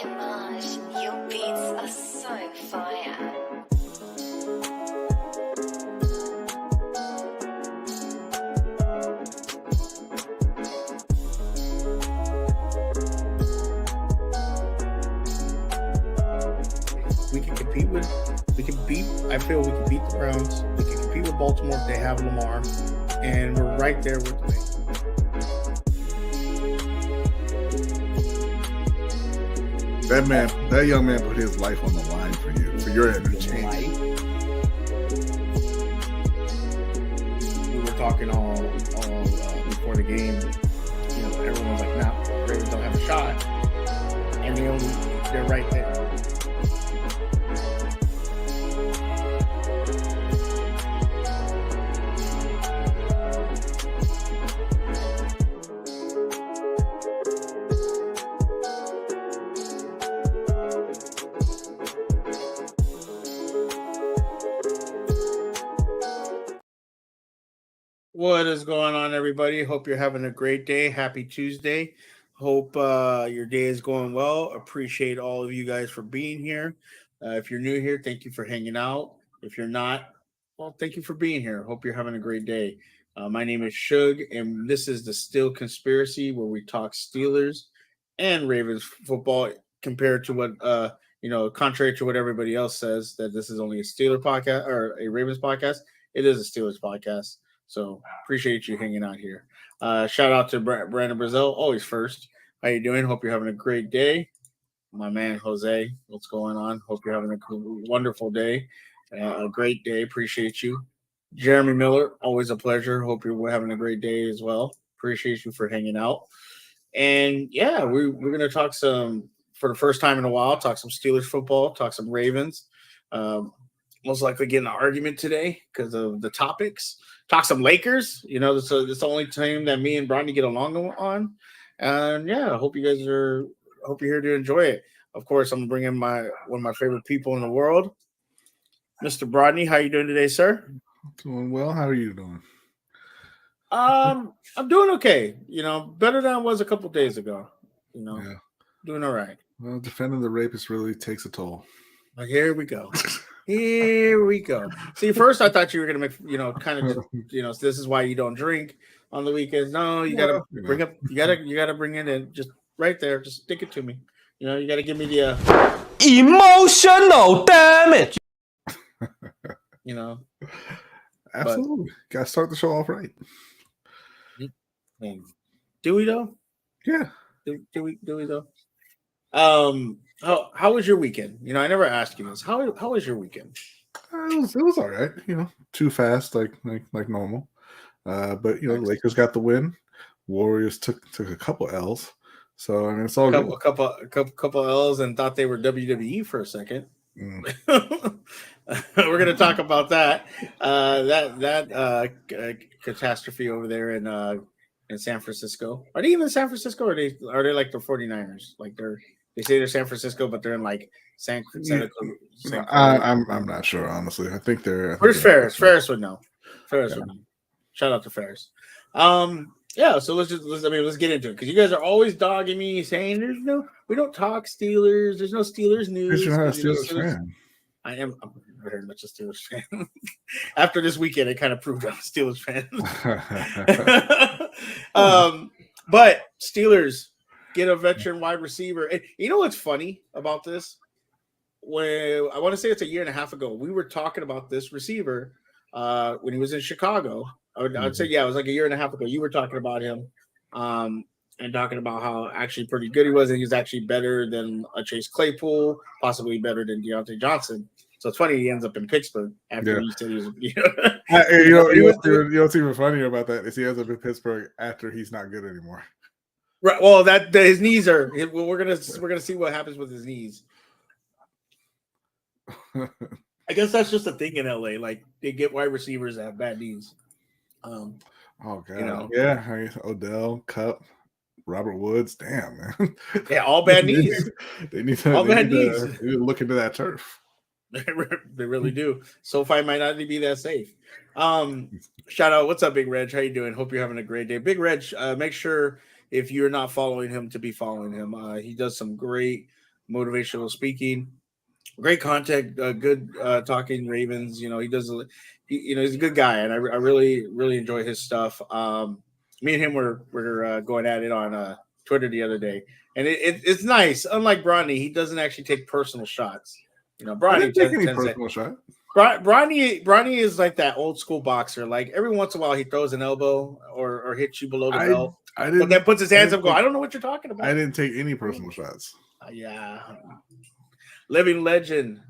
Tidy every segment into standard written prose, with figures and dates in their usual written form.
Image, your beats are so fire. I feel we can beat the Browns. We can compete with Baltimore if they have Lamar, and we're right there with them. That young man put his life on the line for you, for your entertainment. We were talking all before the game. You know, everyone was like, "Nah, Ravens don't have a shot," and they're right there. What is going on, everybody? Hope you're having a great day. Happy Tuesday. Hope your day is going well. Appreciate all of you guys for being here. If you're new here, thank you for hanging out. If you're not, well, thank you for being here. Hope you're having a great day. My name is Suge, and this is the Still Conspiracy, where we talk Steelers and Ravens football compared to what, contrary to what everybody else says, that this is only a Steeler podcast or a Ravens podcast. It is a Steelers podcast. So appreciate you hanging out here. Shout out to Brandon Brazil, always first. How you doing? Hope you're having a great day. My man Jose, what's going on? Hope you're having a wonderful day, a great day. Appreciate you. Jeremy Miller, always a pleasure. Hope you're having a great day as well. Appreciate you for hanging out. And yeah, we're gonna talk some for the first time in a while. Talk some Steelers football. Talk some Ravens. Most likely get in an argument today because of the topics. Talk some Lakers. You know, it's the only team that me and Bronny get along on. And yeah, I hope you guys you're here to enjoy it. Of course, I'm bringing one of my favorite people in the world, Mr. Brodney. How you doing today, sir? Doing well. How are you doing? I'm doing okay. You know, better than I was a couple days ago. You know, yeah. Doing all right. Well, defending the rapist really takes a toll. Well, here we go. Here we go. See, first I thought you were gonna make, kind of, this is why you don't drink on the weekends. No, you gotta bring up, you gotta bring it in, just right there, just stick it to me. You know, you gotta give me the emotional damage. Absolutely, gotta start the show off right. Do we though? Yeah. Do we though? How was your weekend? You know, I never asked you this. How was your weekend? It was all right. You know, too fast, like normal. But the Lakers got the win. Warriors took a couple L's. So I mean, it's all a couple L's and thought they were WWE for a second. We're gonna talk about that. That catastrophe over there in San Francisco. Are they even San Francisco, or are they like the 49ers? Like they say they're San Francisco, but they're in like San Francisco. I'm not sure, honestly. I think they're. Where's Ferris? Ferris would know. Would know. Shout out to Ferris. Yeah. So let's get into it, because you guys are always dogging me, saying we don't talk Steelers. There's no Steelers news. You're not a Steelers fan. I'm very much a Steelers fan. After this weekend, it kind of proved I'm a Steelers fan. But Steelers get a veteran wide receiver. And you know what's funny about this? When I want to say it's a year and a half ago, we were talking about this receiver when he was in Chicago. I'd say, yeah, it was like a year and a half ago. You were talking about him and talking about how actually pretty good he was, and he was actually better than a Chase Claypool, possibly better than Deontay Johnson. So it's funny he ends up in Pittsburgh after he said he was. What's even funnier about that is he ends up in Pittsburgh after he's not good anymore. Right. Well, his knees are. We're gonna see what happens with his knees. I guess that's just a thing in LA. Like, they get wide receivers that have bad knees. Oh god. Yeah. Odell, Cup, Robert Woods. Damn, man. Yeah, all bad knees. They need to look into that turf. They really do. SoFi might not be that safe. Shout out. What's up, Big Reg? How you doing? Hope you're having a great day. Big Reg, make sure if you're not following him to be following him. He does some great motivational speaking. Great content, good talking Ravens. He does. He's a good guy, and I really really enjoy his stuff. Me and him were going at it on Twitter the other day, and it's nice. Unlike Bronny, he doesn't actually take personal shots. I Bronny didn't take any tends to. personal shot. Bronny is like that old school boxer. Like every once in a while, he throws an elbow or hits you below the belt, but then puts his hands up. I don't know what you're talking about. I didn't take any personal shots. Yeah, living legend.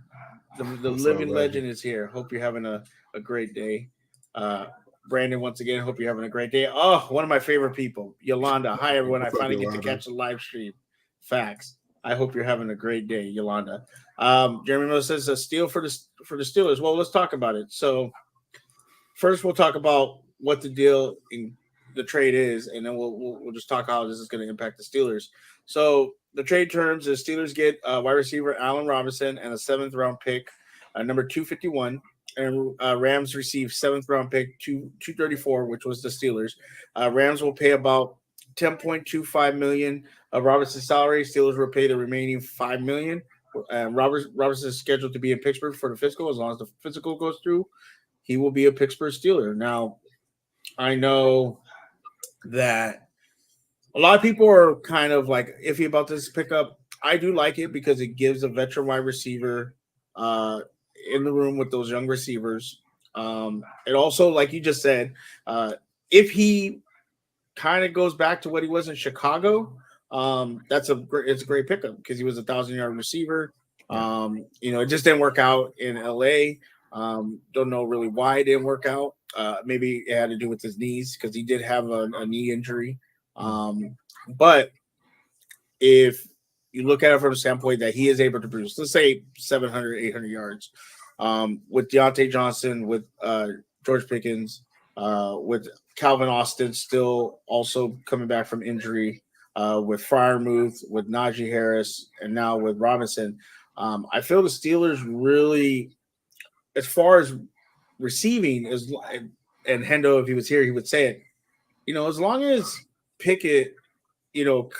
The living legend is here. Hope you're having a great day. Brandon, once again, hope you're having a great day. Oh, one of my favorite people, Yolanda. Hi, everyone. I finally get to catch the live stream. Facts. I hope you're having a great day, Yolanda. Jeremy Miller says a steal for the Steelers. Well, let's talk about it. So first, we'll talk about what the deal in the trade is, and then we'll just talk how this is going to impact the Steelers. So the trade terms is Steelers get wide receiver Allen Robinson and a 7th-round pick, number 251, and Rams receive 7th-round pick 234, which was the Steelers. Rams will pay about $10.25 million of Robinson's salary. Steelers will pay the remaining $5 million. Robinson is scheduled to be in Pittsburgh for the physical. As long as the physical goes through, he will be a Pittsburgh Steeler. Now, I know that a lot of people are kind of like iffy about this pickup. I do like it because it gives a veteran wide receiver in the room with those young receivers. It also, like you just said, if he kind of goes back to what he was in Chicago, it's a great pickup because he was a 1,000-yard receiver. It just didn't work out in LA. Don't know really why it didn't work out. Maybe it had to do with his knees because he did have a knee injury. But if you look at it from the standpoint that he is able to produce, let's say 700, 800 yards, with Deontay Johnson, with George Pickens, with Calvin Austin still also coming back from injury, with Freiermuth, with Najee Harris, and now with Robinson, I feel the Steelers really, as far as receiving, and Hendo, if he was here, he would say it, as long as Pickett,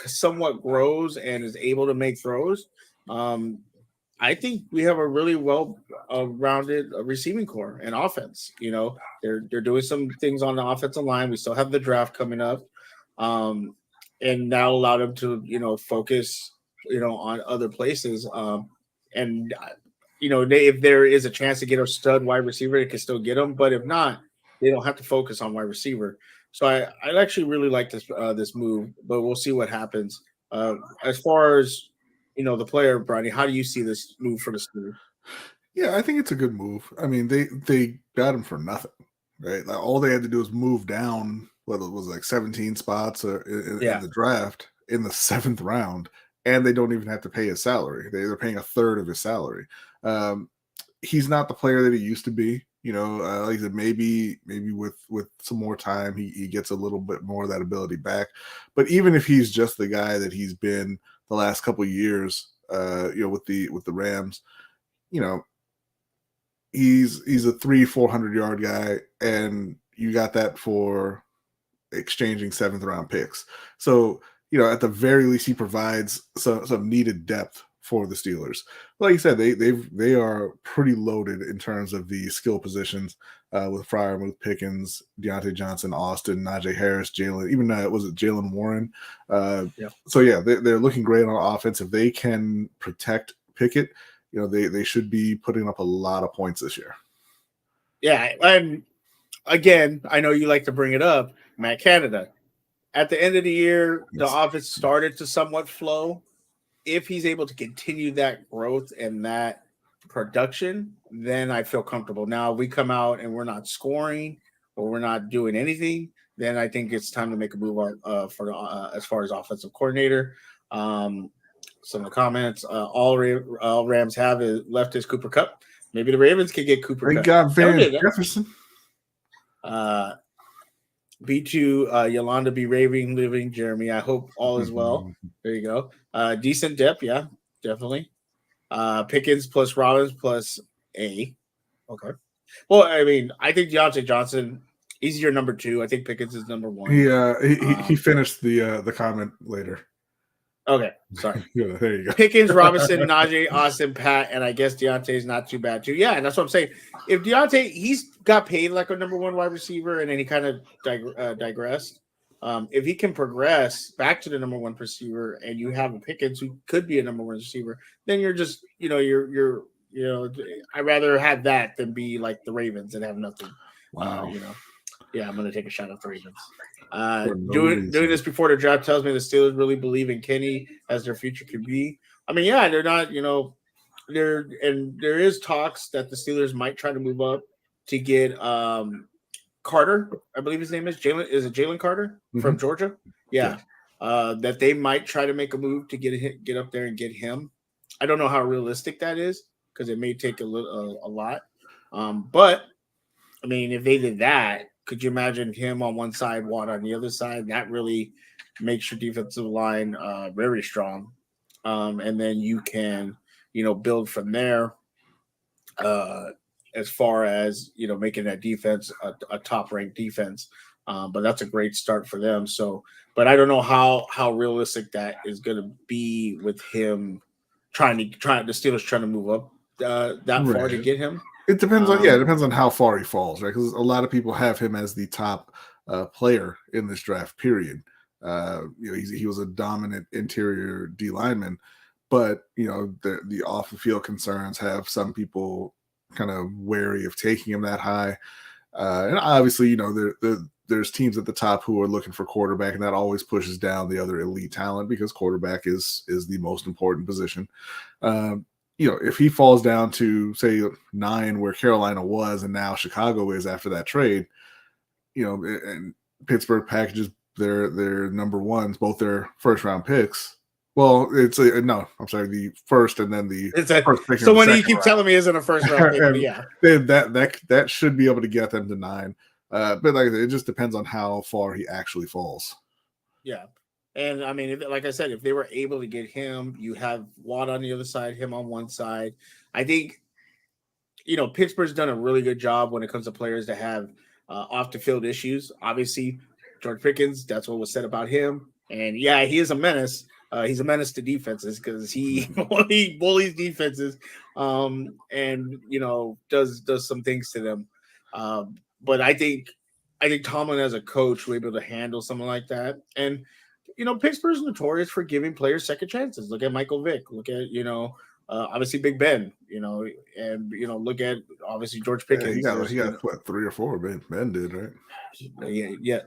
somewhat grows and is able to make throws, I think we have a really well-rounded receiving core and offense. They're doing some things on the offensive line. We still have the draft coming up, and now allow them to focus on other places. If there is a chance to get a stud wide receiver, they can still get them. But if not, they don't have to focus on wide receiver. So I actually really like this move, but we'll see what happens. As far as the player, Bronny, how do you see this move for the Steelers? Yeah, I think it's a good move. I mean, they got him for nothing, right? Like, all they had to do was move down, what it was, like 17 spots in the draft in the 7th round, and they don't even have to pay his salary. They're paying a third of his salary. He's not the player that he used to be. Like I said, maybe with some more time, he gets a little bit more of that ability back. But even if he's just the guy that he's been the last couple of years, with the Rams, he's a 300-400 yard guy, and you got that for exchanging 7th-round picks. So at the very least, he provides some needed depth for the Steelers. Like you said, they are pretty loaded in terms of the skill positions, with Freiermuth, Pickens, Deontay Johnson, Austin, Najee Harris, Jalen, even was it Jalen Warren? So yeah, they're looking great on offense. If they can protect Pickett, they should be putting up a lot of points this year. Yeah, and again, I know you like to bring it up, Matt Canada. At the end of the year, the offense started to somewhat flow. If he's able to continue that growth and that production, then I feel comfortable. Now, if we come out and we're not scoring or we're not doing anything, then I think it's time to make a move as far as offensive coordinator. Some of the comments, all Rams have left is Cooper Kupp. Maybe the Ravens can get Cooper Kupp. They got Van Jefferson. B2 Yolanda be raving, living Jeremy. I hope all is well. There you go. Decent depth, yeah, definitely. Pickens plus Robbins plus A. Okay. Well, I mean, I think Deontay Johnson, he's your number 2. I think Pickens is number 1. Yeah, he finished the comment later. Okay, sorry. Yeah, there you go. Pickens, Robinson, Najee, Austin, Pat, and I guess Deontay's not too bad too. Yeah, and that's what I'm saying. If Deontay, he's got paid like a number one wide receiver, and then he kind of digressed. If he can progress back to the number one receiver, and you have a Pickens who could be a number one receiver, then you're just, I'd rather have that than be like the Ravens and have nothing. Wow. Yeah, I'm gonna take a shot at the Ravens. Doing this before the draft tells me the Steelers really believe in Kenny as their future QB. I mean, yeah, they're not, there is talks that the Steelers might try to move up to get Carter, I believe his name is Jalen. Is it Jalen Carter from Georgia? Yeah. That they might try to make a move to get up there and get him. I don't know how realistic that is because it may take a lot. But I mean, if they did that, could you imagine him on one side, Watt on the other side? That really makes your defensive line very strong. And then you can, build from there as far as, making that defense a top-ranked defense. But that's a great start for them. So, but I don't know how realistic that is going to be with him the Steelers trying to move up that far to get him. It depends on how far he falls, right? Because a lot of people have him as the top player in this draft period. He was a dominant interior D lineman, but the off the field concerns have some people kind of wary of taking him that high. And obviously, there's teams at the top who are looking for quarterback, and that always pushes down the other elite talent because quarterback is the most important position. If he falls down to, say, 9 where Carolina was and now Chicago is after that trade, and Pittsburgh packages their number ones, both their first round picks. Well, the first and then the first pick. So when you keep telling me isn't a first round pick, yeah, that should be able to get them to 9. But like I said, it just depends on how far he actually falls. Yeah. And I mean, like I said, if they were able to get him, you have Watt on the other side, him on one side. I think, Pittsburgh's done a really good job when it comes to players that have off the field issues. Obviously, George Pickens, that's what was said about him. And yeah, he is a menace. He's a menace to defenses because he bullies defenses, and does some things to them. But I think Tomlin as a coach will be able to handle something like that. And Pittsburgh's notorious for giving players second chances. Look at Michael Vick. Look at obviously Big Ben. And look at obviously George Pickens. Yeah, he got what 3 or 4. Ben did, right?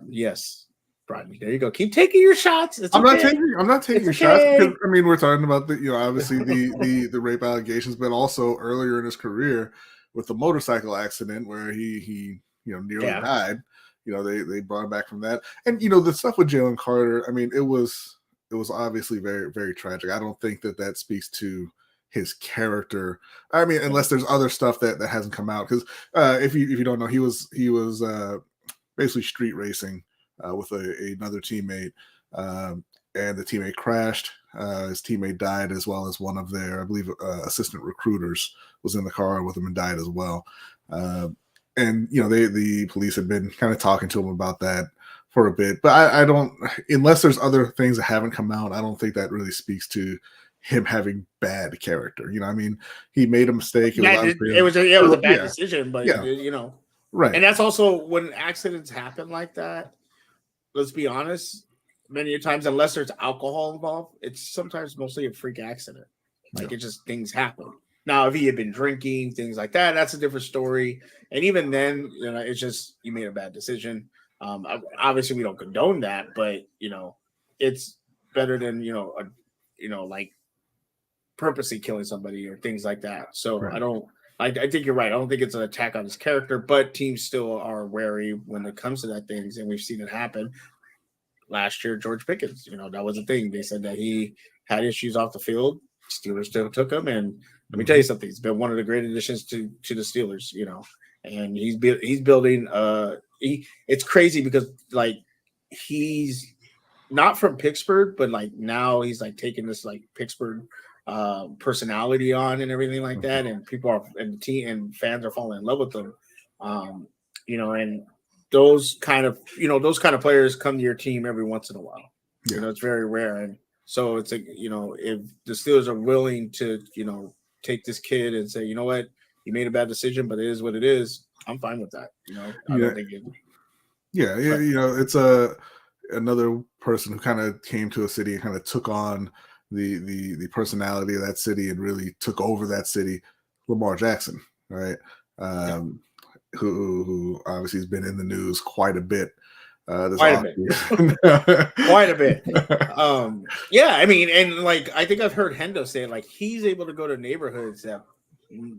Yes. Rodney, there you go. Keep taking your shots. I'm not taking your shots because we're talking about the obviously the rape allegations, but also earlier in his career with the motorcycle accident where he nearly died. They brought him back from that, and the stuff with Jalen Carter. I mean, it was obviously very, very tragic. I don't think that speaks to his character. I mean, unless there's other stuff that hasn't come out. Because if you don't know, he was basically street racing with another teammate, and the teammate crashed. His teammate died, as well as one of their, I believe, assistant recruiters was in the car with him and died as well. And the police had been kind of talking to him about that for a bit, but I don't, unless there's other things that haven't come out, I don't think that really speaks to him having bad character. I mean, he made a mistake. It was a bad decision, but right. And that's also when accidents happen like that. Let's be honest. Many times, unless there's alcohol involved, it's sometimes mostly a freak accident. Like it just things happen. Now, if he had been drinking, things like that, that's a different story. And even then, it's just you made a bad decision. Obviously, we don't condone that, but it's better than like purposely killing somebody or things like that. So right. I think you're right. I don't think it's an attack on his character, but teams still are wary when it comes to that things, and we've seen it happen. Last year, George Pickens, that was a thing. They said that he had issues off the field. Steelers still took him, and let me tell you something. He's been one of the great additions to the Steelers, and he's building. It's crazy because like he's not from Pittsburgh, but like now he's like taking this like Pittsburgh personality on and everything like that, and people are and the team and fans are falling in love with him. And those kind of players come to your team every once in a while. It's very rare, and So it's like, if the Steelers are willing to, take this kid and say, you know what, you made a bad decision, but it is what it is. I'm fine with that. I don't think it. Yeah, it's another person who kind of came to a city and kind of took on the personality of that city and really took over that city. Lamar Jackson, right? Who obviously has been in the news quite a bit. Quite a bit. Yeah, I mean, and like I think I've heard Hendo say like he's able to go to neighborhoods that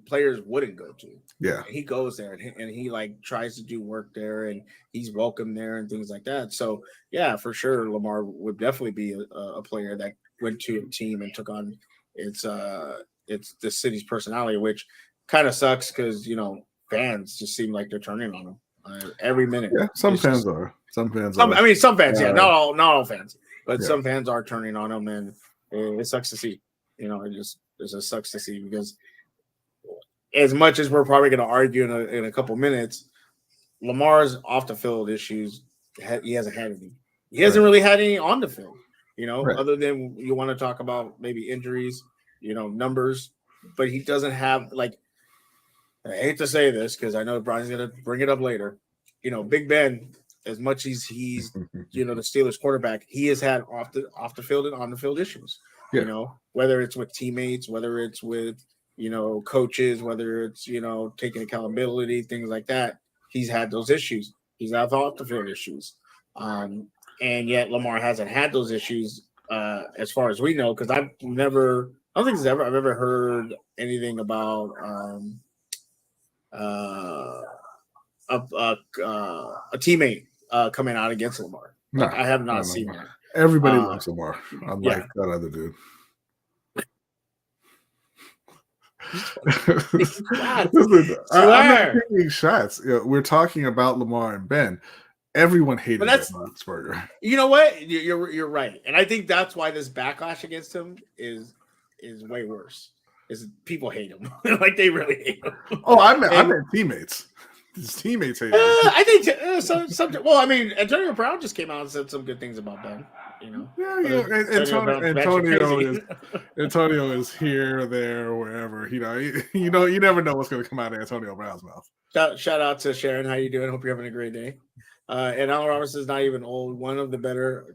players wouldn't go to. Yeah, he goes there and he like tries to do work there and he's welcome there and things like that. So yeah, for sure, Lamar would definitely be a player that went to a team and took on its the city's personality, which kind of sucks because fans just seem like they're turning on him every minute. Yeah, some fans are. Some fans. I mean, some fans. Yeah, not all fans, but some fans are turning on him, and it sucks to see. It just sucks to see because as much as we're probably going to argue in a couple minutes, Lamar's off the field issues. He hasn't had any. He hasn't really had any on the field. Other than you want to talk about maybe injuries, numbers, but he doesn't have like. I hate to say this because I know Brian's going to bring it up later. Big Ben, as much as he's the Steelers quarterback, he has had off the field and on the field issues. Yeah. Whether it's with teammates, whether it's with coaches, whether it's taking accountability, things like that. He's had those issues. He's had off the field issues, and yet Lamar hasn't had those issues as far as we know. Because I don't think I've ever heard anything about a teammate coming out against Lamar. No, I have not seen that. Everybody loves Lamar, unlike that other dude. I'm not taking shots. We're talking about Lamar and Ben. Everyone hated Roethlisberger. You know what? You're right, and I think that's why this backlash against him is way worse. Is people hate him like they really hate him. Oh, I meant teammates. His teammates hate him. I think some. Well, I mean, Antonio Brown just came out and said some good things about Ben. Antonio is here, there, wherever. You never know what's going to come out of Antonio Brown's mouth. Shout out to Sharon. How you doing? Hope you're having a great day. And Allen Robinson is not even old. One of the better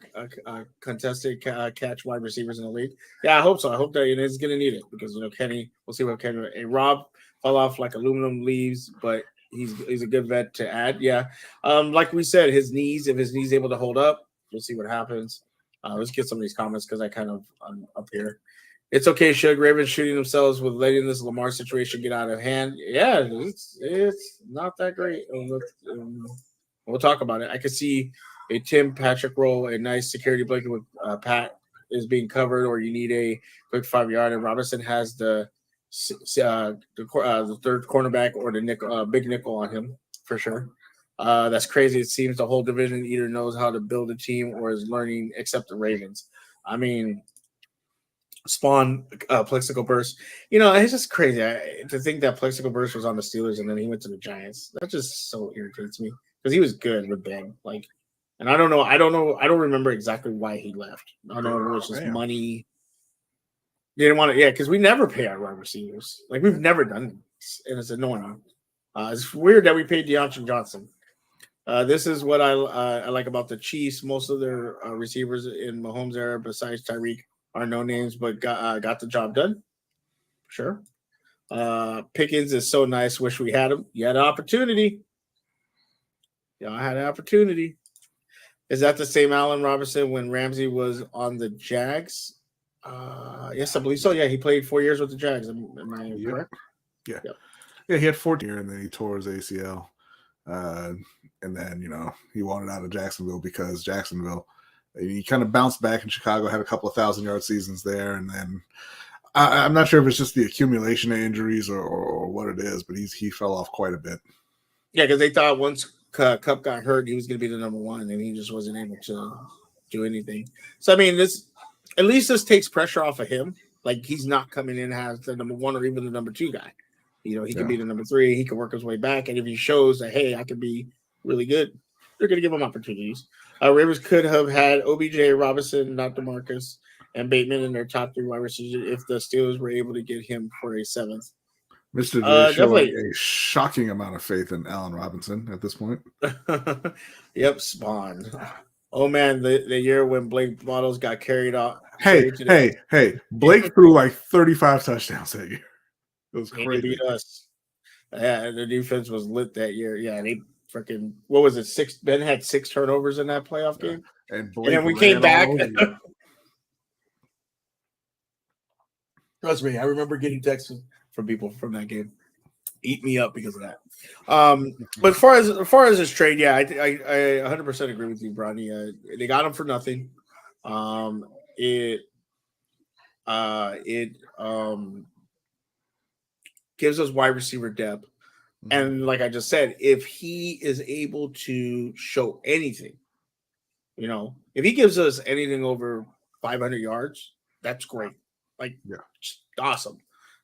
contested catch wide receivers in the league. Yeah, I hope so. I hope that he's going to need it because Kenny. We'll see what Kenny. Rob fell off like aluminum leaves, but he's a good vet to add. Yeah, like we said, if his knees able to hold up, we'll see what happens. Let's get some of these comments because I'm up here. It's okay, Suge. Ravens shooting themselves with letting this Lamar situation get out of hand. Yeah, it's not that great. We'll talk about it. I could see a Tim Patrick roll, a nice security blanket with Pat is being covered, or you need a quick 5-yard. And Robinson has the third cornerback or the nickel, big nickel on him for sure. That's crazy. It seems the whole division either knows how to build a team or is learning, except the Ravens. I mean, Spawn, Plexico Burst. It's just crazy to think that Plexico Burst was on the Steelers and then he went to the Giants. That just so irritates me because he was good with Ben. And I don't know. I don't remember exactly why he left. I don't know if it was just money. They didn't want to. Yeah, because we never pay our wide receivers. We've never done this, and it's annoying. It's weird that we paid Deontay Johnson. This is what I like about the Chiefs. Most of their receivers in Mahomes' era, besides Tyreek, are no names, but got the job done. Sure. Pickens is so nice. Wish we had him. You had an opportunity. I had an opportunity. Is that the same Allen Robinson when Ramsey was on the Jags? Yes, I believe so. Yeah, he played 4 years with the Jags. Am I correct? Yeah. Yep. Yeah, he had 14 years, and then he tore his ACL. And then, he wanted out of Jacksonville because Jacksonville, he kind of bounced back in Chicago, had a couple of 1,000-yard seasons there. And then I'm not sure if it's just the accumulation of injuries or what it is, but he fell off quite a bit. Yeah, because they thought once Cup got hurt, he was going to be the number one, and he just wasn't able to do anything. So, I mean, at least this takes pressure off of him. He's not coming in as the number one or even the number two guy. He could be the number three. He could work his way back. And if he shows that, hey, I could be really good, they're going to give him opportunities. Ravens could have had OBJ, Robinson, not DeMarcus, and Bateman in their top 3 wide receivers if the Steelers were able to get him for a 7th. Mr. J showing Definitely. a shocking amount of faith in Allen Robinson at this point. Yep, Spawn. Oh man, the year when Blake Bottles got carried out. Hey, Blake threw like 35 touchdowns that year. It was He crazy. beat us. Yeah, the defense was lit that year. Yeah, they freaking what was it? Ben had 6 turnovers in that playoff game. And Blake And then we came back. all over you. Trust me, I remember getting texts from people from that game. Eat me up because of that. But as far as this trade, yeah, I 100% agree with you, Bronny. They got him for nothing. It gives us wide receiver depth, and like I just said, if he is able to show anything, if he gives us anything over 500 yards, that's great. Like, yeah, awesome.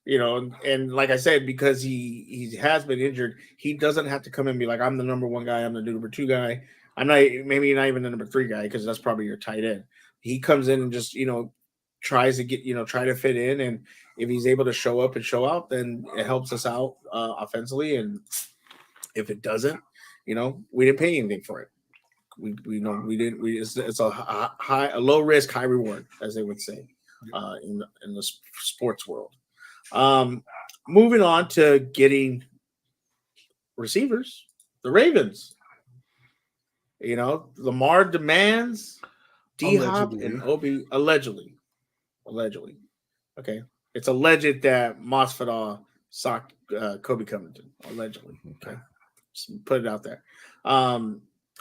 And like I said, because he has been injured, he doesn't have to come in and be like, I'm the number 1 guy, I'm the number 2 guy. I'm maybe not even the number 3 guy, because that's probably your tight end. He comes in and just, tries to get, try to fit in. And if he's able to show up and show out, then it helps us out offensively. And if it doesn't, we didn't pay anything for it. We didn't. It's a low risk, high reward, as they would say in the sports world. Moving on to getting receivers, the Ravens. Lamar demands D-Hop and Obi allegedly. Okay, it's alleged that Masvidal socked Kobe Covington. Allegedly, okay, just put it out there.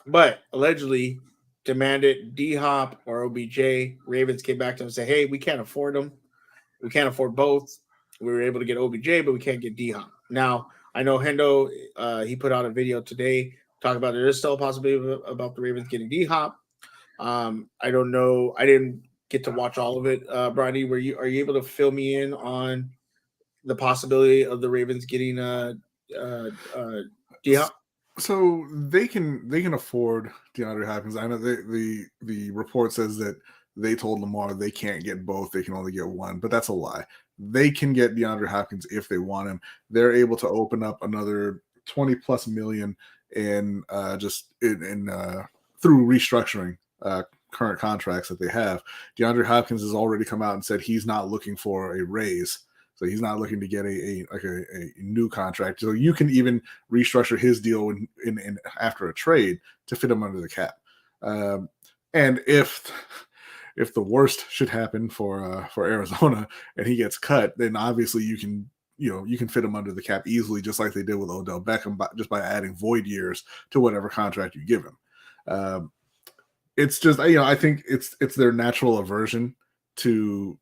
But allegedly demanded D-Hop or OBJ. Ravens came back to him and said, "Hey, we can't afford them. We can't afford both. We were able to get OBJ, but we can't get D-Hop." Now, I know Hendo, he put out a video today talking about there is still a possibility about the Ravens getting D-Hop. I don't know. I didn't get to watch all of it. Bronny, are you able to fill me in on the possibility of the Ravens getting D-Hop? So they can afford DeAndre Hopkins. I know the report says that they told Lamar they can't get both; they can only get one. But that's a lie. They can get DeAndre Hopkins if they want him. They're able to open up another $20+ million in through restructuring current contracts that they have. DeAndre Hopkins has already come out and said he's not looking for a raise. So he's not looking to get a new contract. So you can even restructure his deal in after a trade to fit him under the cap. And if the worst should happen for Arizona and he gets cut, then obviously you can fit him under the cap easily, just like they did with Odell Beckham, just by adding void years to whatever contract you give him. It's just I think it's their natural aversion to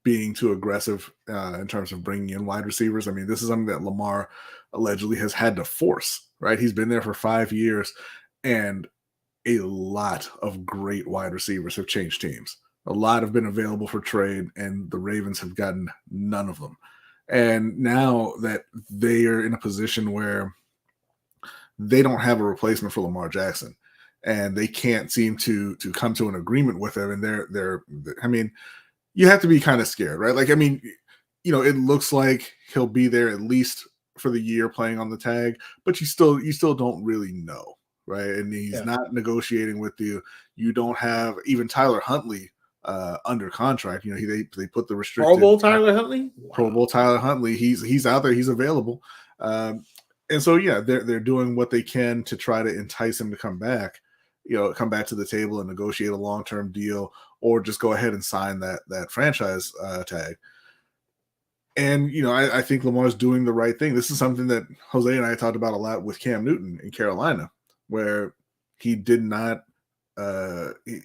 being too aggressive in terms of bringing in wide receivers. I mean, this is something that Lamar allegedly has had to force, right? He's been there for 5 years, and a lot of great wide receivers have changed teams. A lot have been available for trade, and the Ravens have gotten none of them. And now that they are in a position where they don't have a replacement for Lamar Jackson, and they can't seem to come to an agreement with him, and they're I mean, you have to be kind of scared, right? Like, I mean, it looks like he'll be there at least for the year playing on the tag, but you still don't really know, right? And he's not negotiating with you. You don't have even Tyler Huntley under contract. They put the restricted Pro Bowl Tyler Huntley. Pro Bowl Tyler Huntley. He's out there. He's available. And so they're doing what they can to try to entice him to come back. Come back to the table and negotiate a long-term deal, or just go ahead and sign that franchise tag. And, I think Lamar's doing the right thing. This is something that Jose and I talked about a lot with Cam Newton in Carolina, where he did not,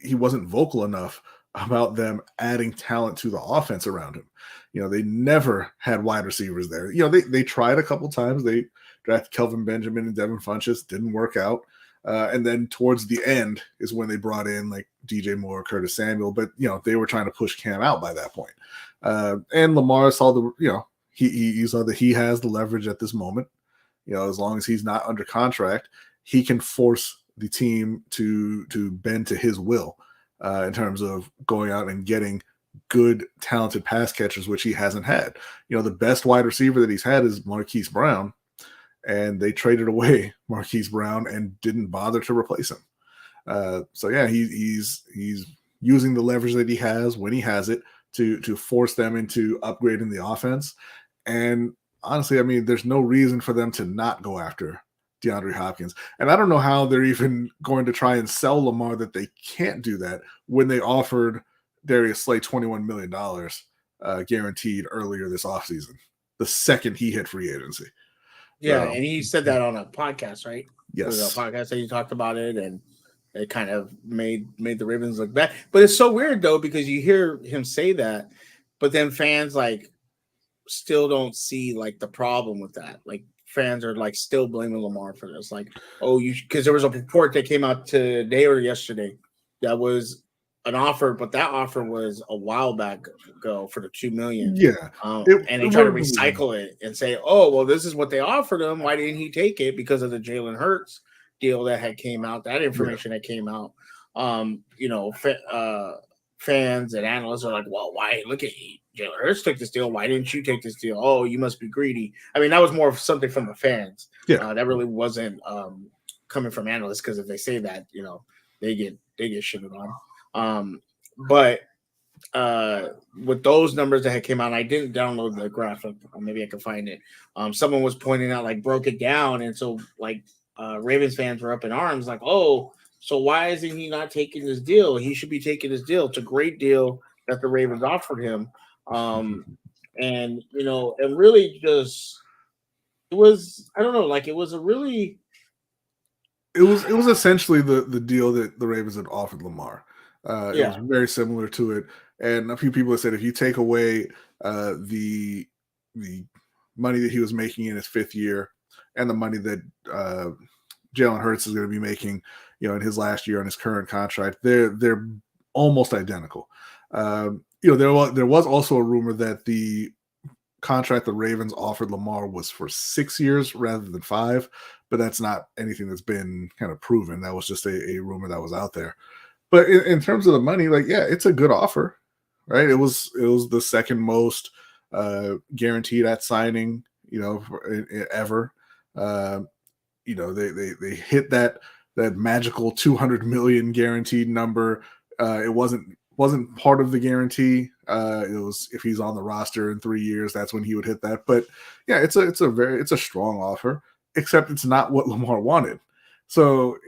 he wasn't vocal enough about them adding talent to the offense around him. They never had wide receivers there. They tried a couple times. They drafted Kelvin Benjamin and Devin Funchess, didn't work out. And then towards the end is when they brought in like DJ Moore, Curtis Samuel, but they were trying to push Cam out by that point. And Lamar saw he saw that he has the leverage at this moment. As long as he's not under contract, he can force the team to bend to his will. in terms of going out and getting good, talented pass catchers, which he hasn't had. The best wide receiver that he's had is Marquise Brown, and they traded away Marquise Brown and didn't bother to replace him. So yeah, he's using the leverage that he has when he has it to force them into upgrading the offense. And honestly, I mean, there's no reason for them to not go after DeAndre Hopkins. And I don't know how they're even going to try and sell Lamar that they can't do that when they offered Darius Slay $21 million guaranteed earlier this offseason, the second he hit free agency. Yeah, and he said that on a podcast, right? Yes. It was a podcast that he talked about it, and it kind of made the Ravens look bad. But it's so weird, though, because you hear him say that, but then fans, like, still don't see, like, the problem with that. Like, fans are, like, still blaming Lamar for this. Like, because there was a report that came out today or yesterday that was an offer, but that offer was a while back ago for the $2 million. Yeah. And they try to recycle it and say, oh, well, this is what they offered him. Why didn't he take it? Because of the Jalen Hurts deal that had came out, that information that came out. Fans and analysts are like, well, why? Look at Jalen Hurts took this deal. Why didn't you take this deal? Oh, you must be greedy. I mean, that was more of something from the fans. Yeah. That really wasn't coming from analysts, because if they say that, they get shitted on. But with those numbers that had came out, I didn't download the graphic. Maybe I can find it. Someone was pointing out, like, broke it down, and so like Ravens fans were up in arms, like, oh, so why isn't he not taking this deal? He should be taking this deal. It's a great deal that the Ravens offered him. And really just it was, I don't know, like, it was a really it was essentially the deal that the Ravens had offered Lamar. It was very similar to it. And a few people have said if you take away the money that he was making in his fifth year and the money that Jalen Hurts is going to be making, in his last year on his current contract, they're almost identical. There was also a rumor that the contract the Ravens offered Lamar was for 6 years rather than 5, but that's not anything that's been kind of proven. That was just a rumor that was out there. But in terms of the money, like, yeah, it's a good offer, right? It was the second most guaranteed at signing, ever. They hit that magical 200 million guaranteed number. It wasn't part of the guarantee. It was if he's on the roster in 3 years, that's when he would hit that. But yeah, it's a strong offer, except it's not what Lamar wanted. So,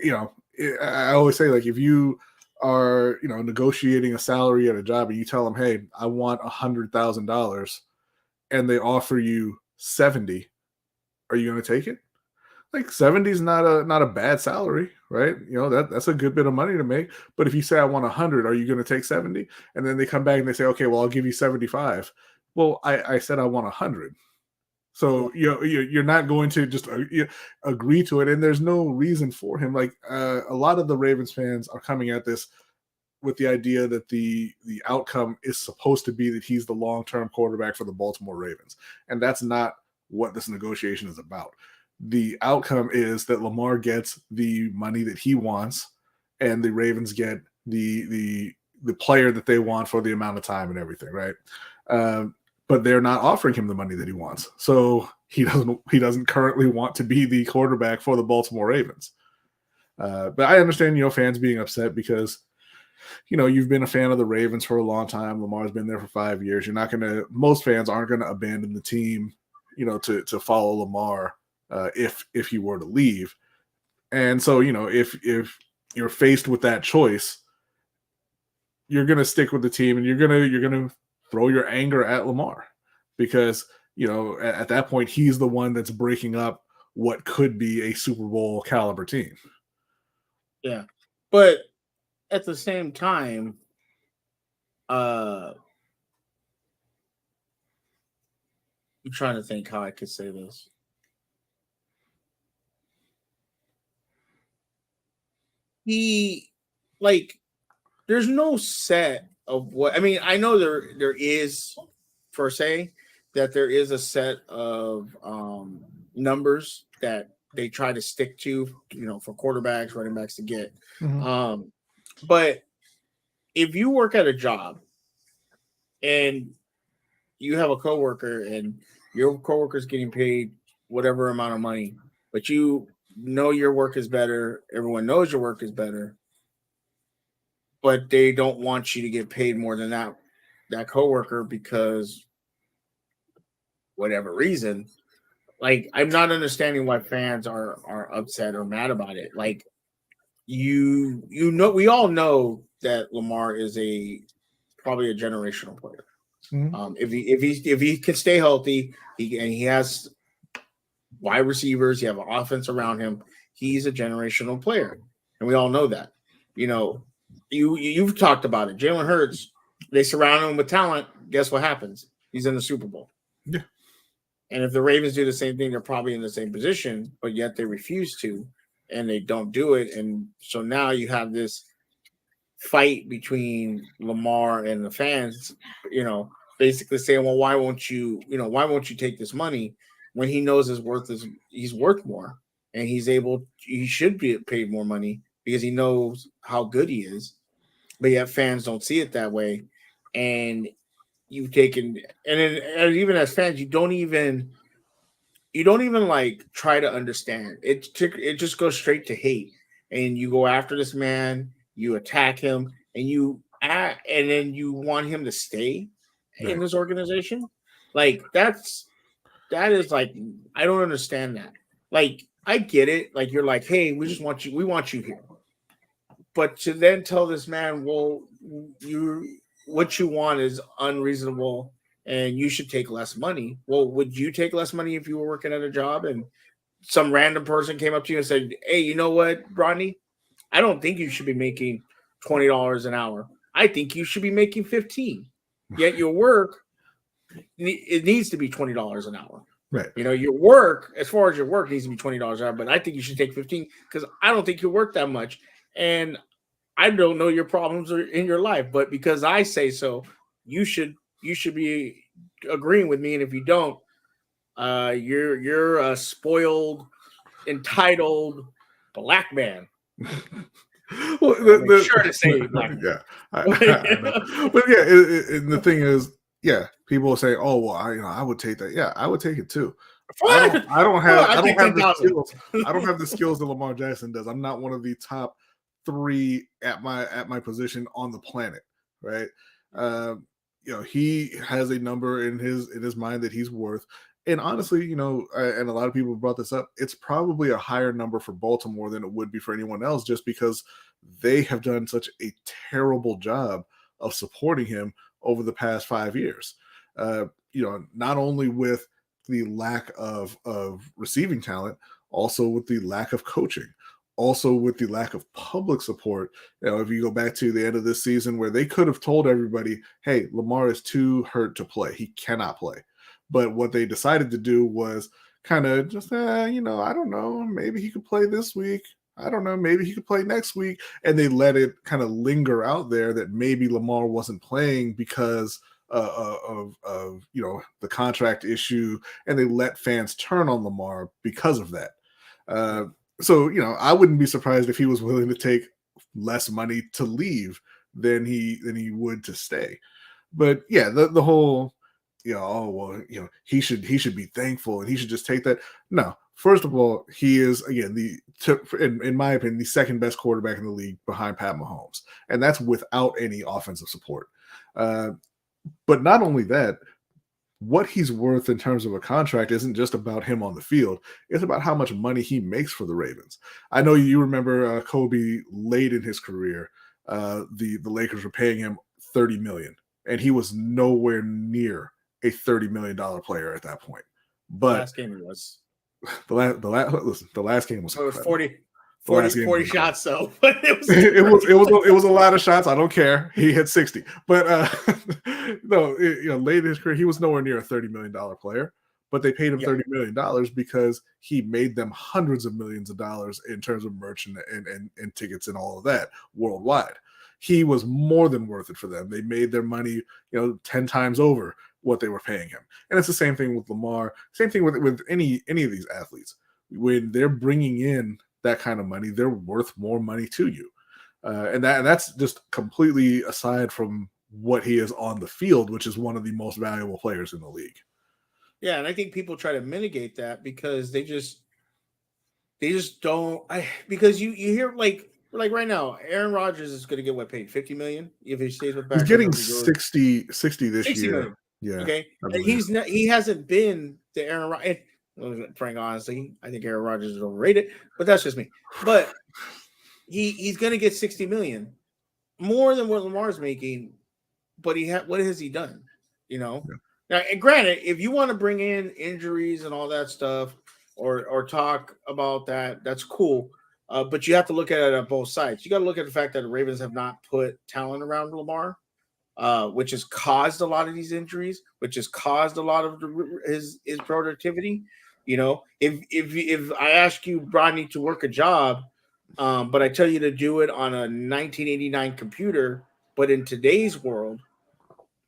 I always say, like, if you are, negotiating a salary at a job and you tell them, hey, I want $100,000 and they offer you 70, are you going to take it? Like, 70 is not a bad salary, right? That's a good bit of money to make. But if you say I want 100, are you going to take 70? And then they come back and they say, okay, well, I'll give you 75. Well, I said I want 100. So you're not going to just agree to it, and there's no reason for him. Like, a lot of the Ravens fans are coming at this with the idea that the outcome is supposed to be that he's the long-term quarterback for the Baltimore Ravens, and that's not what this negotiation is about. The outcome is that Lamar gets the money that he wants, and the Ravens get the player that they want for the amount of time and everything, right? But they're not offering him the money that he wants. So he doesn't currently want to be the quarterback for the Baltimore Ravens. But I understand, fans being upset because, you've been a fan of the Ravens for a long time. Lamar's been there for 5 years. Most fans aren't going to abandon the team, to follow Lamar if he were to leave. And so, if you're faced with that choice, you're going to stick with the team, and you're going to throw your anger at Lamar because, at that point, he's the one that's breaking up what could be a Super Bowl caliber team. Yeah. But at the same time, I'm trying to think how I could say this. There's no set of what, I mean, I know there is, per se, that there is a set of numbers that they try to stick to, for quarterbacks, running backs to get. Mm-hmm. But if you work at a job and you have a coworker and your coworker is getting paid whatever amount of money, but you know your work is better, everyone knows your work is better, but they don't want you to get paid more than that coworker because whatever reason. Like, I'm not understanding why fans are upset or mad about it. Like, we all know that Lamar is probably a generational player. Mhm. If he can stay healthy, he has wide receivers, you have an offense around him, he's a generational player, and we all know that. You know, you've talked about it. Jalen Hurts, they surround him with talent. Guess what happens? He's in the Super Bowl. Yeah. And if the Ravens do the same thing, they're probably in the same position, but yet they refuse to, and they don't do it. And so now you have this fight between Lamar and the fans, basically saying, well, why won't you take this money when he knows he's worth more, and he should be paid more money because he knows how good he is. But yet fans don't see it that way. And you've taken, and even as fans, you don't even like try to understand it. It just goes straight to hate, and you go after this man, you attack him, and then you want him to stay in this organization. Like, that is like, I don't understand that. Like, I get it. Like, you're like, hey, we want you here. But to then tell this man, well, what you want is unreasonable and you should take less money. Well, would you take less money if you were working at a job and some random person came up to you and said, hey, you know what, Rodney? I don't think you should be making $20 an hour. I think you should be making $15. Yet your work, it needs to be $20 an hour. Right. Your work, as far as your work, needs to be $20 an hour, but I think you should take 15 because I don't think you work that much. And I don't know your problems in your life, but because I say so, you should be agreeing with me. And if you don't, you're a spoiled, entitled black man. Well, sure to say black man. Yeah, I know. But yeah, and the thing is, yeah, people will say, "Oh, well, I would take that." Yeah, I would take it too. I don't have the skills that Lamar Jackson does. I'm not one of the top 3 at my position on the planet, right? He has a number in his mind that he's worth, and honestly, and a lot of people brought this up. It's probably a higher number for Baltimore than it would be for anyone else, just because they have done such a terrible job of supporting him over the past 5 years. Not only with the lack of receiving talent, also with the lack of coaching, also with the lack of public support. If you go back to the end of this season where they could have told everybody, hey, Lamar is too hurt to play. He cannot play. But what they decided to do was kind of just, I don't know, maybe he could play this week. I don't know, maybe he could play next week. And they let it kind of linger out there that maybe Lamar wasn't playing because of the contract issue, and they let fans turn on Lamar because of that. So I wouldn't be surprised if he was willing to take less money to leave than he would to stay. But yeah, the whole he should be thankful and he should just take that. No, first of all, he is, again, in my opinion, the second best quarterback in the league behind Pat Mahomes, and that's without any offensive support. But not only that, what he's worth in terms of a contract isn't just about him on the field. It's about how much money he makes for the Ravens. I know you remember Kobe late in his career, the Lakers were paying him $30 million, and he was nowhere near a $30 million player at that point. But last game he was. The last game was. So it was 40 shots, though. it was a lot of shots. I don't care. He hit 60, but no, late in his career, he was nowhere near a $30 million player. But they paid him $30 million because he made them hundreds of millions of dollars in terms of merch and tickets and all of that worldwide. He was more than worth it for them. They made their money, 10 times over what they were paying him. And it's the same thing with Lamar. Same thing with any of these athletes. When they're bringing in that kind of money, they're worth more money to you. And that's just completely aside from what he is on the field, which is one of the most valuable players in the league. Yeah, and I think people try to mitigate that because they just don't. Because you hear like right now, Aaron Rodgers is going to get paid $50 million if he stays with He's Packers. getting 60 this 60 year. million. Yeah. Okay. And he hasn't been the Aaron Rodgers. Frank, honestly, I think Aaron Rodgers is overrated, but that's just me. But he's going to get 60 million, more than what Lamar's making. But what has he done? You know. Yeah. Now, and granted, if you want to bring in injuries and all that stuff, or talk about that, that's cool. But you have to look at it on both sides. You got to look at the fact that the Ravens have not put talent around Lamar, which has caused a lot of these injuries, which has caused a lot of his productivity. You know, if I ask you, Rodney, to work a job, but I tell you to do it on a 1989 computer, but in today's world,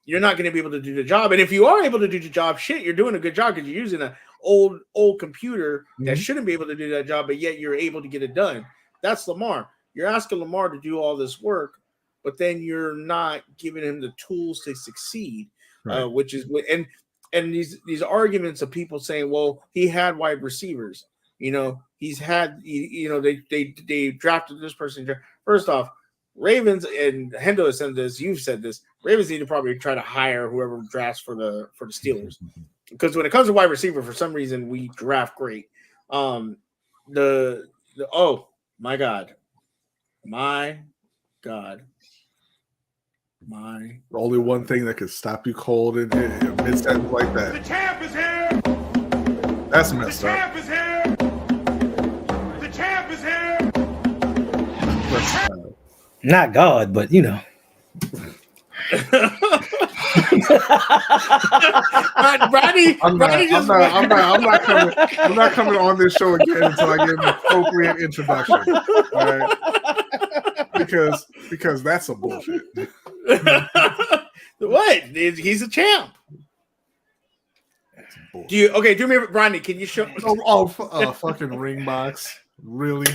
you're not going to be able to do the job. And if you are able to do the job, you're doing a good job because you're using an old computer that shouldn't be able to do that job, but yet you're able to get it done. That's Lamar. You're asking Lamar to do all this work, but then you're not giving him the tools to succeed, right. Which is and these arguments of people saying, well, he had wide receivers. You know, he's had, you know, they drafted this person. First off, Ravens, and Hendo has said this, you've said this, Ravens need to probably try to hire whoever drafts for the Steelers. Because when it comes to wide receiver, for some reason, we draft great. Oh, my God. Only one thing that could stop you cold in mid-sentence like that. The champ is here. That's messed up. The champ is here. The champ is here. Not God, but you know. Rodney, I'm not coming on this show again until I get an appropriate introduction. All right? Because that's some bullshit. What? He's a champ. Do me, Rodney, can you show? Fucking ring box. Really?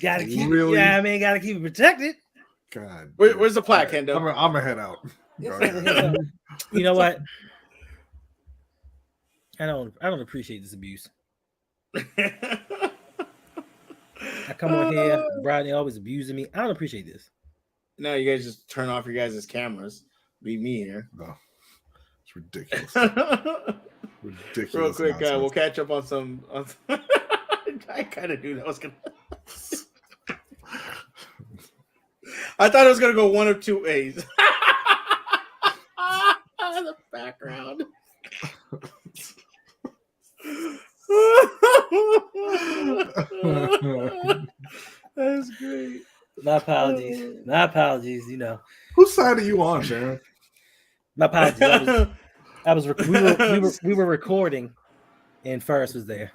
Gotta keep gotta keep it protected. God. Where's the plaque, Hendo? I'm gonna head out. You know what? I don't appreciate this abuse. I come on here, Rodney always abusing me. I don't appreciate this. No, you guys just turn off your guys' cameras. Leave me here. No, it's ridiculous. Ridiculous. Real quick, we'll catch up on some. I kind of knew that was gonna. I thought it was gonna go one of two ways. The background. That's great. My apologies. You know, whose side are you on, Sharon? My apologies. We were recording, and Ferris was there.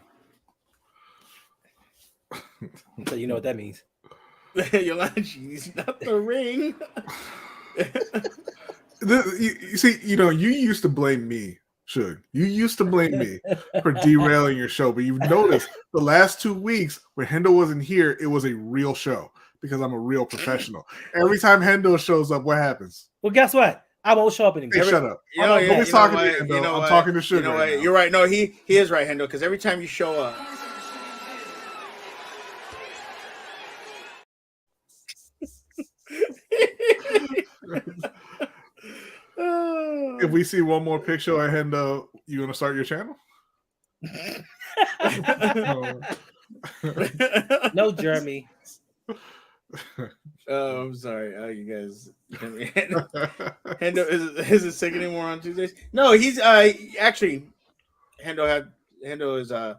So you know what that means. Yolanji's not the ring. You see, you used to blame me, Suge. You used to blame me for derailing your show, but you've noticed the last 2 weeks when Hendo wasn't here, it was a real show because I'm a real professional. Every time Hendo shows up, what happens? Well, guess what? I won't show up anymore. Hey, shut up. Nobody's talking to Hendo. I'm talking to Suge. Right now. You're right. No, he is right, Hendo, because every time you show up. If we see one more picture of Hendo, you gonna start your channel? No, Jeremy. Oh, I'm sorry. You guys. Hendo isn't sick anymore on Tuesdays. No, he's actually. Hendo is a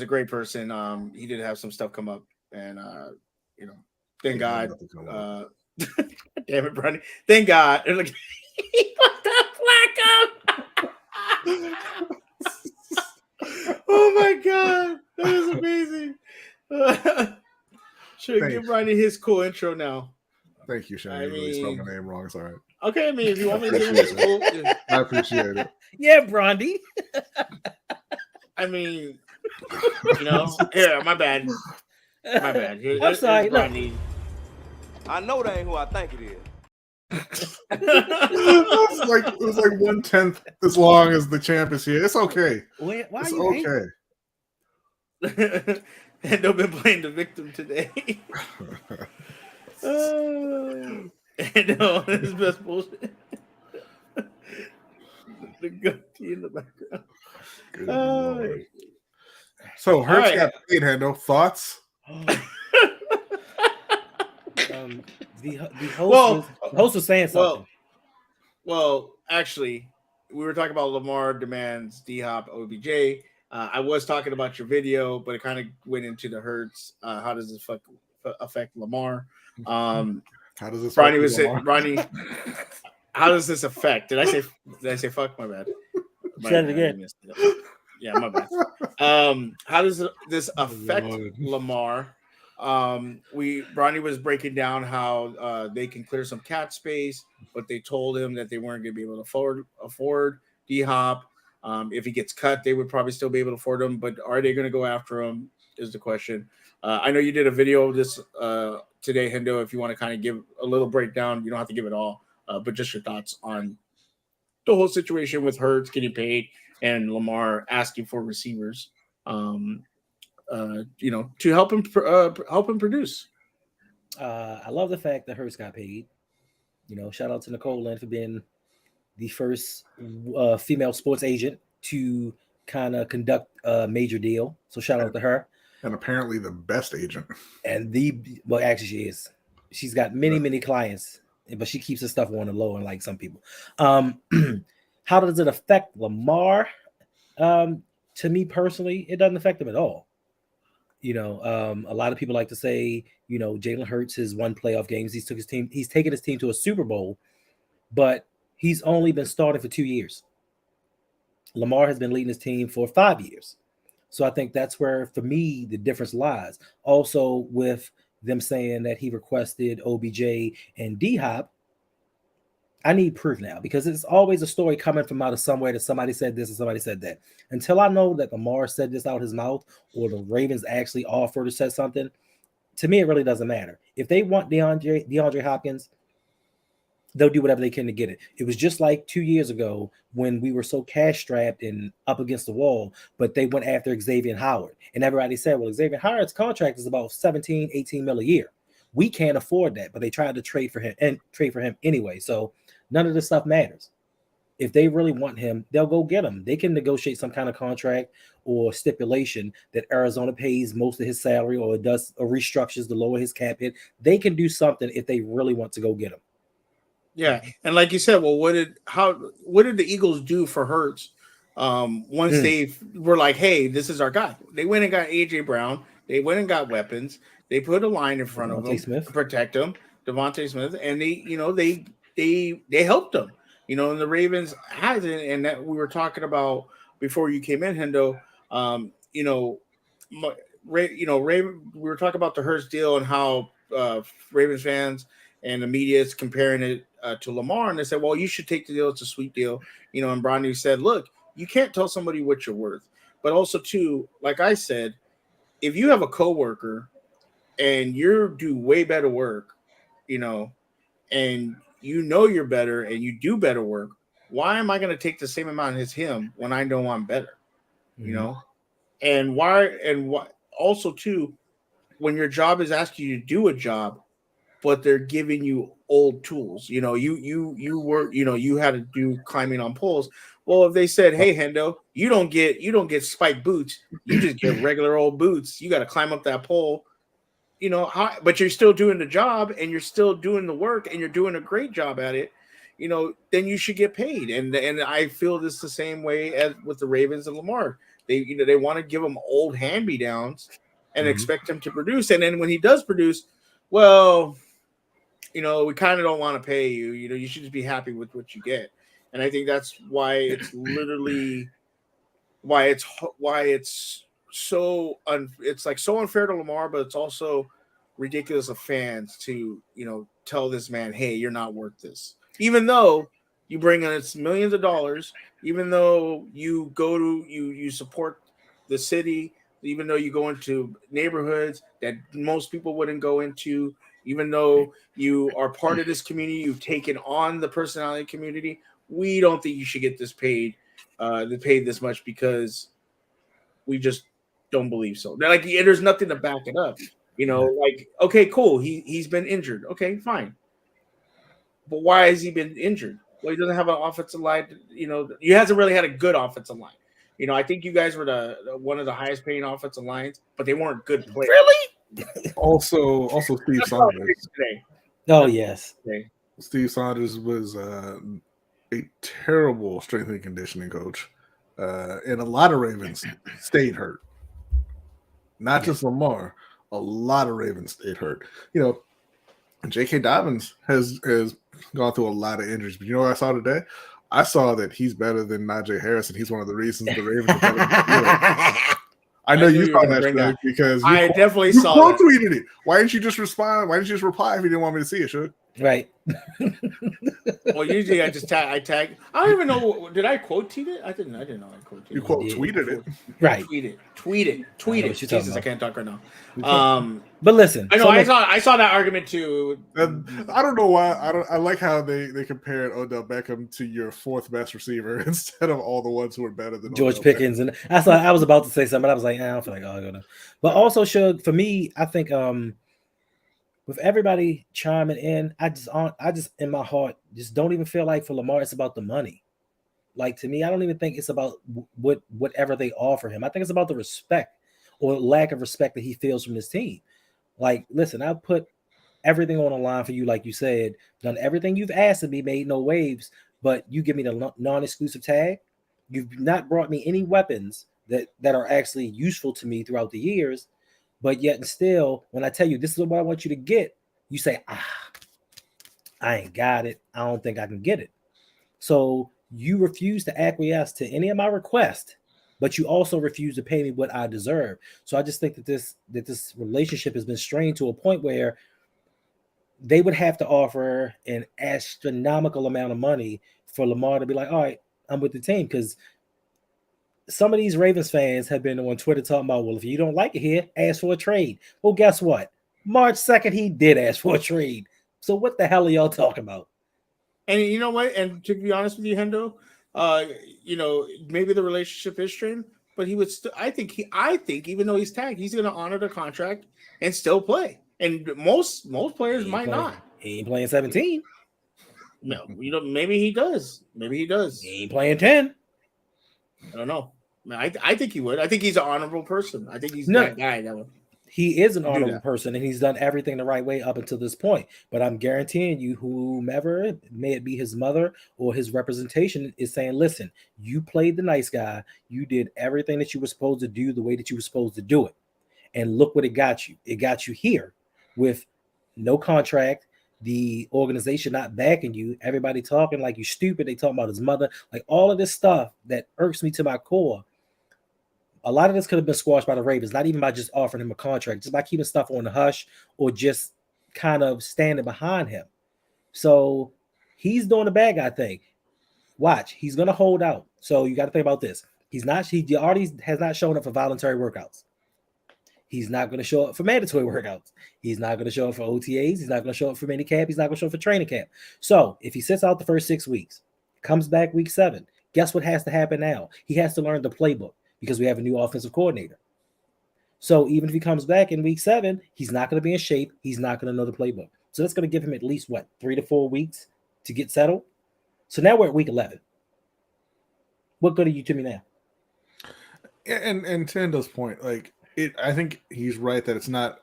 great person. He did have some stuff come up, and thank God. Damn it, Brandon. Thank God. Like, he put that plaque up. Oh my God, that is amazing. Should give Brandon his cool intro now. Thank you, Shane. You really spelled my name wrong. It's all right. Okay, I mean, if you want me to give him his cool, I appreciate it. Yeah, Brandy. I mean, yeah, my bad. My bad. I'm sorry. Brandy. I know that ain't who I think it is. It was like 1/10 as long as the champ is here. It's okay. Why It's are you okay. And they've been playing the victim today. And his best bullshit. The goatee in the background. Good Lord. So Hurts got paid, Hendo. Thoughts? The host was saying something. Well, actually, we were talking about Lamar demands D-Hop OBJ. I was talking about your video, but it kind of went into the Hurts. How does this affect Lamar? How does this? Ronnie was saying, Ronnie, how does this affect? Did I say fuck? My bad. Said it again. Yeah, my bad. How does this affect Lamar? Ronnie was breaking down how they can clear some cap space, but they told him that they weren't going to be able to afford D-Hop. If he gets cut, they would probably still be able to afford him, but are they going to go after him is the question. I know you did a video of this today, Hendo. If you want to kind of give a little breakdown, you don't have to give it all, but just your thoughts on the whole situation with Hurts getting paid and Lamar asking for receivers, to help him produce. I love the fact that Hurts got paid. Shout out to Nicole Lynn for being the first female sports agent to kind of conduct a major deal. So shout out to her. And apparently the best agent. And actually she is. She's got many clients, but she keeps her stuff on the low, unlike some people. How does it affect Lamar? To me personally, it doesn't affect him at all. A lot of people like to say, Jalen Hurts has won playoff games. He's taken his team to a Super Bowl, but he's only been starting for 2 years. Lamar has been leading his team for 5 years. So I think that's where, for me, the difference lies. Also, with them saying that he requested OBJ and D-Hop, I need proof now, because it's always a story coming from out of somewhere that somebody said this and somebody said that. Until I know that Lamar said this out his mouth or the Ravens actually offered or said something, to me, it really doesn't matter. If they want DeAndre Hopkins, they'll do whatever they can to get it. It was just like 2 years ago when we were so cash strapped and up against the wall, but they went after Xavier Howard. And everybody said, well, Xavier Howard's contract is about 17, 18 mil a year. We can't afford that, but they tried to trade for him anyway. So none of this stuff matters. If they really want him, they'll go get him. They can negotiate some kind of contract or stipulation that Arizona pays most of his salary or restructures to lower his cap hit. They can do something if they really want to go get him. Yeah, and like you said, well, what did the Eagles do for Hurts once they were like, hey, this is our guy? They went and got AJ Brown. They went and got weapons. They put a line in front of him to protect him, Devontae Smith, and they helped him. And the Ravens hasn't, and that we were talking about before you came in, Hendo. We were talking about the Hurts deal and how Ravens fans and the media is comparing it to Lamar, and they said, well, you should take the deal. It's a sweet deal. And Bronny said, look, you can't tell somebody what you're worth. But also, too, like I said, if you have a coworker and you do way better work, and you're better and you do better work, why am I going to take the same amount as him when I know I'm better? And why also, too, when your job is asking you to do a job, but they're giving you old tools. You had to do climbing on poles. Well, if they said, hey, Hendo, you don't get spiked boots, you just get regular old boots. You got to climb up that pole, but you're still doing the job and you're still doing the work and you're doing a great job at it, then you should get paid. And I feel this the same way as with the Ravens and Lamar. They want to give him old hand-me-downs and expect him to produce. And then when he does produce, well, we kind of don't want to pay you. You should just be happy with what you get. And I think that's why it's literally why it's so unfair to Lamar, but it's also ridiculous of fans to tell this man, hey, you're not worth this. Even though you bring in millions of dollars, even though you go to you support the city, even though you go into neighborhoods that most people wouldn't go into. Even though you are part of this community, you've taken on the personality community. We don't think you should get this paid this much because we just don't believe so. Like, there's nothing to back it up. Like, okay, cool. He's been injured. Okay, fine. But why has he been injured? Well, he doesn't have an offensive line. He hasn't really had a good offensive line. I think you guys were the one of the highest paying offensive lines, but they weren't good players. Really? Also Steve Saunders. Oh yes. Steve Saunders was a terrible strength and conditioning coach, and a lot of Ravens stayed hurt. Not just Lamar, a lot of Ravens stayed hurt. J.K. Dobbins has gone through a lot of injuries, but you know what I saw today? I saw that he's better than Najee Harris, and he's one of the reasons the Ravens are better than the I know you saw that Suge, because I definitely you saw quote that. tweeted it. Why didn't you just respond? Why didn't you just reply if you didn't want me to see it, Suge? Right. Well, usually I just tag. I don't even know. Did I quote tweet it? I didn't know I quote tweeted You quote it. tweeted it. Right. Tweet it. what you're talking Jesus, about. I can't talk right now. But listen, I know. I saw that argument too. I don't know why. I like how they compared Odell Beckham to your fourth best receiver instead of all the ones who are better than George Odell Pickens, and I was about to say something, but I was like, I don't feel like I'll go there. But also, Suge, for me, I think with everybody chiming in, I just in my heart just don't even feel like for Lamar it's about the money. Like, to me, I don't even think it's about whatever they offer him. I think it's about the respect or lack of respect that he feels from this team. Like, listen, I put everything on the line for you, like you said, done everything you've asked of me, made no waves, but you give me the non-exclusive tag. You've not brought me any weapons that are actually useful to me throughout the years, but yet and still, when I tell you this is what I want you to get, you say, I ain't got it. I don't think I can get it. So you refuse to acquiesce to any of my requests, but you also refuse to pay me what I deserve. So I just think that this relationship has been strained to a point where they would have to offer an astronomical amount of money for Lamar to be like, all right, I'm with the team. Because some of these Ravens fans have been on Twitter talking about, well, if you don't like it here, ask for a trade. Well, guess what? March 2nd, he did ask for a trade. So what the hell are y'all talking about? And you know what? And to be honest with you, Hendo, maybe the relationship is strained, but he would still. I think even though he's tagged, he's going to honor the contract and still play. And most players might not. He ain't playing 17. No, maybe he does. He ain't playing 10. I don't know. I think he would. I think he's an honorable person. I think he's that guy that would. He is an honorable person, and he's done everything the right way up until this point. But I'm guaranteeing you, whomever, may it be his mother or his representation, is saying, listen, you played the nice guy. You did everything that you were supposed to do the way that you were supposed to do it. And look what it got you. It got you here with no contract, the organization not backing you, everybody talking like you stupid. They talking about his mother, like all of this stuff that irks me to my core. A lot of this could have been squashed by the Ravens, not even by just offering him a contract, just by keeping stuff on the hush or just kind of standing behind him. So he's doing the bad guy thing. Watch, he's going to hold out. So you got to think about this. He already has not shown up for voluntary workouts. He's not going to show up for mandatory workouts. He's not going to show up for OTAs. He's not going to show up for minicamp. He's not going to show up for training camp. So if he sits out the first 6 weeks, comes back week 7, guess what has to happen now? He has to learn the playbook, because we have a new offensive coordinator. So even if he comes back in week 7, he's not going to be in shape. He's not going to know the playbook. So that's going to give him at least 3 to 4 weeks to get settled. So now we're at week 11. What good are you to me now? And to Endo's point, I think he's right that it's not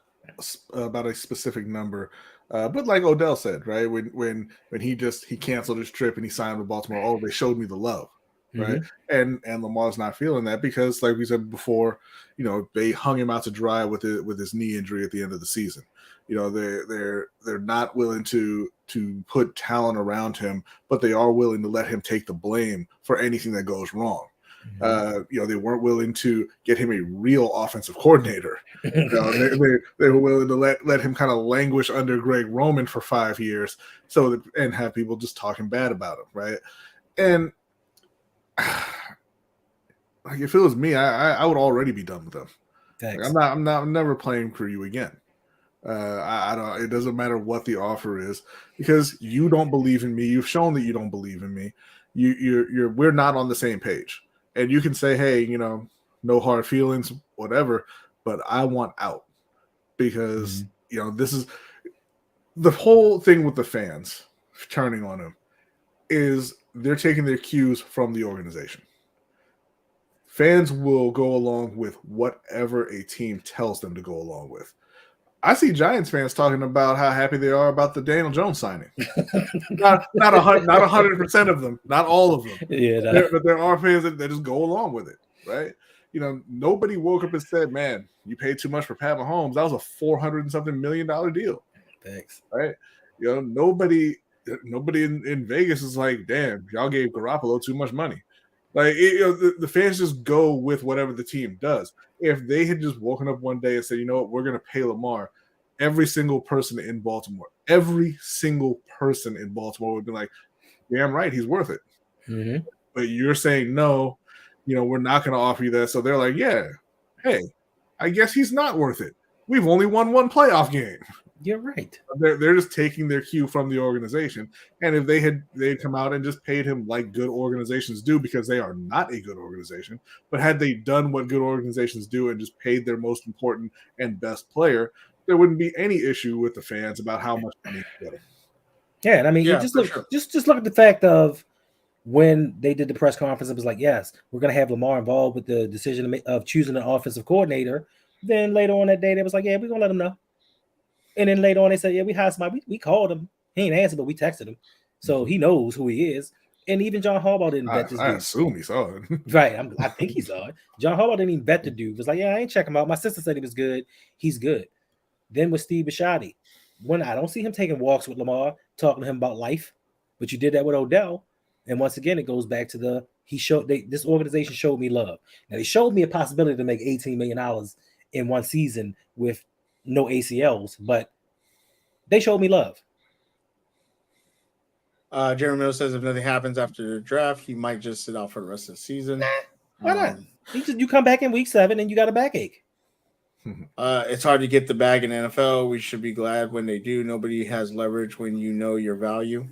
about a specific number. But like Odell said, right, when he canceled his trip and he signed with Baltimore, they showed me the love. Right. And Lamar's not feeling that because, like we said before, they hung him out to dry with his knee injury at the end of the season. They're not willing to put talent around him, but they are willing to let him take the blame for anything that goes wrong. They weren't willing to get him a real offensive coordinator. They were willing to let him kind of languish under Greg Roman for 5 years, and have people just talking bad about him, right? And if it was me, I would already be done with them. I'm never playing for you again. I don't. It doesn't matter what the offer is because you don't believe in me. You've shown that you don't believe in me. We're not on the same page. And you can say, hey, no hard feelings, whatever. But I want out because this is the whole thing with the fans turning on him is they're taking their cues from the organization. Fans will go along with whatever a team tells them to go along with. I see Giants fans talking about how happy they are about the Daniel Jones signing. not 100% of them, not all of them. Yeah, but there are fans that just go along with it, right? Nobody woke up and said, "Man, you paid too much for Pat Mahomes. That was a $400 and something million deal." Thanks. Right? Nobody in Vegas is like, "Damn, y'all gave Garoppolo too much money." Like the fans just go with whatever the team does. If they had just woken up one day and said, "You know what, we're going to pay Lamar," every single person in Baltimore would be like, "Damn right, he's worth it." Mm-hmm. But you're saying no, we're not going to offer you that. So they're like, "Yeah, hey, I guess he's not worth it. We've only won one playoff game." You're right. They're just taking their cue from the organization. And if they'd come out and just paid him like good organizations do, because they are not a good organization, but had they done what good organizations do and just paid their most important and best player, there wouldn't be any issue with the fans about how much money to get him. Yeah, and I mean, just look at the fact of when they did the press conference, it was like, yes, we're going to have Lamar involved with the decision of choosing an offensive coordinator. Then later on that day, they was like, yeah, we're going to let him know. And then later on, they said, yeah, we hired somebody. We called him. He ain't answered, but we texted him. So he knows who he is. And even John Harbaugh didn't vet this dude. I assume he saw it. Right. I think he saw it. John Harbaugh didn't even vet the dude. He was like, yeah, I ain't check him out. My sister said he was good. He's good. Then with Steve Bisciotti, when I don't see him taking walks with Lamar, talking to him about life, but you did that with Odell. And once again, it goes back to this organization showed me love. Now, they showed me a possibility to make $18 million in one season with no ACLs, but they showed me love. Jeremy Mills says if nothing happens after the draft, he might just sit out for the rest of the season. Why not? You come back in week 7 and you got a backache. It's hard to get the bag in NFL. We should be glad when they do. Nobody has leverage when you know your value.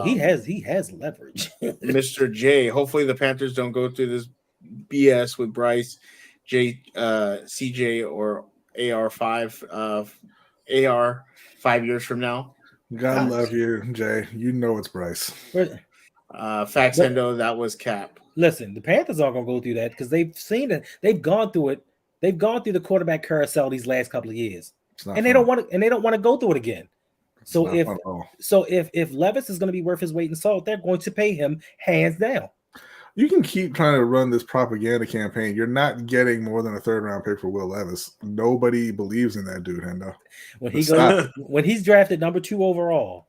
He has leverage. Mr. J, hopefully the Panthers don't go through this BS with Bryce, CJ, or AR 5 years from now. God love you, Jay. You know it's Bryce. Faxendo, that was Cap. Listen, the Panthers aren't gonna go through that because they've seen it. They've gone through it. They've gone through the quarterback carousel these last couple of years, and they don't want to go through it again. So if Levis is going to be worth his weight in salt, they're going to pay him hands down. You can keep trying to run this propaganda campaign. You're not getting more than a 3rd round pick for Will Levis. Nobody believes in that dude, Hendo. When he's drafted number 2 overall,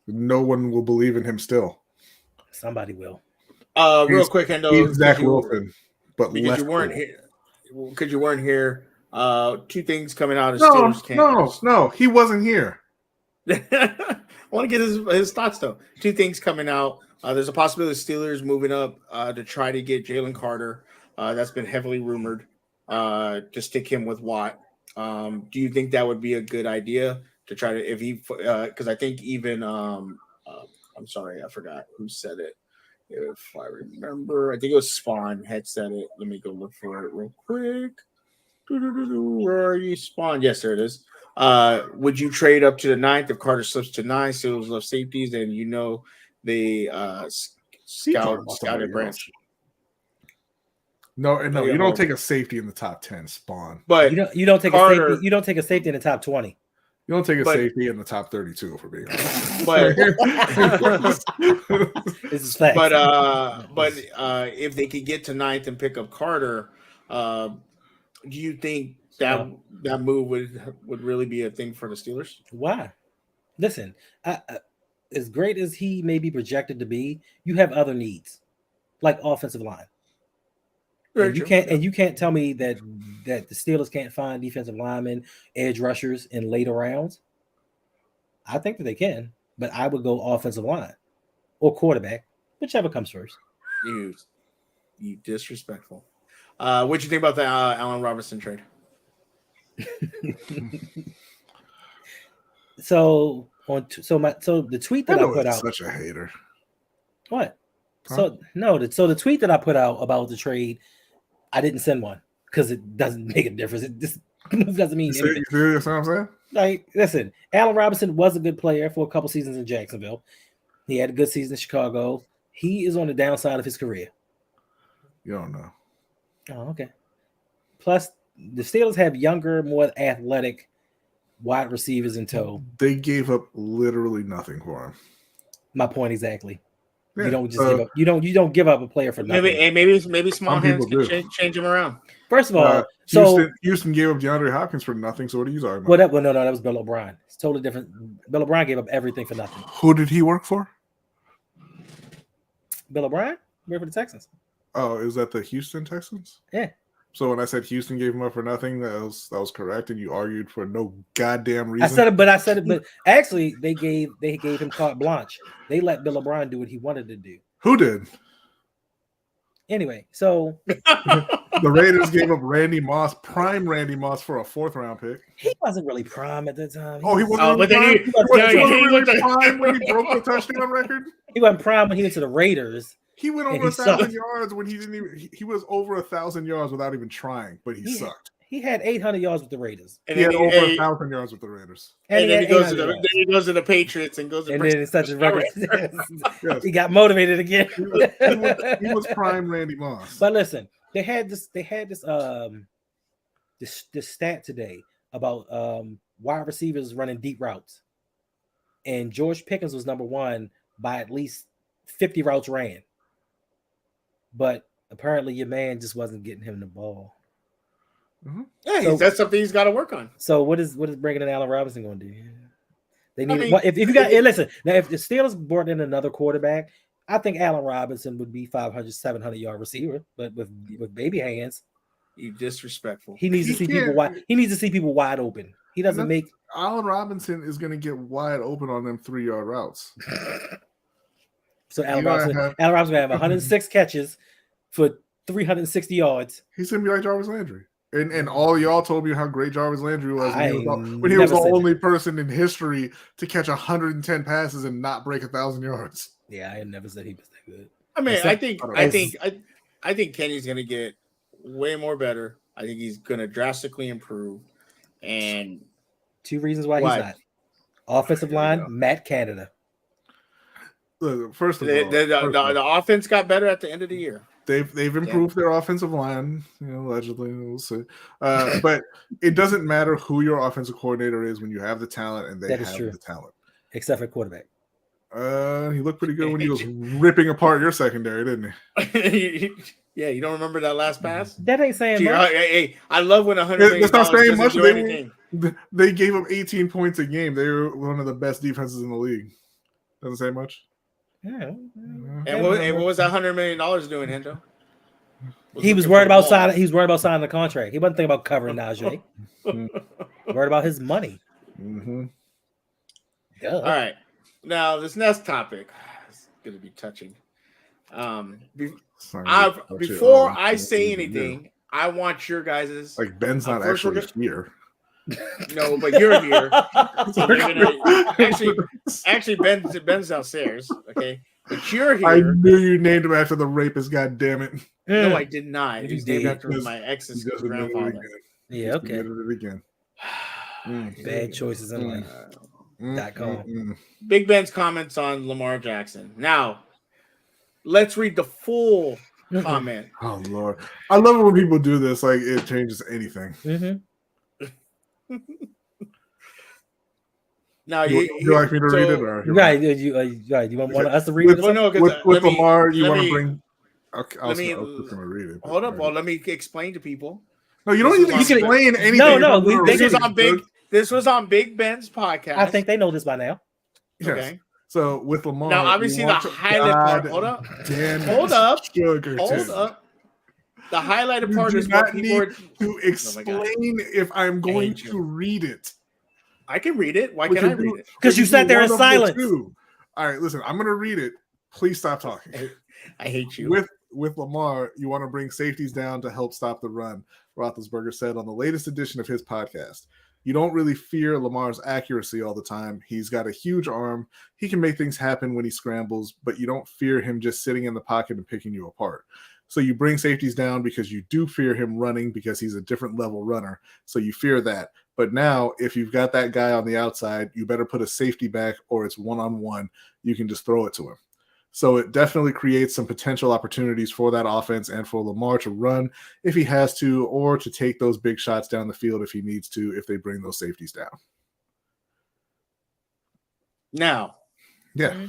no one will believe in him still. Somebody will. Real quick, Hendo. He's Zach Wilson, but because you weren't here. Because you weren't here. 2 things coming out of Steelers camp. No, he wasn't here. I want to get his thoughts though. 2 things coming out. There's a possibility of Steelers moving up to try to get Jalen Carter. That's been heavily rumored to stick him with Watt. Do you think that would be a good idea to try to because I think even I'm sorry, I forgot who said it. If I remember, I think it was Spawn had said it. Let me go look for it real quick. Where are you, Spawn? Yes, there it is. Would you trade up to the 9th if Carter slips to 9? Steelers love safeties, and they scouted Branch. No, you don't take a safety in the top 10, Spawn. But you don't take Carter, a safety. You don't take a safety in the top 20. You don't take a safety in the top 32 for being honest. But this is facts. But if they could get to 9th and pick up Carter, do you think that move would really be a thing for the Steelers? Why? Listen, as great as he may be projected to be, you have other needs, like offensive line. And you can't tell me that the Steelers can't find defensive linemen, edge rushers in later rounds. I think that they can, but I would go offensive line or quarterback, whichever comes first. You disrespectful. What do you think about the Allen Robinson trade? So the tweet that I put out. Such a hater. What? Huh? So the tweet that I put out about the trade, I didn't send one because it doesn't make a difference. It just doesn't mean anything. You serious? What I'm saying? Like, listen, Allen Robinson was a good player for a couple seasons in Jacksonville. He had a good season in Chicago. He is on the downside of his career. You don't know. Oh, okay. Plus, the Steelers have younger, more athletic wide receivers in tow. They gave up literally nothing for him. My point exactly. Yeah, You don't just give up. You don't give up a player for nothing. Maybe small Some hands people can change him around. First of all, so Houston gave up DeAndre Hopkins for nothing. So what are you talking about? no, that was Bill O'Brien. It's totally different. Bill O'Brien gave up everything for nothing. Who did he work for? Bill O'Brien worked for the Texans. Oh, is that the Houston Texans? Yeah. So when I said Houston gave him up for nothing, that was correct, and you argued for no goddamn reason. I said it, but actually they gave him carte blanche. They let Bill O'Brien do what he wanted to do. Who did? Anyway, so The Raiders gave up prime Randy Moss for a 4th round pick. he wasn't really prime at the time. Oh, he wasn't Oh, but then prime? he He wasn't prime when he broke the touchdown record. He wasn't prime when he went to the Raiders. He went And over he 1,000 sucked. yards when he didn't even. He was over 1,000 yards without even trying, but he sucked. He had 800 yards with the Raiders. And He had then over 1,000 yards with the Raiders. and then had he goes to 800 the yards. then he goes to the Patriots and goes to And then it's such a record. Yes. He got motivated again. He was prime Randy Moss. But listen, they had this stat today about wide receivers running deep routes. And George Pickens was number 1 by at least 50 routes ran. But apparently your man just wasn't getting him the ball. Mm-hmm. Yeah, that's something he's got to work on. So what is bringing in Allen Robinson going to do? They need mean, if you got listen now. If the Steelers brought in another quarterback, I think Allen Robinson would be 500, 700 yard receiver. But with baby hands, You disrespectful. he needs to see people wide. He needs to see people wide open. He doesn't make. Allen Robinson is going to get wide open on them 3-yard routes. So Allen Robinson going to have 106 catches for 360 yards. He's going to be like Jarvis Landry. And all y'all told me how great Jarvis Landry was when he never was the said only person in history to catch 110 passes and not break 1,000 yards. Yeah, I had never said he was that good. I mean, Except- I think Kenny's going to get way more better. I think he's going to drastically improve. And 2 reasons why Why? he's not. Offensive line, Matt Canada. Look, first of all, the offense got better at the end of the year. they've improved their offensive line, allegedly. We'll see. But it doesn't matter who your offensive coordinator is when you have the talent, and they have the talent. Except for quarterback. He looked pretty good when he was ripping apart your secondary, didn't he? Yeah, you don't remember that last pass? That ain't saying much. Hey, I love when $100 million That's not saying much. do anything. They gave up 18 points a game. They were one of the best defenses in the league. Doesn't say much. Yeah. And what was that $100 million doing, Hendo? He was worried about signing. He was worried about signing the contract. He wasn't thinking about covering Najee. Worried about his money. Mm-hmm. Yeah. All right. Now this next topic is going to be touching. Before I say anything, I want your guys's like Ben's not actually here. No, but you're here. So actually, Ben's downstairs. Okay, but you're here. I knew you named him after the rapist. God damn it! No, I did not. He's named after Just- my ex's Just grandfather. Yeah. Okay. admitted it again. Bad choices in life. .com. Big Ben's comments on Lamar Jackson. Now, let's read the full comment. Oh Lord, I love it when people do this. Like it changes anything. Mm-hmm. Now, You like me to read it, or Right. You want us to read it? Well, no, with Lamar, you want to me- bring? Okay, I was let me- just gonna read it. Hold up. Well, let me explain to people. No, you don't This even was on- explain anything. No, This was on Big Ben's podcast. I think they know this by now. Yes. Okay. So with Lamar, Now, obviously, the highlight part. Hold up. Hold up. Hold up. The highlighted part is what people are. To explain if I'm going to read it. I can read it. Why can't I read it? Because you sat there in silence. All right, listen. I'm going to read it. Please stop talking. I hate you. With with Lamar, you want to bring safeties down to help stop the run, Roethlisberger said on the latest edition of his podcast. You don't really fear Lamar's accuracy all the time. He's got a huge arm. He can make things happen when he scrambles, but you don't fear him just sitting in the pocket and picking you apart. So you bring safeties down because you do fear him running because he's a different level runner. So you fear that. But now, if you've got that guy on the outside, you better put a safety back or it's one-on-one. You can just throw it to him. So it definitely creates some potential opportunities for that offense and for Lamar to run if he has to, or to take those big shots down the field if he needs to, if they bring those safeties down. Now, yeah.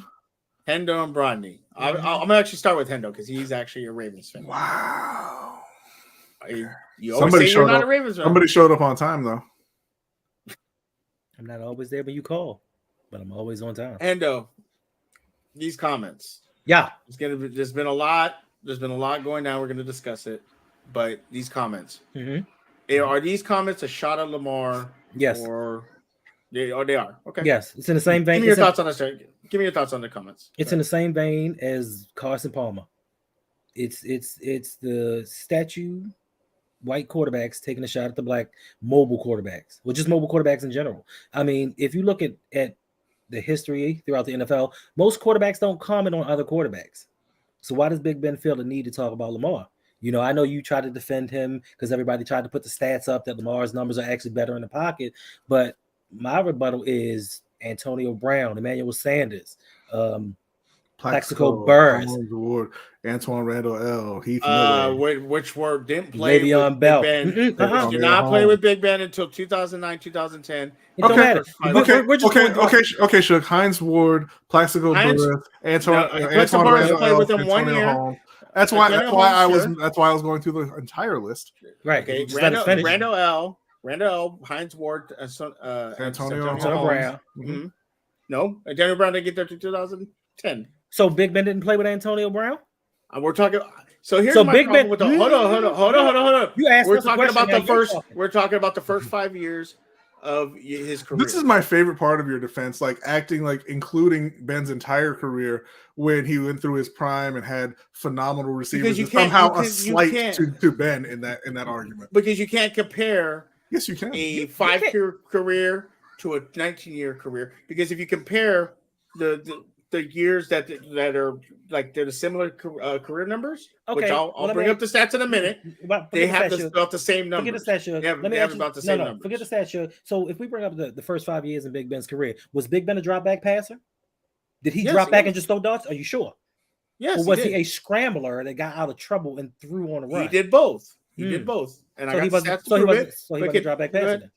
Hendo and Brodney. I'm going to actually start with Hendo because he's actually a Ravens fan. Wow. You always say you're not a Ravens fan. Somebody showed up on time, though. I'm not always there when you call, but I'm always on time. Hendo, these comments. Yeah. There's been a lot going down. We're going to discuss it. But these comments. Are these comments a shot at Lamar? Yes. Or they are. Okay. Yes. It's in the same vein. Give me your thoughts on this. Give me your thoughts on the comments. It's in the same vein as Carson Palmer. It's the statue white quarterbacks taking a shot at the black mobile quarterbacks, or just mobile quarterbacks in general. I mean, if you look at the history throughout the NFL, most quarterbacks don't comment on other quarterbacks. So why does Big Ben feel the need to talk about Lamar? You know, I know you try to defend him because everybody tried to put the stats up that Lamar's numbers are actually better in the pocket. But my rebuttal is Antonio Brown, Emmanuel Sanders, Plaxico Burress, Antoine Randall L. Heath which were didn't play Le'Veon with Bell. Big Ben. Did not play with Big Ben until 2009, 2010. It don't matter. Okay, Suge. Hines Ward, Plaxico Burress, Antoine Randall played with him 1 year. Hall. That's why I was going through the entire list. Right. Okay. Randall L, Hines Ward, Antonio Brown. Mm-hmm. No, Antonio Brown didn't get there to 2010. So Big Ben didn't play with Antonio Brown? We're talking. So here's so my Big problem Ben. with the. Hold on. You asked. We're talking about the first. We're talking about the first 5 years of his career. This is my favorite part of your defense, like acting like including Ben's entire career when he went through his prime and had phenomenal receivers. And somehow a slight to Ben in that argument. Because you can't compare. Yes, you can. A 5-year career to a 19-year career, because if you compare the years that are like they're the similar career numbers, which I'll bring up the stats in a minute. They have about the same numbers. Forget the stat. They have about the same numbers. Forget the stat. So if we bring up the first 5 years in Big Ben's career, was Big Ben a drop back passer? Did he drop back and just throw darts? Are you sure? Yes. Or was he a scrambler that got out of trouble and threw on a run? He did both. He did both. And so he wasn't a drop back passer.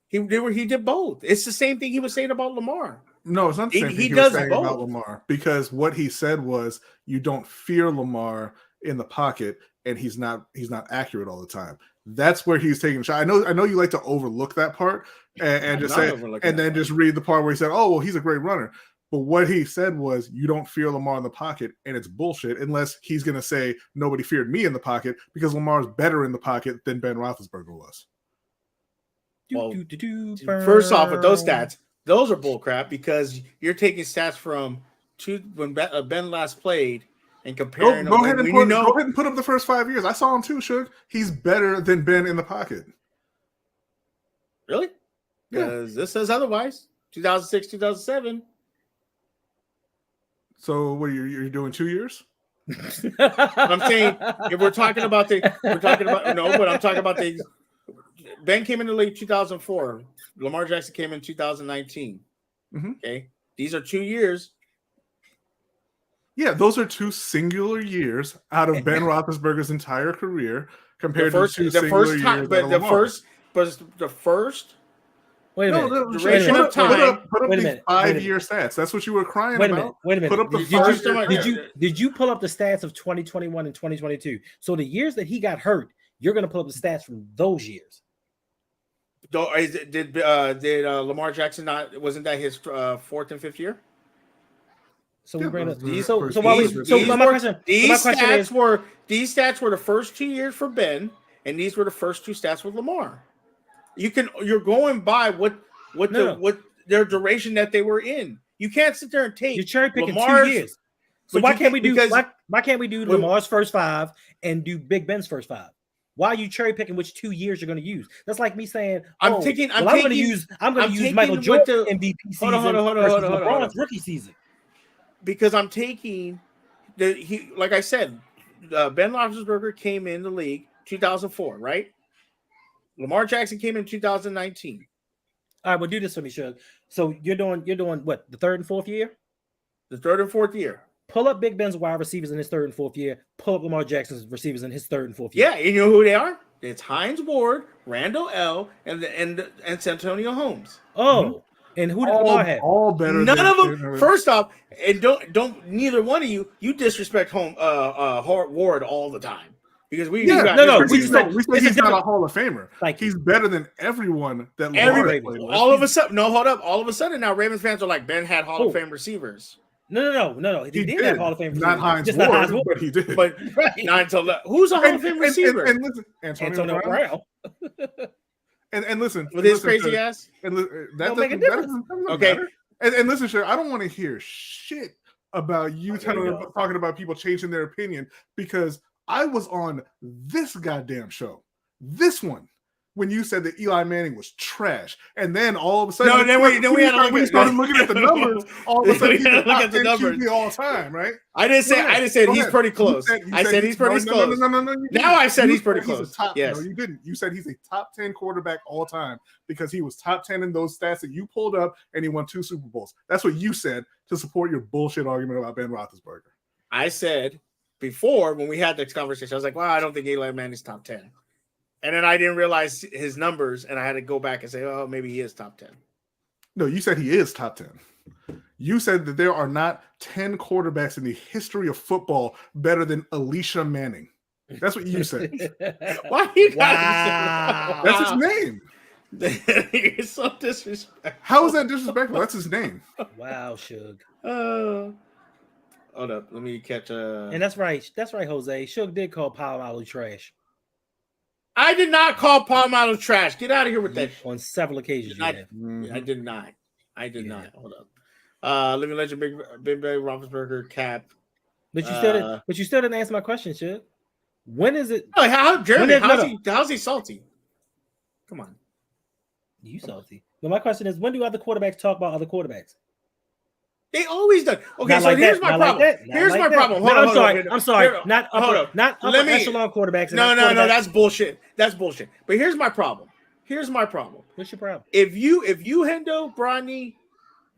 He did both. It's the same thing he was saying about Lamar. No, it's not the same thing he was saying about Lamar, because what he said was you don't fear Lamar in the pocket, and he's not accurate all the time. That's where he's taking a shot. I know you like to overlook that part and just say, and then just read the part where he said, "Oh, well, he's a great runner." But what he said was you don't fear Lamar in the pocket, and it's bullshit unless he's going to say nobody feared me in the pocket, because Lamar's better in the pocket than Ben Roethlisberger was. Well, first off, with those stats, those are bullcrap, because you're taking stats from when Ben last played and comparing. Go ahead and put up the first 5 years. I saw him too, Suge. He's better than Ben in the pocket. Really? Because this says otherwise. 2006, 2007. So what you're doing 2 years? I'm saying if I'm talking about the Ben came in the league 2004. Lamar Jackson came in 2019. Mm-hmm. Okay, these are 2 years. Yeah, those are two singular years out of Ben Roethlisberger's entire career compared to two singular years. The first. Wait a minute. Duration of time. Put up these 5-year stats. That's what you were crying about. Wait a minute. Put up the did you pull up the stats of 2021 and 2022? So the years that he got hurt, you're going to pull up the stats from those years. Did Lamar Jackson wasn't that his 4th and 5th year? So we bring up these stats were the first 2 years for Ben, and these were the first 2 stats with Lamar. You're going by what their duration that they were in. You can't sit there and take you're cherry picking 2 years. So But why you can't we do because- why can't we do Well- Lamar's first 5 and do Big Ben's first 5? Why are you cherry picking which 2 years you're going to use? That's like me saying, I'm going taking- to use taking Michael what Jordan the- MVP season Hold on, versus hold on. LeBron's rookie season. because I'm taking like I said, Ben Roethlisberger came in the league 2004, right? Lamar Jackson came in 2019. All right, well, do this for me, Suge. So you're doing what, the 3rd and 4th year? The 3rd and 4th year. Pull up Big Ben's wide receivers in his 3rd and 4th year. Pull up Lamar Jackson's receivers in his 3rd and 4th year. Yeah, and you know who they are? It's Hines Ward, Randall L, and Santonio Holmes. Oh, and who did Lamar have? all better. None than, of them. First off, and don't neither one of you disrespect Ward all the time because we Yeah, got no, disrespect. we said it's a he's not a different- Hall of Famer. Thank you. He's better than everyone that Lamar Everybody, played with. all of a sudden, no, hold up. All of a sudden, now Ravens fans are like, Ben had Hall of Oh. Fame receivers, No. He did have Hall of Fame. Not receivers. Hines Just Ward, not Hines Ward. but he did. but Right. not until who's a Hall of Fame receiver And listen, Antonio Brown. And listen, with his listen, crazy Suge, ass. And that Don't make a doesn't- that difference. doesn't Okay. matter. And listen, Suge, I don't want to hear shit about you There you go. talking about people changing their opinion because I was on this goddamn show, this one, when you said that Eli Manning was trash, and then all of a sudden, No, then we had to look we at- started looking at the numbers. All of a sudden, We he's had to the look top at the 10 numbers. QB all time, right? I didn't say. Go ahead. I just said Go he's ahead. pretty You close. said I said he's pretty close. No, you didn't. Now I said You he's pretty he's close. a top, Yes. No, you didn't. You said he's a top 10 quarterback all time because he was top 10 in those stats that you pulled up, and he won 2 Super Bowls. That's what you said to support your bullshit argument about Ben Roethlisberger. I said before when we had this conversation, I was like, "Well, I don't think Eli Manning's top 10." And then I didn't realize his numbers, and I had to go back and say, "Oh, maybe he is top 10." No, you said he is top 10. You said that there are not 10 quarterbacks in the history of football better than Alicia Manning. That's what you said. Why you Wow. That's his name. You're so disrespectful. How is that disrespectful? That's his name. Wow, Suge. Hold up, let me catch And that's right, Jose. Suge did call Palo trash I did not call Palomino trash. Get out of here with that. on several occasions. You I- have. I did not. I did Yeah. not. Hold up. Living legend, Big Ben Roethlisberger, Cap. But you still didn't answer my question, Suge. When is it? Oh, Jeremy? When is- How's he salty? Come on. You salty. But my question is, when do other quarterbacks talk about other quarterbacks? They always done. Okay, Not so like here's that, my not like problem. that, not Here's like my that. problem. No, Hold on, I'm sorry. hold on. I'm sorry. Here- Not hold upper, up. not upper Let me- echelon quarterbacks. and No, not quarterbacks. that's bullshit. That's bullshit. But here's my problem. Here's my problem. What's your problem? If you Hendo, Bronny,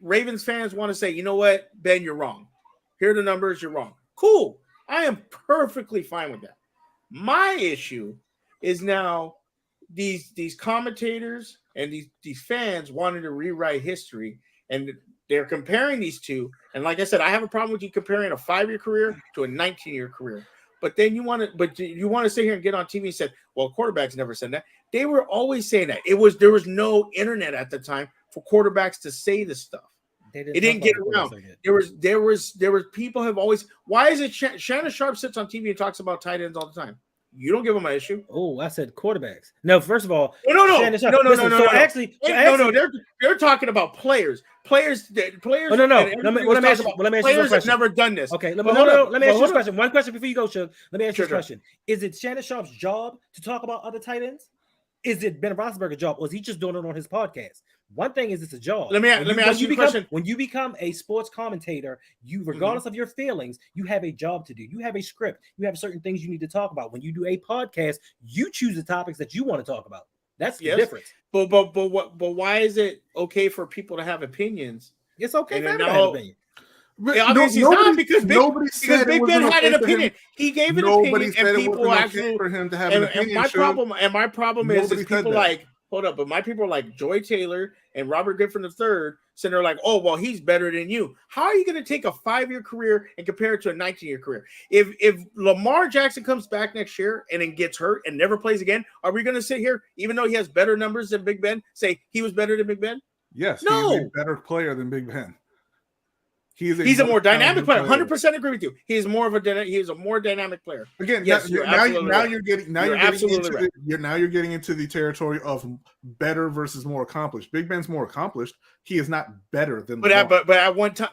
Ravens fans want to say, you know what, Ben, you're wrong. Here are the numbers, you're wrong. Cool. I am perfectly fine with that. My issue is now these commentators and these fans wanting to rewrite history, and they're comparing these two. And like I said, I have a problem with you comparing a 5-year career to a 19-year career. But then you want to sit here and get on TV and say, well, quarterbacks never said that. They were always saying that. There was no internet at the time for quarterbacks to say this stuff. It didn't get around. There was people have always. Why is it Shannon Sharp sits on TV and talks about tight ends all the time? You don't give them an issue. Oh, I said quarterbacks. No, first of all, No. Listen, No. Actually, They're talking about players. Players. Oh, no. Let me ask you a Players have question. never done this. Okay, let But me hold up. let me ask you Hold this up. question. One question before you go, Suge. Let me ask you Sure. this question. Is it Shannon Sharp's job to talk about other tight ends? Is it Ben Roethlisberger's job, or is he just doing it on his podcast? One thing is it's a job. Let me ask you a question. When you become a sports commentator, regardless of your feelings, you have a job to do. You have a script. You have certain things you need to talk about. When you do a podcast, you choose the topics that you want to talk about. That's the difference. But why is it okay for people to have opinions? It's okay And for then everybody to have now- an opinion. But Yeah, obviously it's not because Big it Ben wasn't had okay an for him. opinion. He gave an Nobody opinion, said and it people wasn't okay actually. for him to have an opinion. And my problem is Nobody said people that. like hold up, but my people are like Joy Taylor and Robert Griffin III, sitting there like, oh well, he's better than you. How are you going to take a 5-year career and compare it to a 19-year career? If Lamar Jackson comes back next year and then gets hurt and never plays again, are we going to sit here, even though he has better numbers than Big Ben, say he was better than Big Ben? Yes, No. he's a better player than Big Ben. He's a more dynamic player. talented 100% agree with you. He's a more dynamic player. Again, Yes, you're absolutely right. you're getting into the territory of better versus more accomplished. Big Ben's more accomplished. He is not better than. But Lamar. at one time,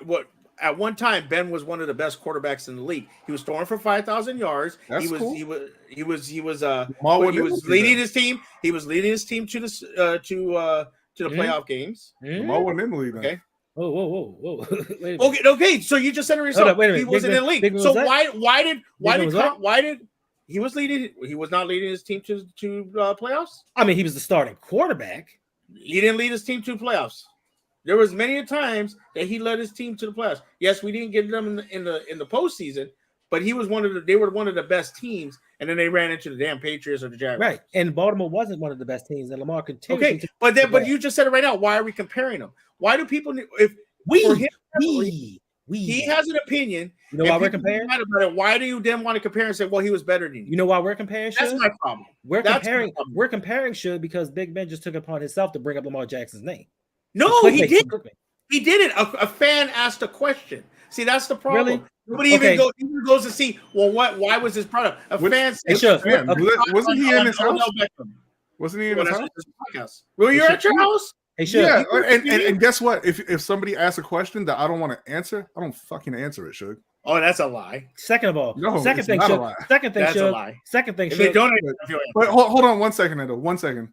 at one time, Ben was one of the best quarterbacks in the league. He was throwing for 5,000 yards. That's he was cool. he was Lamar he wouldn't was do leading that. his team. He was leading his team to the playoff games. Lamar wasn't in the league then. Okay. Whoa. Wait a minute. Okay. So you just said it yourself. Hold up, wait a minute. He wasn't in the league. Big Ben So was why did he was leading? He was not leading his team to playoffs. I mean, he was the starting quarterback. He didn't lead his team to playoffs. There was many times that he led his team to the playoffs. Yes, we didn't get them in the postseason, but he was they were one of the best teams, and then they ran into the damn Patriots or the Jaguars. Right. And Baltimore wasn't one of the best teams, and Lamar continued. Okay, but you just said it right now. Why are we comparing them? Why do people if he has an opinion? You know why we're comparing? Why do you then want to compare and say, well, he was better than you? You know why we're comparing? That's my problem. We're comparing Suge because Big Ben just took it upon himself to bring up Lamar Jackson's name. No, he did. He did it. A fan asked a question. See, that's the problem. Really? Nobody even goes to see. Well, why was this product? A fan said, wasn't he in his house? Wasn't he in his house? Well, you're at your house. Hey, Suge. Yeah, and guess what? If somebody asks a question that I don't want to answer, I don't fucking answer it, Suge. Oh, that's a lie. Second of all, No, second it's thing, not a Suge. lie. Second thing, That's a Suge. lie. Second thing, If they Suge. don't, Wait, hold on 1 second, Endo. 1 second.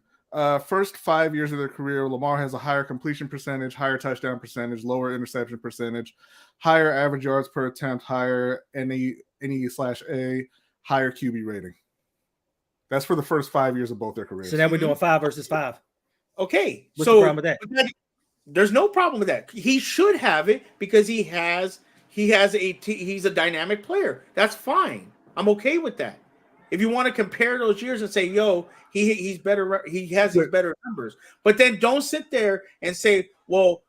First 5 years of their career, Lamar has a higher completion percentage, higher touchdown percentage, lower interception percentage, higher average yards per attempt, higher NE/A, higher QB rating. That's for the first 5 years of both their careers. So now we're doing 5 versus 5. Okay, What's the problem with that? There's no problem with that. He should have it because he's a dynamic player. That's fine. I'm okay with that. If you want to compare those years and say, yo, he's better, he has his better numbers, but then don't sit there and say, well,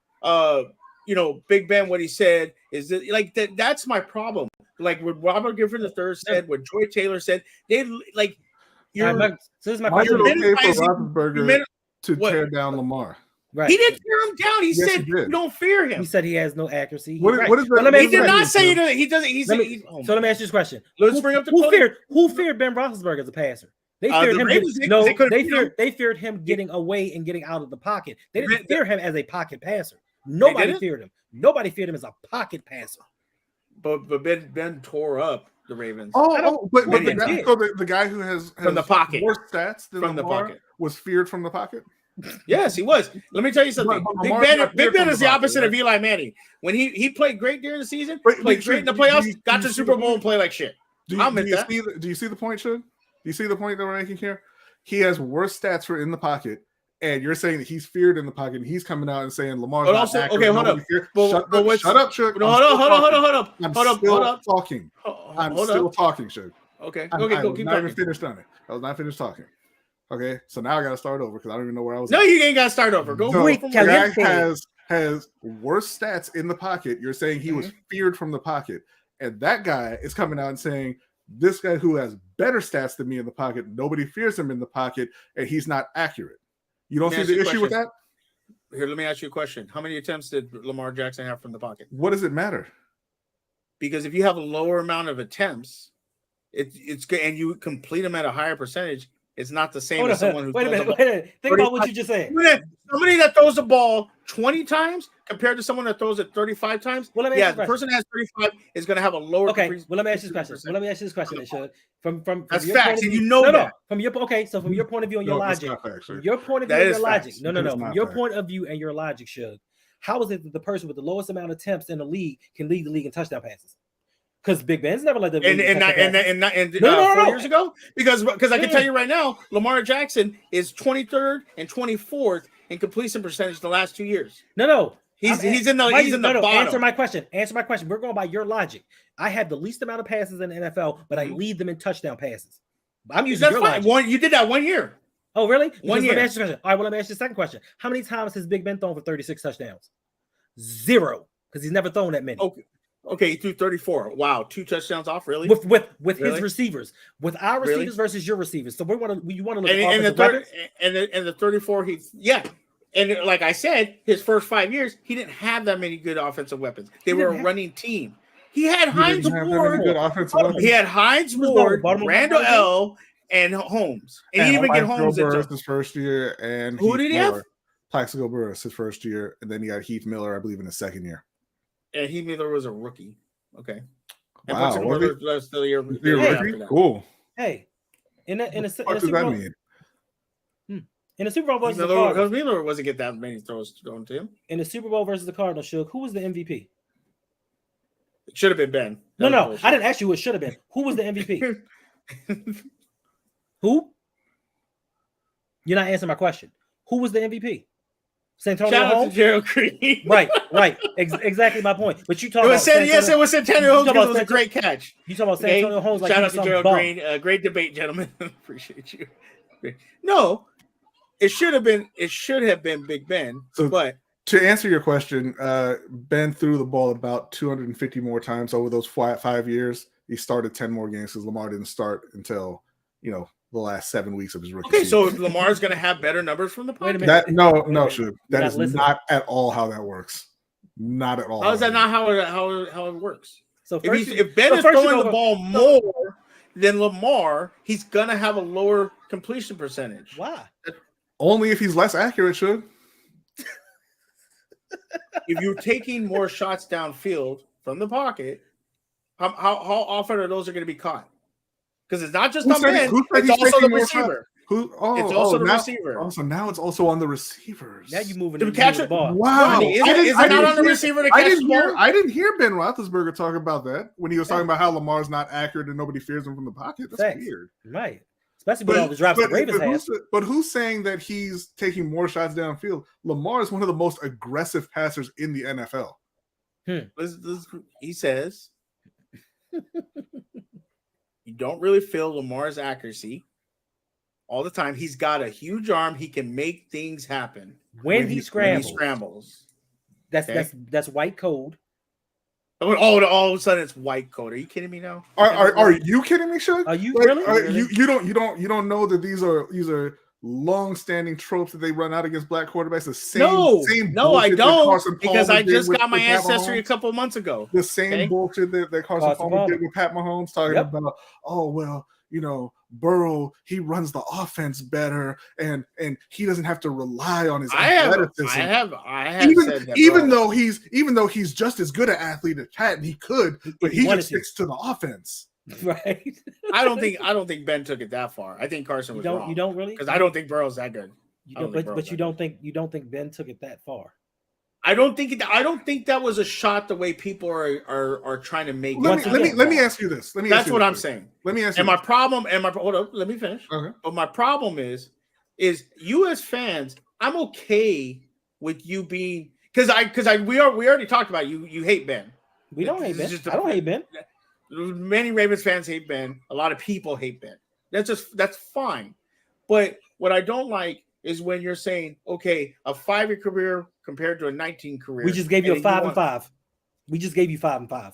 Big Ben, what he said is that, like that. That's my problem. Like what Robert Griffin III said, what Joy Taylor said, they like. So this is my Why is question. it okay for Roethlisberger to tear down Lamar? Right. He didn't tear him down. He Yes, said, he did. "You don't fear him." He said he has no accuracy. What is that? Let me He did not say he doesn't. He said. So let me ask you this question: Let's bring up the who feared Ben Roethlisberger as a passer? They feared him. They feared him getting away and getting out of the pocket. They didn't fear him as a pocket passer. Nobody feared him. Nobody feared him as a pocket passer. But Ben tore up the Ravens. But the guy who has from the pocket more stats than from Lamar the pocket was feared from the pocket. Yes, he was. Let me tell you something. Big Ben is the opposite of Eli Manning. When he played great during the season, played great in the playoffs, got to the Super Bowl and played like shit. Do you see the point, Shug? Do you see the point that we're making here? He has worse stats for in the pocket, and you're saying that he's feared in the pocket, and he's coming out and saying Lamar's but not also, accurate. Okay, hold up. Shut up, Shug. No, hold up. I'm still talking. I'm still talking, Shug. Okay, I'm go. Keep not talking. even finished on it. I was not finished talking. Okay, so now I got to start over because I don't even know where I was. No, you ain't got to start over. Go. The guy has worse stats in the pocket. You're saying he was feared from the pocket, and that guy is coming out and saying this guy who has better stats than me in the pocket, nobody fears him in the pocket, and he's not accurate. You don't see the issue with that? Here, let me ask you a question. How many attempts did Lamar Jackson have from the pocket? What does it matter? Because if you have a lower amount of attempts, it's good, and you complete them at a higher percentage. It's not the same as someone who. Wait a minute. Think about what you just said. Somebody that throws the ball 20 times compared to someone that throws it 35 times. Well, the person that has 35 is going to have a lower. Okay. Well, let me ask you this question. From that's your facts, and you know that. From your So from your point of view and your logic, your point of view and your logic. No. From your point of view and your logic, Suge, how is it that the person with the lowest amount of attempts in the league can lead the league in touchdown passes? Because Big Ben's never let them. 4 years ago, because I can tell you right now, Lamar Jackson is 23rd and 24th in completion percentage the last 2 years. No. He's in the bottom. Answer my question. We're going by your logic. I have the least amount of passes in the NFL, but I lead them in touchdown passes. I'm using your logic. You did that 1 year. Oh, really? 1 year. Let me ask you a question. All right, let me ask you the second question. How many times has Big Ben thrown for 36 touchdowns? 0, because he's never thrown that many. Okay, he threw 34. Wow, 2 touchdowns off, really? With his receivers, with our receivers versus your receivers. So you want to look at the 34. And like I said, his first 5 years, he didn't have that many good offensive weapons. They were a running team. He had Hines Ward. He had Hines Ward, Randall L, and Holmes. And he didn't even get Holmes his first year. And who did he have? Plaxico Burress his first year, and then he got Heath Miller, I believe, in his second year. And he Miller was a rookie. Okay. And Wow, Patrick was Miller was still You're the year a after rookie? that. Cool. Hey, in the What Super does that Bowl, mean? in the Super Bowl versus the Miller, Cardinals, Miller wasn't get that many throws thrown to him. in the Super Bowl versus the Cardinals, Suge, who was the MVP? It should have been Ben. No, That was no, bullshit. I didn't ask you who it should have been. Who was the MVP? Who? You're not answering my question. Who was the MVP? Santonio Shout out to Holmes? Gerald Green. Right. Exactly my point. But you talk It about was yes, it was Santonio Holmes You talk because it about was a great catch. You talk about Okay? Santonio Holmes like Shout he out was to some Gerald bum. Green. Great debate, gentlemen. Appreciate you. No, it should have been Big Ben. So- but To answer your question, Ben threw the ball about 250 more times over those 5 years. He started 10 more games because Lamar didn't start until the last 7 weeks of his rookie okay, season. so Lamar's going to have better numbers from the Wait a pocket. minute. No, Wait, Shug. you're That not is listening. not at all how that works. Not at all. How is that not how it works? So If Ben is throwing the ball more than Lamar, he's gonna have a lower completion percentage. why? Only if he's less accurate, Shug. If you're taking more shots downfield from the pocket, how often are those going to be caught? Because it's not just Who on said- Ben, who said it's he's also taking the more receiver. It's also the receiver. So now it's also on the receivers. Now you moving To to catch the it- ball. Wow. Ronnie, is I it didn't- not I didn't on the hear- receiver to I catch didn't the hear. ball? I didn't hear Ben Roethlisberger talk about that when he was talking about how Lamar's not accurate and nobody fears him from the pocket. That's Facts. weird. Right. Especially with all the drops the Ravens have. But who's saying that he's taking more shots downfield? Lamar is one of the most aggressive passers in the NFL. He says you don't really feel Lamar's accuracy all the time. He's got a huge arm. He can make things happen When he scrambles. That's white code. All of a sudden it's white coat. Are you kidding me now? Are you kidding me, Shug? Are you really? You don't know that these are long-standing tropes that they run out against black quarterbacks. The same No, I bullshit that don't, Carson because Palmer I did just with got my Pat ancestry a Mahomes. couple of months ago. The same bullshit that Carson Carson Palmer did Palmer. with Pat Mahomes, talking Yep. about, oh well, Burrow, he runs the offense better, and he doesn't have to rely on his I athleticism. have said that, even bro. though he's just as good an athlete as Pat, and he could, but he he wanted just to. sticks to the offense. Right. I don't think Ben took it that far. I think Carson was wrong. You don't really? Because I don't think Burrow's that good. You I don't don't, think but Burrow's you that don't think Ben took it that far. I don't think that was a shot the way people are trying to make. Let me ask you this. That's what I'm saying. Let me ask you. And my problem, hold up, let me finish. Okay. But my problem is you as fans, I'm okay with you being because we already talked about you hate Ben. We don't hate Ben. It's just I don't hate Ben. Many Ravens fans hate Ben. A lot of people hate Ben. That's fine. But what I don't like is when you're saying, okay, a 5-year career compared to a 19 career. We just gave you a and 5 and 5. We just gave you 5 and 5.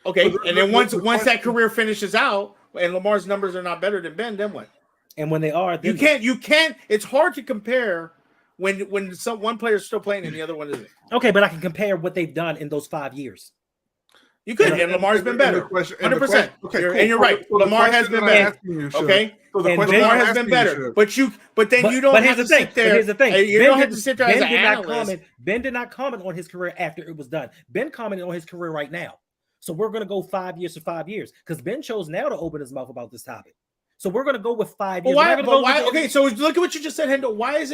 Okay, But and then once that question- career finishes out and Lamar's numbers are not better than Ben, then what? And when they are, then You can't. It's hard to compare when one player is still playing and the other one isn't. okay, but I can compare what they've done in those 5 years. You could, and Lamar's been better. 100%. And you're right. Lamar has been better. Okay. So the And question Lamar I'm has asking been better, Shug, but then you don't have to sit there. Here's the thing. You don't have to sit there as an did not analyst. comment. Ben did not comment on his career after it was done. Ben commented on his career right now. So we're going to go 5 years to 5 years because Ben chose now to open his mouth about this topic. So we're going to go with 5 years. Okay, so look at what you just said, Hendo. Why is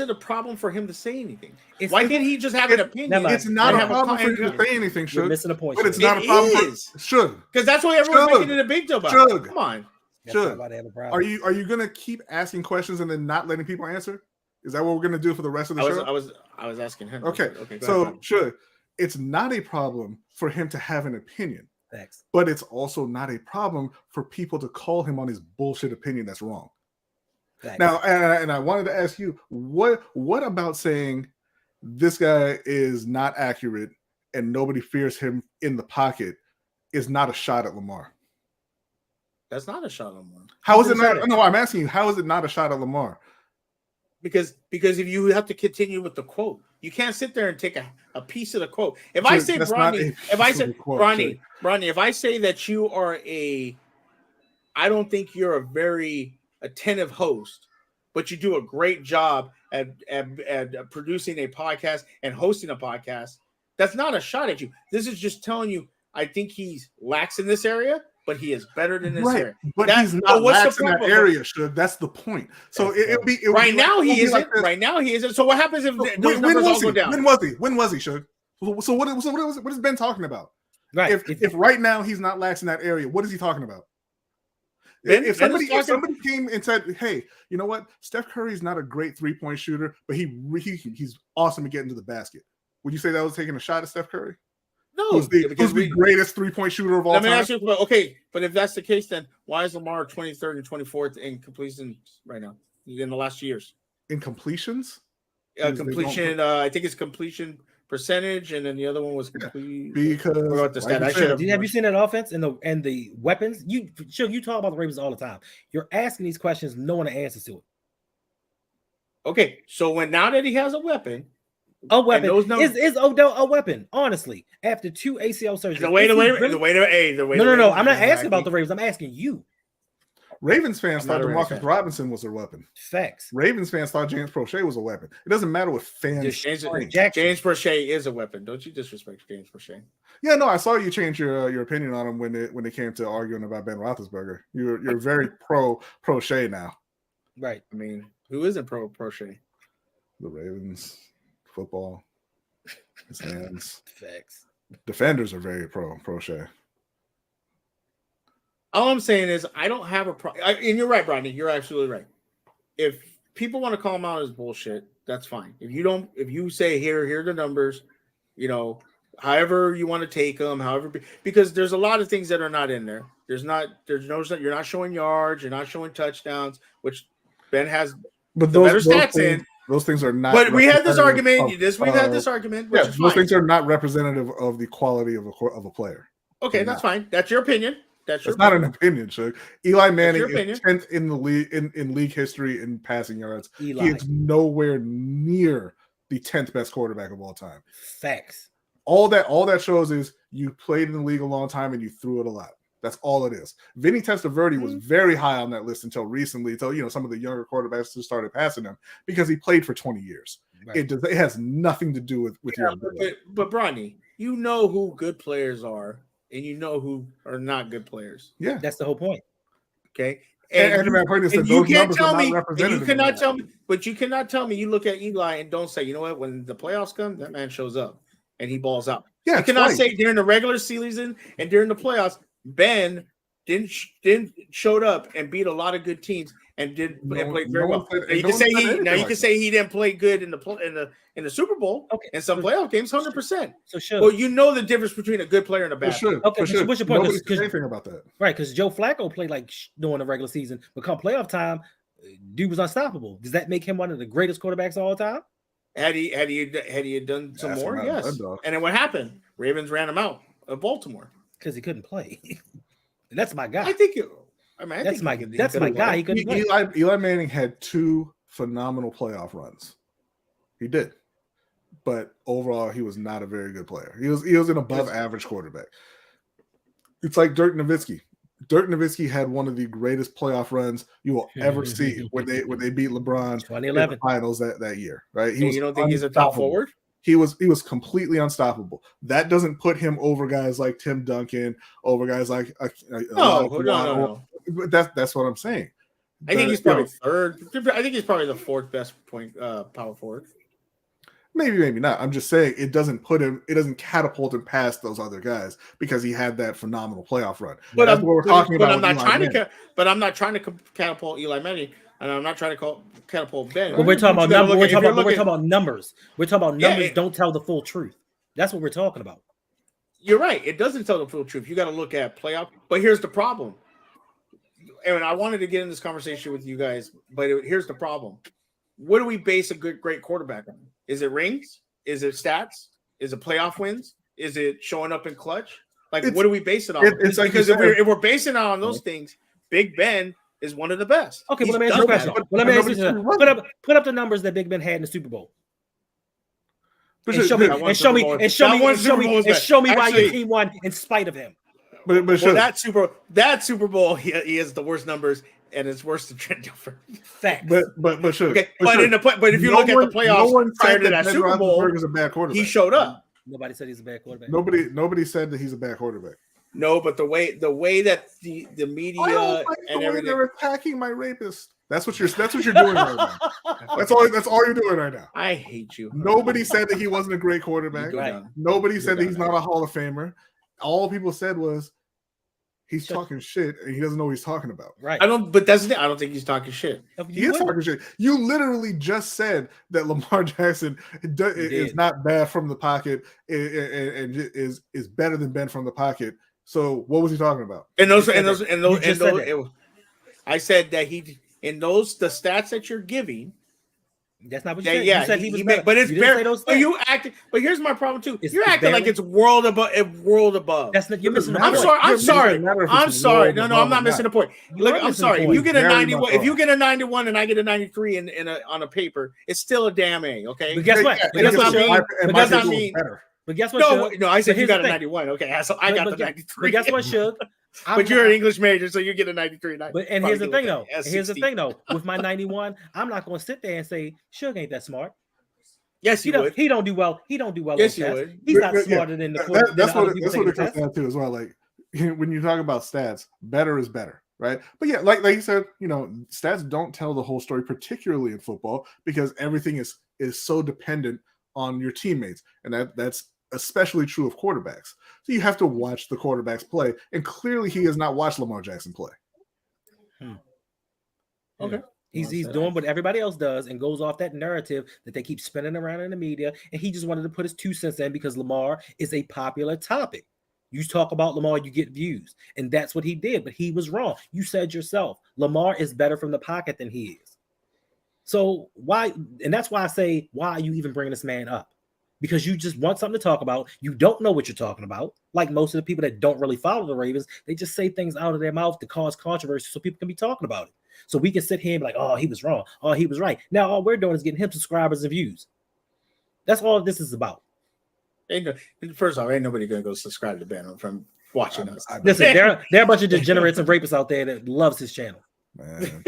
it a problem for him to say anything? Why can't he just have an opinion? Never mind. It's not and a have problem for you comment? to say anything, You're Shug. missing a point. But it's Shug. not a problem is. for Shug. Because that's why everyone's Shug. making it a big deal about. Shug. Come on. That's not Shug. why they have a problem. Are you gonna keep asking questions and then not letting people answer? Is that what we're gonna do for the rest of the show? I was asking him. Okay. Go So ahead. Shug, it's not a problem for him to have an opinion, Thanks. but it's also not a problem for people to call him on his bullshit opinion that's wrong. Thanks. Now, and I wanted to ask you, what about saying this guy is not accurate and nobody fears him in the pocket is not a shot at Lamar? That's not a shot on Lamar. How is it Who said not? it? No, I'm asking you, how is it not a shot at Lamar? Because if you have to continue with the quote, you can't sit there and take a piece of the quote. If I Shug, say that's not Bronny, a if I piece of say the quote, Bronny, if I say that you are I don't think you're a very attentive host, but you do a great job at producing a podcast and hosting a podcast. That's not a shot at you. This is just telling you. I think he's lax in this area, but he is better than this area. But he's not lax in that area, Suge. That's the point. So it'll be right now he isn't. Like right now he isn't. So what happens if those numbers all go down? When was he, Suge? So what is Ben talking about? Right. If right now he's not lax in that area, what is he talking about? If somebody came and said, "Hey, you know what? Steph Curry's not a great 3-point shooter, but he's awesome at getting to the basket," would you say that was taking a shot at Steph Curry? No, who's the greatest 3-point shooter of all time? Let me ask you, okay, but if that's the case, then why is Lamar 23rd and 24th in completions right now in the last 2 years? In completions? Completion, I think it's completion percentage, and then the other one was complete. Because about the stat. Have you seen that offense and the weapons? You talk about the Ravens all the time. You're asking these questions, no one answers to it. Okay, so now that he has a weapon. A weapon is Odell a weapon? Honestly, after 2 ACL surgeries. The way. No. I'm not asking about the Ravens. I'm asking you. Ravens fans thought DeMarcus Robinson was their weapon. Facts. Ravens fans thought James Prochet was a weapon. It doesn't matter what fans. James Prochet is a weapon. Don't you disrespect James Prochet? Yeah, no, I saw you change your opinion on him when it came to arguing about Ben Roethlisberger. You're very pro Prochet now. Right. I mean, who isn't pro Prochet? The Ravens. Football, his hands. Facts. Defenders are very pro-Prochet. All I'm saying is I don't have a problem. And you're right, Rodney. You're absolutely right. If people want to call him out as bullshit, that's fine. If you say here are the numbers, however you want to take them, because there's a lot of things that are not in there. You're not showing yards, you're not showing touchdowns, which Ben has better stats in. Those things are not. But we had this argument. We've had this argument. Which is those things are not representative of the quality of a player. Okay, that's fine. That's your opinion. That's not an opinion, Suge. Eli Manning is 10th in the league in league history in passing yards. He is nowhere near the 10th best quarterback of all time. Facts. All that shows is you played in the league a long time and you threw it a lot. That's all it is. Vinny Testaverde was very high on that list until recently, until some of the younger quarterbacks just started passing him because he played for 20 years. Right. It has nothing to do with your ability. But Bronny, you know who good players are, and you know who are not good players. Yeah, that's the whole point. Okay, you can't tell me. You cannot tell me. But you cannot tell me. You look at Eli and don't say, you know what? When the playoffs come, that man shows up and he balls out. Yeah, you cannot say during the regular season and during the playoffs. Ben didn't showed up and beat a lot of good teams and played very well. You can say he didn't play good in the Super Bowl in some playoff games, 100%. Well, you know the difference between a good player and a bad. Player. Okay, so what's your point? Nobody's saying anything about that, right? Because Joe Flacco played like during the regular season, but come playoff time, dude was unstoppable. Does that make him one of the greatest quarterbacks of all time? Had he done some more, yes. And then what happened? Ravens ran him out of Baltimore. Because he couldn't play. And that's my guy. That's my guy. He couldn't play. Eli Manning had 2 phenomenal playoff runs. He did. But overall, he was not a very good player. He was an above average quarterback. It's like Dirk Nowitzki. Dirk Nowitzki had one of the greatest playoff runs you will ever see when they beat LeBron 2011 in the finals that year, right? You don't think he's a top forward? He was completely unstoppable. That doesn't put him over guys like Tim Duncan, over guys like no. That's what I'm saying. I think he's probably third. I think he's probably the 4th best power forward. Maybe not. I'm just saying it doesn't catapult him past those other guys because he had that phenomenal playoff run. But that's what we're talking about. I'm not trying to catapult Eli Manning. And I'm not trying to catapult Ben. But we're talking about numbers. We're talking about numbers. We're talking about numbers. Don't tell the full truth. That's what we're talking about. You're right. It doesn't tell the full truth. You got to look at playoff. But here's the problem. And I wanted to get in this conversation with you guys, but here's the problem. What do we base a great quarterback on? Is it rings? Is it stats? Is it playoff wins? Is it showing up in clutch? What do we base it on? Because if we're basing it on those things, Big Ben is one of the best. Okay, let me ask you a question. Let me ask you put up the numbers that Big Ben had in the Super Bowl. And show me why your team won in spite of him. But that Super Bowl, he has the worst numbers, and it's worse than Trent Dilfer. Facts. But if you look at the playoffs prior to that Super Bowl, is a bad quarterback. he showed up. Nobody said he's a bad quarterback. Nobody said that he's a bad quarterback. No, but the way that the media I don't like and the way everything. they're attacking my rapist. That's what you're doing right now. That's all you're doing right now. I hate you. Nobody said that he wasn't a great quarterback. Go Right. down. Nobody said that down he's there. not a Hall of Famer. All people said was he's talking shit and he doesn't know what he's talking about. Right. I don't. But that's the thing. I don't think he's talking shit. He is talking shit. You literally just said that Lamar Jackson is not bad from the pocket and is better than Ben from the pocket. So what was he talking about? And those. I said that the stats that you're giving. That's not what you Yeah, said. yeah. You said he was but better. it's You didn't say very. those But stats. you acting. But here's my problem too. It's You're acting like it's world above. World above. That's not. You're missing the I'm point. sorry. I'm It sorry. doesn't matter if I'm it's sorry. world No, above I'm not or missing the not. point. You Look, are I'm missing sorry. the If point. you get a Very 91, much if you are. get a 91 and I get a 93 on a paper, it's still a damn A. Okay. But guess what? Yeah, But guess what? I mean? Suge? And But my does not paper was mean- better. But guess what? No, Suge? no. I said But you here's got the a thing. 91. Okay, so I got the 93. But guess what, Suge? But you're an English major, so you get a 93. But and here's the thing though. With my 91, I'm not going to sit there and say Suge ain't that smart. Yes, He you don't. would. He don't do well. He don't do well Yes, on you tests. would. He's not Yeah, smarter than the That's other what people it taking the comes test. down to as well. Like when you talk about stats, better is better, right? But yeah, like you said, stats don't tell the whole story, particularly in football, because everything is so dependent on your teammates, and that's especially true of quarterbacks. So you have to watch the quarterbacks play, and clearly he has not watched Lamar Jackson play. Okay. He's doing what everybody else does and goes off that narrative that they keep spinning around in the media. And he just wanted to put his 2 cents in because Lamar is a popular topic. You talk about Lamar, you get views. And that's what he did. But he was wrong. You said yourself, Lamar is better from the pocket than he is. So why? And that's why I say, why are you even bringing this man up? Because you just want something to talk about. You don't know what you're talking about. Like most of the people that don't really follow the Ravens, they just say things out of their mouth to cause controversy so people can be talking about it. So we can sit here and be like, oh, he was wrong. Oh, he was right. Now all we're doing is getting him subscribers and views. That's all this is about. First off, ain't nobody gonna go subscribe to Ben from watching us. Listen, there are a bunch of degenerates and rapists out there that loves his channel. Man.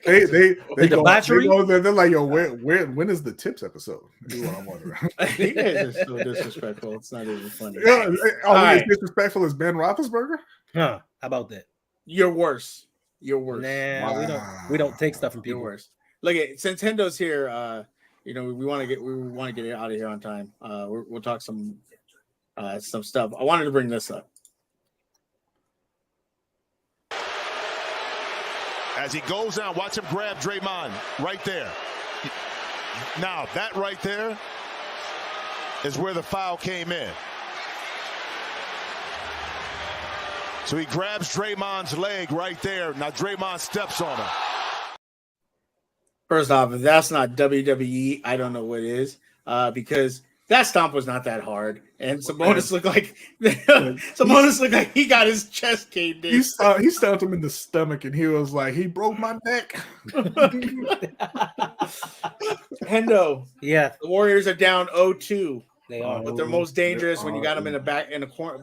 They The debauchery? they're like, yo, when is the tips episode? Is what I'm wondering. You guys are so disrespectful. It's not even funny. Yeah, All as right. disrespectful as Ben Roethlisberger? Huh? How about that? You're worse. You're worse. Nah, Wow. we don't take stuff from You're people. worse. Look at since Hendo's here. We want to get it out of here on time. We'll talk some stuff. I wanted to bring this up. As he goes down, watch him grab Draymond right there. Now, that right there is where the foul came in. So he grabs Draymond's leg right there. Now Draymond steps on him. First off, if that's not WWE, I don't know what is. Because that stomp was not that hard, and Sabonis looked like he got his chest caved in. He stabbed him in the stomach, and he was like, he broke my neck. Hendo, Yeah, the Warriors are down 0-2, they are. but they're most dangerous when you got them in the back to a corner.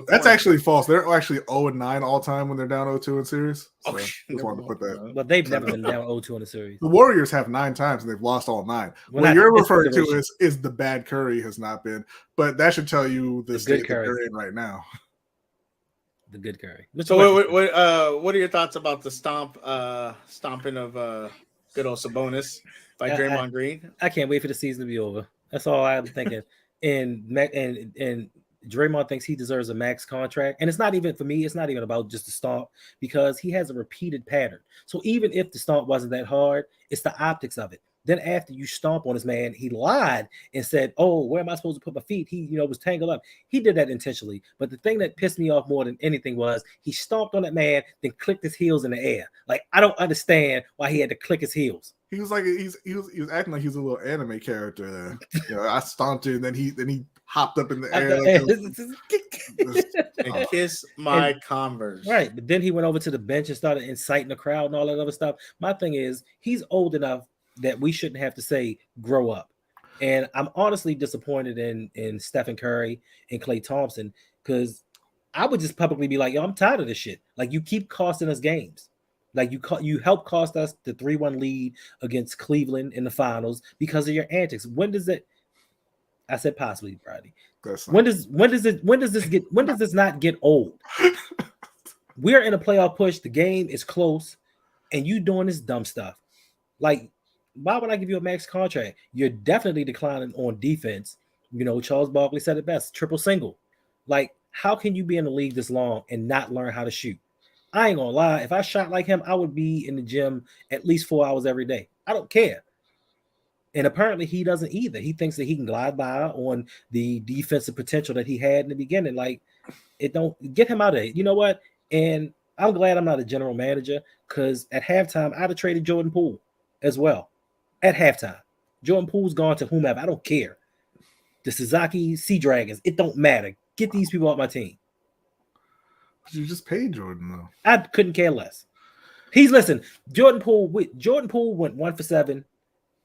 That's actually false. They're actually 0-9 all time when they're down 0-2 in series. So just wanted to put that. But they've never been down 0-2 in a series. The Warriors have 9 times and they've lost all 9. Well, What not you're this referring to iteration. is the bad Curry has not been, but that should tell you the The state good that Curry. they're in right now. The good Curry. So what are your thoughts about the stomping of good old Sabonis by Draymond Green? I can't wait for the season to be over. That's all I'm thinking. And Draymond thinks he deserves a max contract. And it's not even, for me, it's not even about just the stomp because he has a repeated pattern. So even if the stomp wasn't that hard, it's the optics of it. Then after you stomp on this man, he lied and said, oh, where am I supposed to put my feet? He, was tangled up. He did that intentionally. But the thing that pissed me off more than anything was he stomped on that man, then clicked his heels in the air. Like, I don't understand why he had to click his heels. He was like he was acting like he was a little anime character there. I stomped him, then he hopped up in the air. And kiss my Converse. Right. But then he went over to the bench and started inciting the crowd and all that other stuff. My thing is, he's old enough that we shouldn't have to say grow up. And I'm honestly disappointed in Stephen Curry and Klay Thompson because I would just publicly be like, yo, I'm tired of this shit. Like, you keep costing us games. Like, you help cost us the 3-1 lead against Cleveland in the finals because of your antics. When does it? I said possibly, Brady. That's When does this not get old? We're in a playoff push. The game is close, and you doing this dumb stuff. Like, why would I give you a max contract? You're definitely declining on defense. You know, Charles Barkley said it best: triple single. Like, how can you be in the league this long and not learn how to shoot? I ain't gonna lie. If I shot like him, I would be in the gym at least 4 hours every day. I don't care. And apparently he doesn't either. He thinks that he can glide by on the defensive potential that he had in the beginning. Like, it don't get him out of it. You know what? And I'm glad I'm not a general manager, because at halftime I'd have traded Jordan Poole as well. At halftime, Jordan Poole's gone to whomever. I don't care. The Suzuki Sea Dragons. It don't matter. Get these people off my team. But you just paid Jordan though. I couldn't care less. Jordan Poole went 1 for 7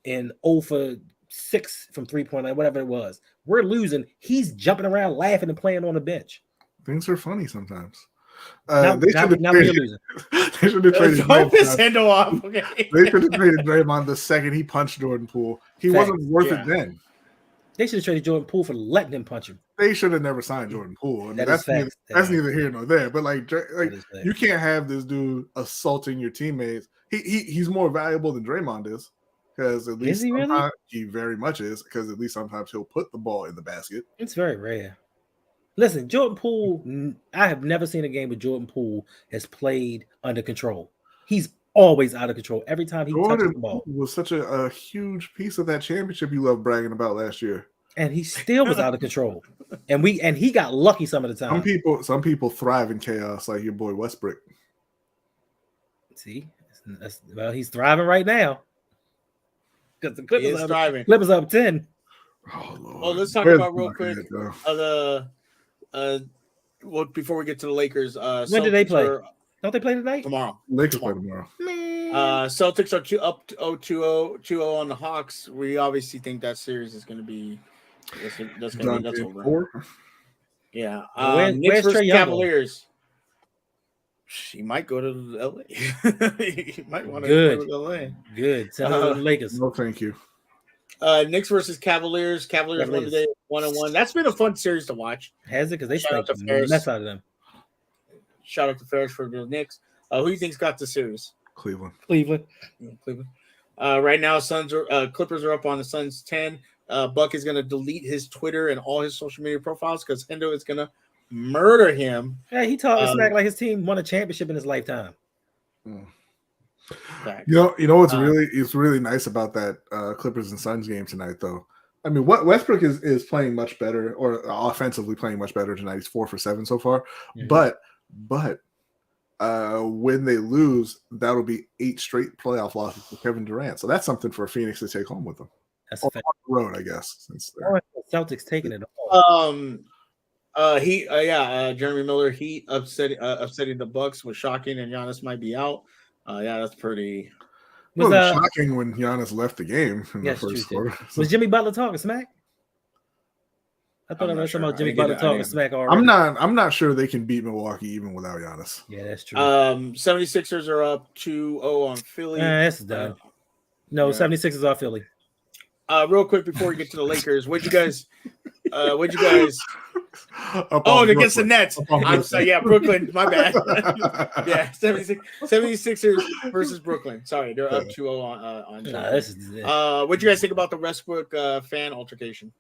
and 0 for 6 from 3-point line, whatever it was. We're losing. He's jumping around, laughing, and playing on the bench. Things are funny sometimes. Now we're losing. They should have traded Hope his Draymond. handle off. Okay. They should have traded Draymond the second he punched Jordan Poole. He Facts. wasn't worth Yeah. it then. They should have traded Jordan Poole for letting him punch him. They should have never signed Jordan Poole. I mean, That is facts. that's neither here nor there. But like That is facts. you can't have this dude assaulting your teammates. He's more valuable than Draymond is, because at least he really? sometimes he very much is, because at least sometimes he'll put the ball in the basket. It's very rare. Listen, Jordan Poole, I have never seen a game where Jordan Poole has played under control. He's always out of control every time he touches Jordan the ball. Poole was such a huge piece of that championship you love bragging about last year. And he still was out of control. And he got lucky some of the time. Some people thrive in chaos, like your boy Westbrook. See, he's thriving right now. Because the He is thriving. Clippers up 10. Oh Lord. Well, let's talk Where's about real my quick head, though? well, before we get to the Lakers, When do they Celtics play? are Don't they play tonight? tomorrow? Lakers play tomorrow. Celtics are up 2-0 on the Hawks. We obviously think that series is going to be that's over. 4? Yeah. Where's Knicks versus Trae Young Cavaliers. He might go to LA. He might want to Good. go to LA. Good. Tell the Lakers. No, thank you. Knicks versus Cavaliers. Cavaliers won today 1-1. That's been a fun series to watch. Has it? Because they Shout out spanked to the Ferris. mess out of them. Shout out to Ferris for the Knicks. Who do you think's got the series? Cleveland. Cleveland. Cleveland. Right now, Clippers are up on the Suns 10. Buck is going to delete his Twitter and all his social media profiles because Hendo is going to murder him. Yeah, he talking smack like his team won a championship in his lifetime. Back. You know what's really nice about that Clippers and Suns game tonight, though. I mean, what Westbrook is playing much better, or offensively playing much better tonight. He's 4 for 7 so far. Mhm. But when they lose, that'll be 8 straight playoff losses for Kevin Durant. So that's something for Phoenix to take home with them. That's Or a fact. on the road, I guess. Since they're- Celtics taking it all. Jeremy Miller, Heat upsetting the Bucks was shocking, and Giannis might be out. That's pretty. it was shocking when Giannis left the game in Yes, the first Tuesday. quarter. Was Jimmy Butler talking smack? I thought I I'm read not something about sure. Jimmy I Butler didn't- talking smack already. I'm not sure they can beat Milwaukee even without Giannis. Yeah, that's true. 76ers are up 2-0 on Philly. That's done. No, yeah. 76ers are Philly. Real quick before we get to the Lakers, what'd you guys Up on against the Brooklyn. Nets. Up on I'm sorry, yeah, Brooklyn, my bad. Yeah. 76ers versus Brooklyn. Sorry, they're up 2-0 on Nah, this is what'd you guys think about the Westbrook fan altercation?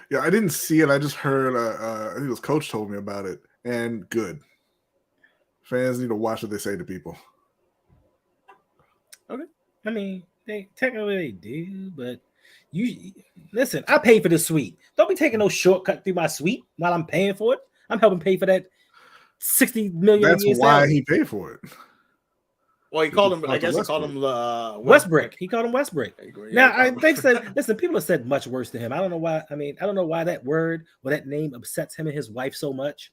Yeah, I didn't see it. I just heard. I think it was Coach told me about it, and good. Fans need to watch what they say to people. I mean, they do, but you listen. I pay for the suite. Don't be taking no shortcut through my suite while I'm paying for it. I'm helping pay for that $60 million. That's why he paid for it. Well, he called him. I guess he called him Westbrook. He called him Westbrook. Yeah, Now they've said, listen, people have said much worse to him. I don't know why. I mean, I don't know why that word or that name upsets him and his wife so much.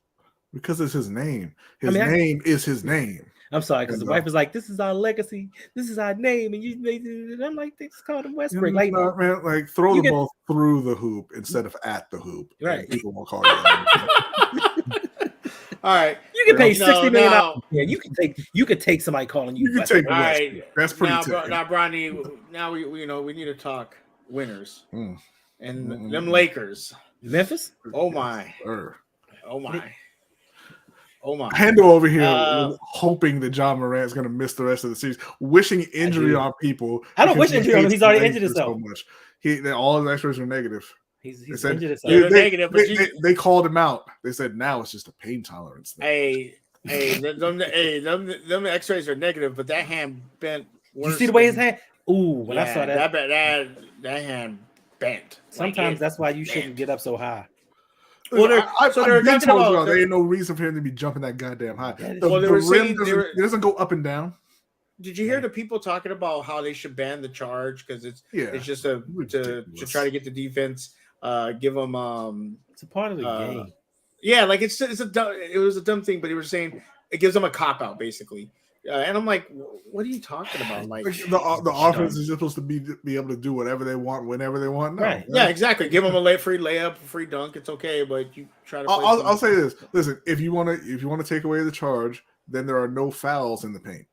Because it's his name. His name is his name. I'm sorry, because the wife was like, "This is our legacy. This is our name," and you made it. And I'm like, "They just called him Westbrook." Like, man, like throw the ball through the hoop instead of at the hoop. Right. People won't call you. All right. You can pay $60 million. Now, Yeah, you could take somebody calling you. You can take all Westbrook. right. That's pretty Now, typical. Bronny, now we need to talk winners. and them Lakers. Memphis. Oh my. Sir. Oh my. Oh my. Hendo over here hoping that John Morant's going to miss the rest of the series, wishing injury on people. I don't wish injury on him. He's already injured himself. himself. So much. All his X-rays are negative. He's said, injured himself. Negative, but they called him out. They said now it's just a pain tolerance thing. Them X-rays are negative, but that hand bent. You see the way his hand? Ooh, when I saw that hand bent. Sometimes that's why you shouldn't get up so high. Well, they're talking about there ain't no reason for him to be jumping that goddamn high. The rim doesn't go up and down. Did you hear the people talking about how they should ban the charge because it's just to try to get the defense, give them it's a part of the game. Yeah, like it was a dumb thing, but they were saying it gives them a cop out basically. And I'm like, what are you talking about? Like the offense is supposed to be able to do whatever they want, whenever they want. No, right? Yeah, exactly. Give them a free layup, free dunk. It's okay, but you try to. I'll say this. Listen, if you want to take away the charge, then there are no fouls in the paint.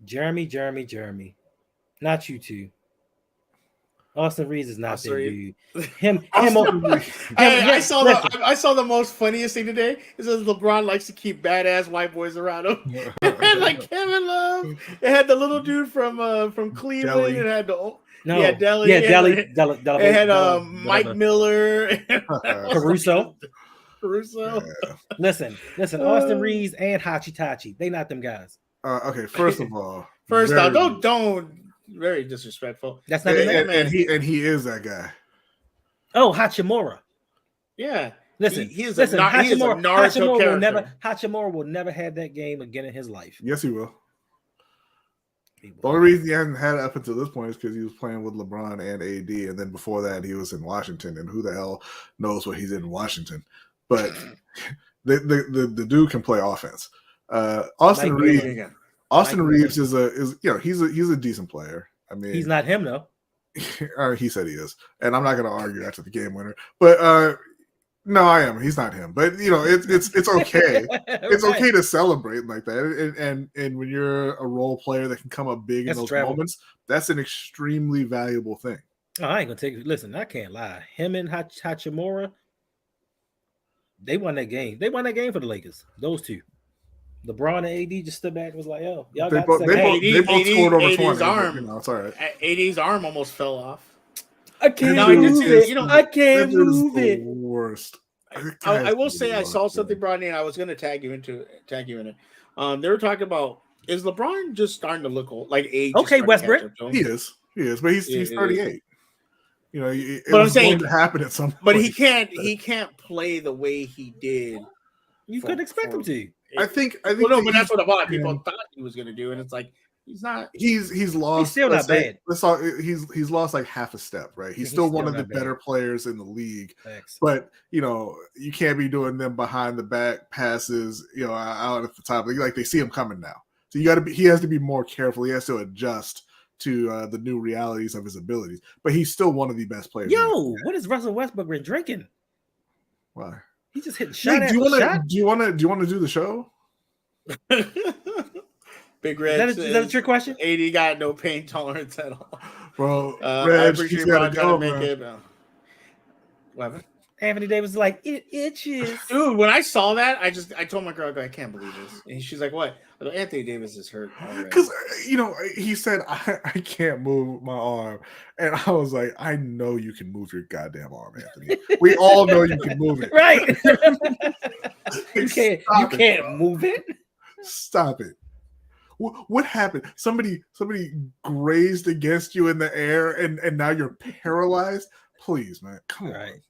Jeremy, not you two. Austin Reeves is not there, dude. I saw the most funniest thing today. It says LeBron likes to keep badass white boys around him. Like Kevin Love. It had the little dude from Cleveland. Deli. It had the Deli. It had Mike Miller, Caruso. Yeah. Listen, Austin Reeves and Hachitachi. They not them guys. Okay, first of all, don't. Very disrespectful. That's not and he is that guy. Oh, Hachimura. Yeah. Listen. Hachimura will never have that game again in his life. Yes, he will. The only reason he hasn't had it up until this point is because he was playing with LeBron and AD, and then before that he was in Washington, and who the hell knows what he's in Washington? But the dude can play offense. Austin Reeves is he's a decent player. I mean, he's not him though. He said he is, and I'm not going to argue after the game winner. But no, I am. He's not him. But it's okay. It's okay to celebrate like that. And when you're a role player that can come up big in those moments, that's an extremely valuable thing. Oh, I ain't gonna take it. Listen, I can't lie. Him and Hachimura, they won that game. They won that game for the Lakers. Those two. LeBron and AD just stood back and was like, "Yo, y'all got they both scored over 20." Arm, it's all right. AD's arm almost fell off. I can't move it. I can't move it. Worst. I will say I saw something, Bronny, and I was going to tag you in it. They were talking about, is LeBron just starting to look old, like age? Okay, Westbrook. He is, but he's 38. You know, but I'm saying to happen at some point. But he can't play the way he did. You couldn't expect him to. I think. But that's what a lot of people thought he was going to do, and it's like he's not. He's lost. He's still not bad. He's lost like half a step, right? He's still one of the better players in the league. Thanks. But you can't be doing them behind the back passes, out at the top. Like they see him coming now, so he has to be more careful. He has to adjust to the new realities of his abilities. But he's still one of the best players. Yo, what is Russell Westbrook been drinking? Why? He just hit shot. Do you want to do the show? Big Red. Is that a trick question? AD got no pain tolerance at all, bro. I appreciate Ron trying to make it. What? Anthony Davis is like, it itches. Dude, when I saw that, I told my girl, I can't believe this. And she's like, what? I go, Anthony Davis is hurt. Because, he said, I can't move my arm. And I was like, I know you can move your goddamn arm, Anthony. We all know you can move it. Right. You can't move it. Stop it. What happened? Somebody grazed against you in the air and now you're paralyzed? Please, man. Come on.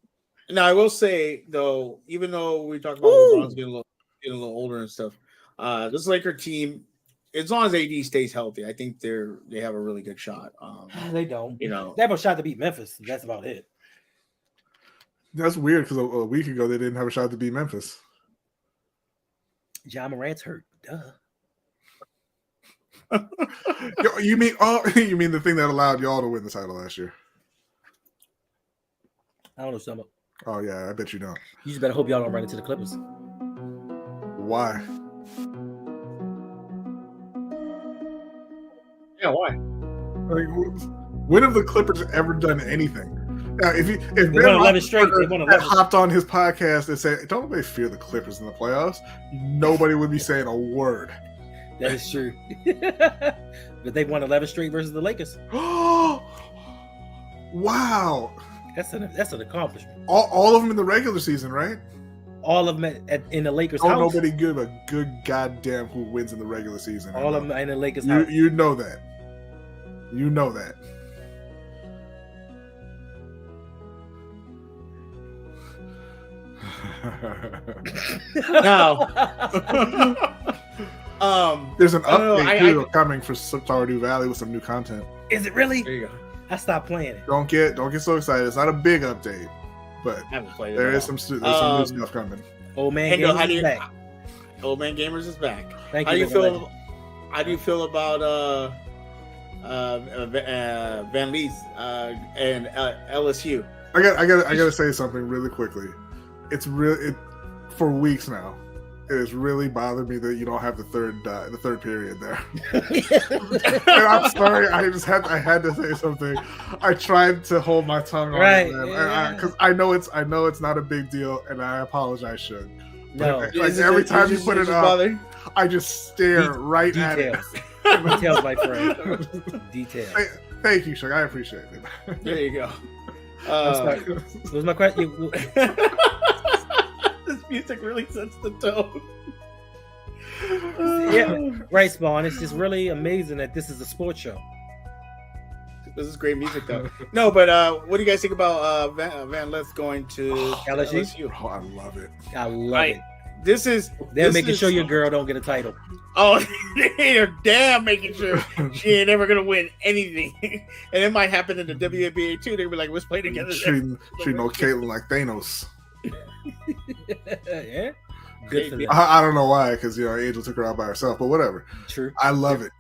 Now, I will say, though, even though we talk about LeBron's getting a little older and stuff, this Laker team, as long as AD stays healthy, I think they have a really good shot. They don't. They have a shot to beat Memphis. That's about it. That's weird because a week ago they didn't have a shot to beat Memphis. John Morant's hurt. Duh. You mean the thing that allowed y'all to win the title last year? I don't know something. Oh yeah, I bet you don't. You just better hope y'all don't run into the Clippers. Why? Yeah, why? Like, when have the Clippers ever done anything? Now, if They Ben won 11 straight. They Roethlisberger won had 11. hopped on his podcast and said, "Don't nobody fear the Clippers in the playoffs," nobody would be saying a word. That is true. But they won 11 straight versus the Lakers. Wow. That's an accomplishment. All of them in the regular season, right? All of them in the Lakers' Oh, house. nobody give a good goddamn who wins in the regular season. All of them in the Lakers' house. You know that. You know that. Now, There's an I don't know, update coming for Stardew Valley with some new content. Is it really? there you go. I stopped playing it. Don't get so excited. It's not a big update, but I haven't played it. there at is all. some new stuff coming. Old man Hendo, Gamers is back. Old Man Gamers is back. Thank How you. do you feel? How do you feel about Van Lees and LSU? I gotta say something really quickly. It's really for weeks now. It has really bothered me that you don't have the third period there. And I'm sorry, I had to say something. I tried to hold my tongue on Right, it, man, yeah. because I know it's not a big deal, and I apologize, Suge. No. But, like, every time you put it up, I just stare right at it. Details. Details, my friend. Details. Thank you, Suge. I appreciate it. There you go. I'm sorry. What was my question? This music really sets the tone. Yeah, right, Spawn. It's just really amazing that this is a sports show. This is great music, though. No, but what do you guys think about Van Lith going to LSU? Oh, I love it. I love it. They're making sure your girl don't get a title. Oh, they're damn making sure she ain't ever gonna win anything, and it might happen in the WNBA too. They'll be like, "Let's play together." Treating old Caitlyn like Thanos. Yeah, good for them. I don't know why, because Angel took her out by herself, but whatever. True. I love it.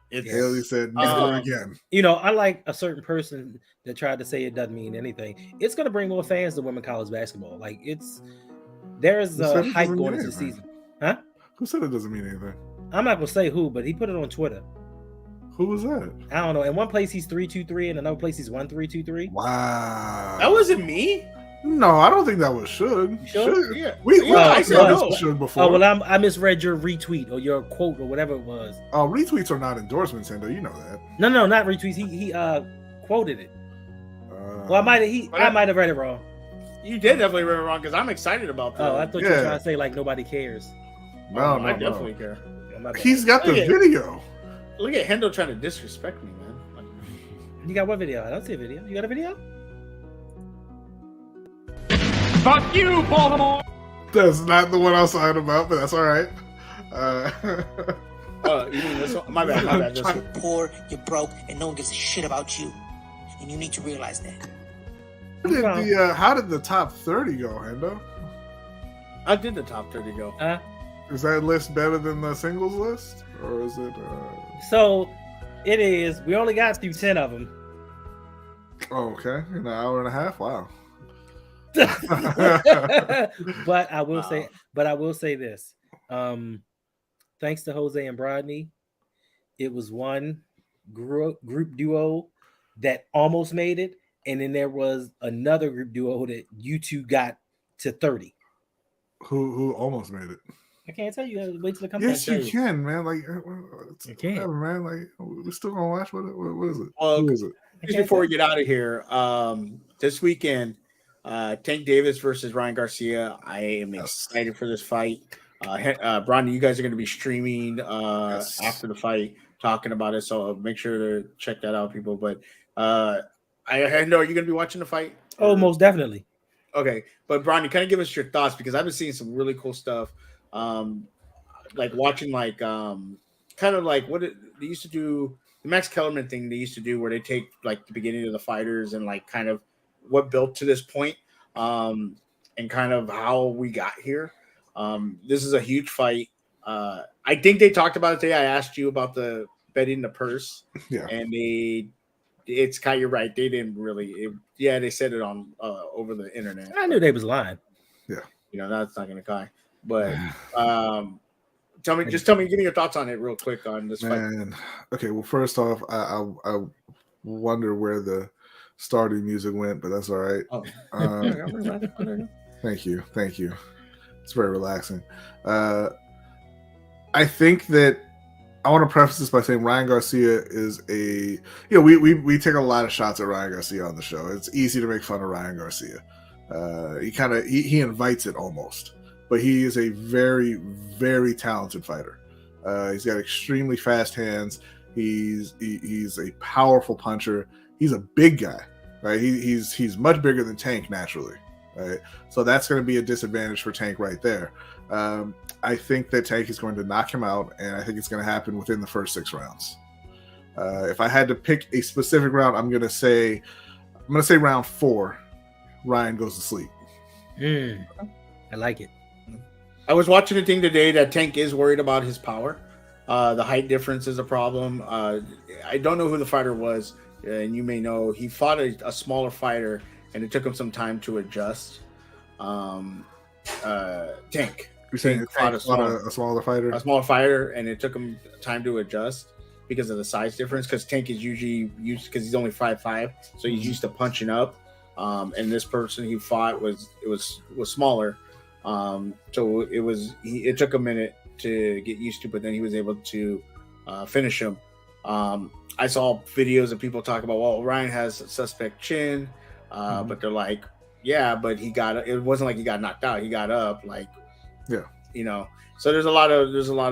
It's Haley said never again. I like a certain person that tried to say it doesn't mean anything. It's going to bring more fans to women college basketball. Like there's a hype going into the season. Huh? Who said it doesn't mean anything? I'm not going to say who, but he put it on Twitter. Who was that? I don't know. In one place he's 3-2-3, and another place he's 1-3-2-3. Wow. that wasn't me. No, I don't think that was Suge. Sure? Yeah. I said no. this was Suge before. Oh, well, I misread your retweet or your quote or whatever it was. Oh, retweets are not endorsements, Hendo. You know that. No, not retweets. He quoted it. Well, I might have read it wrong. You did definitely read it wrong because I'm excited about that. Oh, I thought you were trying to say like nobody cares. No, I definitely care. Oh, my bad. He's got the video. Look at Hendo trying to disrespect me, man. Like, You got what video? I don't see a video. You got a video? Fuck you, Baltimore! That's not the one I was talking about, but that's all right. you mean this one? My bad. This one. You're poor, you're broke, and no one gives a shit about you. And you need to realize that. How did the top 30 go, Hendo? I did the top 30 go. Is that list better than the singles list, or is it? So it is. We only got through 10 of them. Oh, okay, in an hour and a half. Wow. But I will say this. Thanks to Jose and Brodney, it was one group duo that almost made it, and then there was another group duo that you two got to 30. Who almost made it? I can't tell you. Wait till it comes. Yes, you can, man. Like, You can. whatever, man. Like, we're still gonna watch. What is it? Well, Who is it? just before we get out of here, this weekend, Tank Davis versus Ryan Garcia. I am excited for this fight. Bronny, you guys are going to be streaming after the fight, talking about it. So make sure to check that out, people. But I know, are you going to be watching the fight? Oh, most definitely. Okay, but Bronny, kind of give us your thoughts because I've been seeing some really cool stuff. Like watching, like kind of like what they used to do, the Max Kellerman thing they used to do, where they take like the beginning of the fighters and like kind of what built to this point, and kind of how we got here. This is a huge fight. I think they talked about it today. I asked you about the betting the purse, and it's kind of right. They didn't really, they said it on over the internet. I knew they was lying. Yeah, that's not gonna die. But tell me, give me your thoughts on it real quick on this fight. Okay, well, first off, I wonder where the Stardew music went, but that's all right. Oh, Thank you. It's very relaxing. I think that I want to preface this by saying Ryan Garcia is we take a lot of shots at Ryan Garcia on the show. It's easy to make fun of Ryan Garcia. He invites it almost, but he is a very, very talented fighter. He's got extremely fast hands. He's a powerful puncher. He's a big guy, right? He's much bigger than Tank naturally, right? So that's going to be a disadvantage for Tank right there. I think that Tank is going to knock him out, and I think it's going to happen within the first 6 rounds. If I had to pick a specific round, I'm going to say round 4. Ryan goes to sleep. I like it. I was watching a thing today that Tank is worried about his power. The height difference is a problem. I don't know who the fighter was, and you may know. He fought a smaller fighter, and it took him some time to adjust. Tank. You're saying Tank fought a smaller fighter? A smaller fighter, and it took him time to adjust because of the size difference. Because Tank is usually used, because he's only 5'5", so he's used to punching up. And this person he fought was smaller. So it took a minute to get used to, but then he was able to finish him. I saw videos of people talk about, well, Ryan has a suspect chin, but they're like, yeah, but it wasn't like he got knocked out. He got up, like, yeah, So there's a lot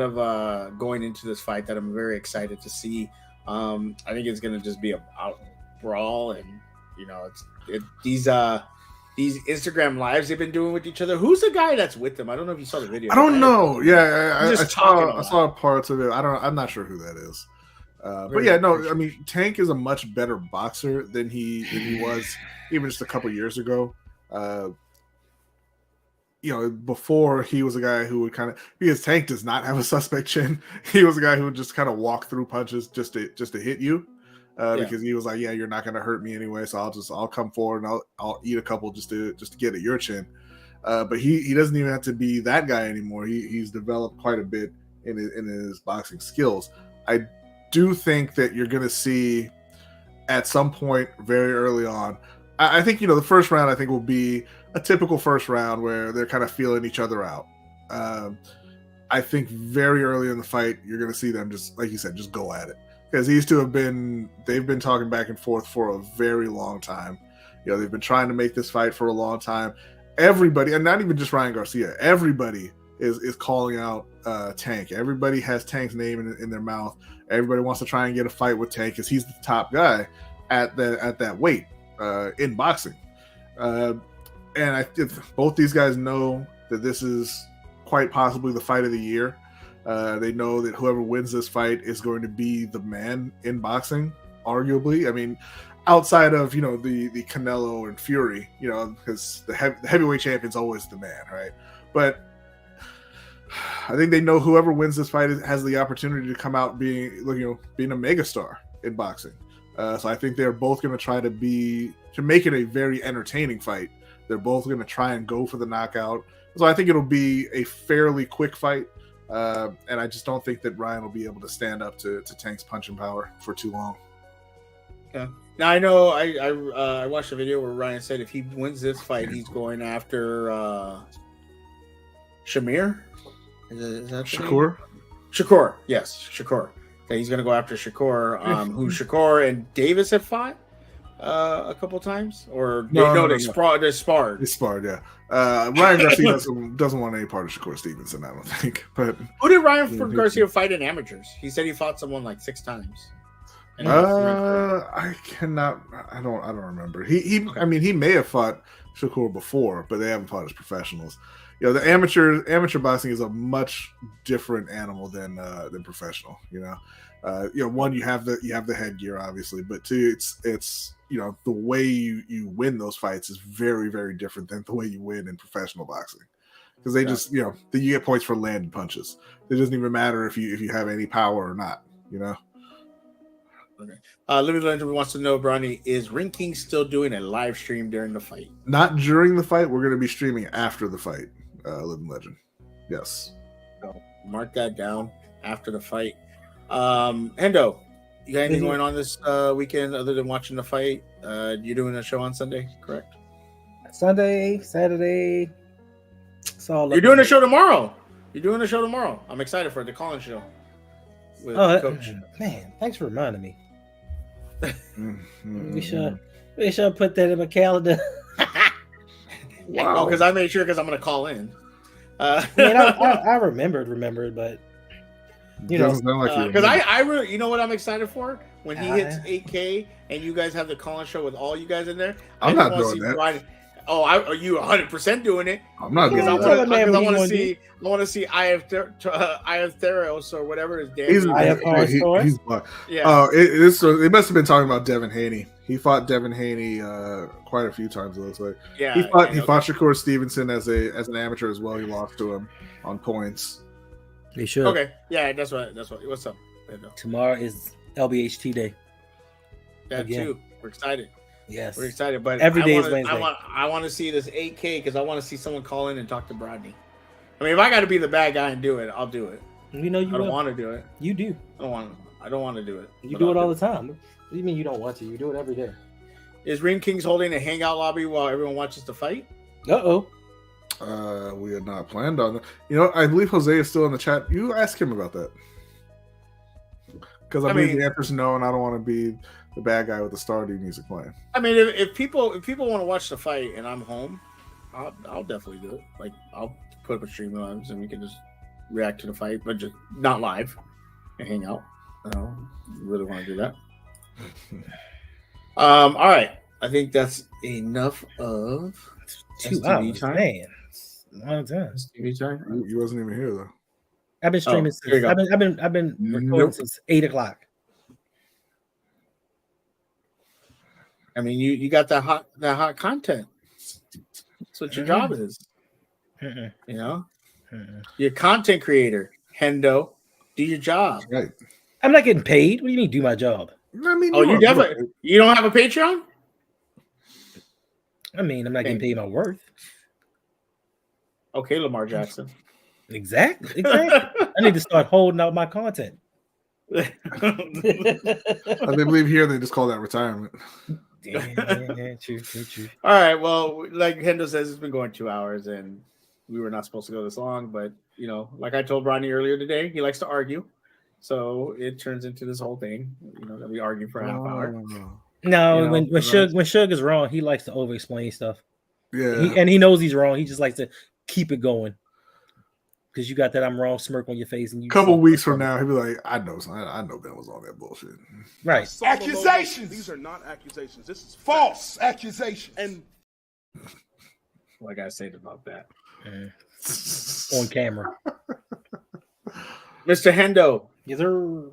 of going into this fight that I'm very excited to see. I think it's gonna just be a brawl, and these Instagram lives they've been doing with each other. Who's the guy that's with them? I don't know if you saw the video. I don't know. Yeah, I saw parts of it. I'm not sure who that is. But yeah, no. I mean, Tank is a much better boxer than he was even just a couple years ago. Before he was a guy who would because Tank does not have a suspect chin. He was a guy who would just kind of walk through punches just to hit you. Because he was like, yeah, you're not going to hurt me anyway, so I'll come forward and I'll eat a couple just to get at your chin. But he doesn't even have to be that guy anymore. He's developed quite a bit in his boxing skills. I do think that you're going to see at some point very early on. I think the first round I think will be a typical first round where they're kind of feeling each other out. I think very early in the fight you're going to see them just, like you said, just go at it. Because they've been talking back and forth for a very long time. They've been trying to make this fight for a long time. Everybody, and not even just Ryan Garcia, everybody is calling out Tank. Everybody has Tank's name in their mouth. Everybody wants to try and get a fight with Tank because he's the top guy at that weight in boxing. And I think both these guys know that this is quite possibly the fight of the year. They know that whoever wins this fight is going to be the man in boxing, arguably. I mean, outside of, the Canelo and Fury, because the heavyweight champion's always the man, right? But I think they know whoever wins this fight has the opportunity to come out being a megastar in boxing. So I think they're both going to try to make it a very entertaining fight. They're both going to try and go for the knockout. So I think it'll be a fairly quick fight. And I just don't think that Ryan will be able to stand up to Tank's punching power for too long. Yeah. Now I know I watched a video where Ryan said if he wins this fight, he's going after Shamir. Is that Shakur? Shakur, yes, Shakur. Okay, he's going to go after Shakur, who Shakur and Davis have fought a couple times, or they sparred. They sparred, yeah. Ryan Garcia doesn't want any part of Shakur Stevenson, I don't think. But who did Ryan Garcia fight in amateurs? He said he fought someone like 6 times. I cannot. I don't remember. He I mean, he may have fought Shakur before, but they haven't fought as professionals. The amateur boxing is a much different animal than professional. One, you have the headgear, obviously, but two, it's the way you win those fights is very, very different than the way you win in professional boxing, because they just you get points for landed punches. It doesn't even matter if you have any power or not. Okay. Living Legend wants to know, Bronny, is Ring King still doing a live stream during the fight? Not during the fight. We're going to be streaming after the fight. Living Legend. Yes. So mark that down after the fight. Hendo, You got anything going on this weekend other than watching the fight? You're doing a show on Sunday, correct? Sunday, Saturday. You're doing a show tomorrow. I'm excited for it, the Collins show with Coach. Man, thanks for reminding me. We should put that in my calendar. Wow, because I made sure because I'm going to call in. I remembered, but you know, because I really, you know what I'm excited for when he hits 8K and you guys have the Collins show with all you guys in there. I'm not doing that. Are you 100% doing it? I'm not doing that. Because I want to see Theros or whatever his damn. He's yeah. They must have been talking about Devin Haney. He fought Devin Haney quite a few times. It looks like. Yeah. He fought Shakur Stevenson as an amateur as well. He lost to him on points. He should. Okay. Yeah, that's what. What's up? Tomorrow is LBHT day. That too. We're excited. Yes, we're excited. But every day is Wednesday. I want to see this 8K because I want to see someone call in and talk to Brodney. I mean, if I got to be the bad guy and do it, I'll do it. You know, I don't want to do it. You do. I don't want to do it. You do it all the time. What do you mean you don't want to? You do it every day. Is Reem Kings holding a hangout lobby while everyone watches the fight? We had not planned on that. You know, I believe Jose is still in the chat. You ask him about that. Because I mean, the answer's no, and I don't want to be the bad guy with the Stardew music playing. I mean, if people want to watch the fight and I'm home, I'll definitely do it. Like, I'll put up a stream live and we can just react to the fight, but just not live and hang out. I don't really want to do that. All right. I think that's enough of 2 hours. Man, long time. STV time. You wasn't even here though. I've been streaming since I've been recording since 8:00. I mean, you got that hot content. That's what your job is. You know, you're a content creator. Hendo, do your job. Right. I'm not getting paid. What do you mean, do my job? I mean, you definitely. You don't have a Patreon? I mean, I'm not getting paid my worth. Okay, Lamar Jackson. Exactly. I need to start holding out my content. I believe here they just call that retirement. True. All right. Well, like Hendo says, it's been going 2 hours, and we were not supposed to go this long. But you know, like I told Ronnie earlier today, he likes to argue, so it turns into this whole thing. You know, that we argue for a half hour. No, you know, when Suge is wrong, he likes to over-explain stuff. Yeah, he knows he's wrong. He just likes to keep it going. Because you got that I'm wrong smirk on your face, and you. Couple weeks from now, he'll be like, "I know Ben was on that bullshit." Right? Accusations. These are not accusations. This is false accusations. And what I gotta say about that on camera, Mr. Hendo. Yes, sir.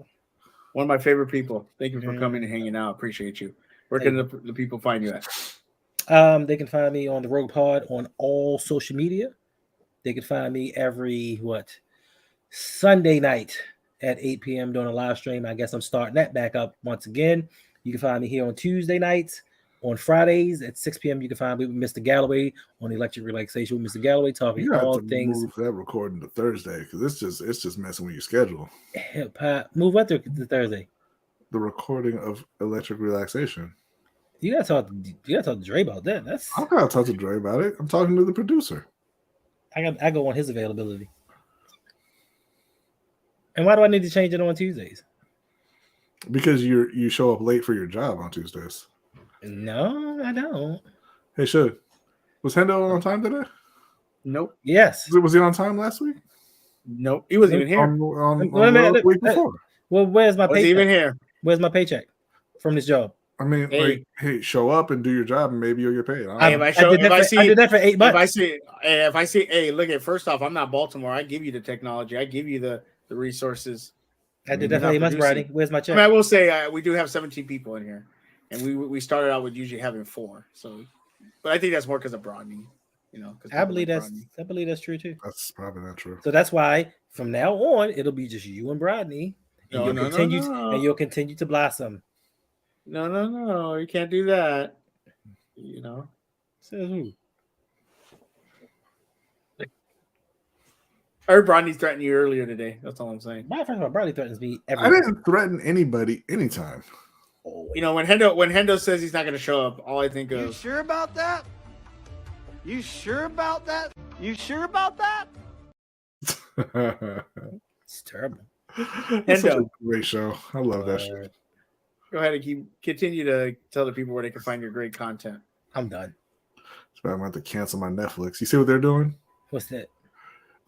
One of my favorite people. Thank you for coming and hanging out. Appreciate you. Where can the people find you at? They can find me on the Rogue Pod on all social media. They can find me every Sunday night at 8 p.m. doing a live stream. I guess I'm starting that back up once again. You can find me here on Tuesday nights. On Fridays at 6 p.m. you can find me with Mr. Galloway on Electric Relaxation with Mr. Galloway talking all things. Move that recording to Thursday because it's just messing with your schedule. Hip hop. Move what to Thursday? The recording of Electric Relaxation. You gotta talk to Dre about that. I'm not talking to Dre about it. I'm talking to the producer. I go on his availability. And why do I need to change it on Tuesdays? Because you show up late for your job on Tuesdays. No, I don't. Hey, Suge, was Hendo on time today? Nope. Yes. Was he on time last week? Nope. He wasn't even here. On the week before. Well, where's my paycheck? Even here? Where's my paycheck from this job? I mean, hey, show up and do your job, and maybe you'll get paid. I did that for 8 months. If I see, hey, look at first off, I'm not Baltimore. I give you the technology. I give you the resources. I did that for 8 months, Brady. Where's my check? I mean, I will say we do have 17 people in here, and we started out with usually having 4. So, but I think that's more because of Brodney. You know, I believe that's true too. That's probably not true. So that's why from now on it'll be just you and Brodney, and you'll continue to blossom. No, you can't do that. You know, says who? I heard Bronny threatened you earlier today. That's all I'm saying. My friend Bradley threatens me I every. didn't threaten anybody anytime. You know, when Hendo says he's not going to show up, all I think of. You sure about that? You sure about that? You sure about that? It's terrible. It's such a great show. I love that shit. Go ahead and continue to tell the people where they can find your great content. I'm done. So I'm going to have to cancel my Netflix. You see what they're doing? What's that?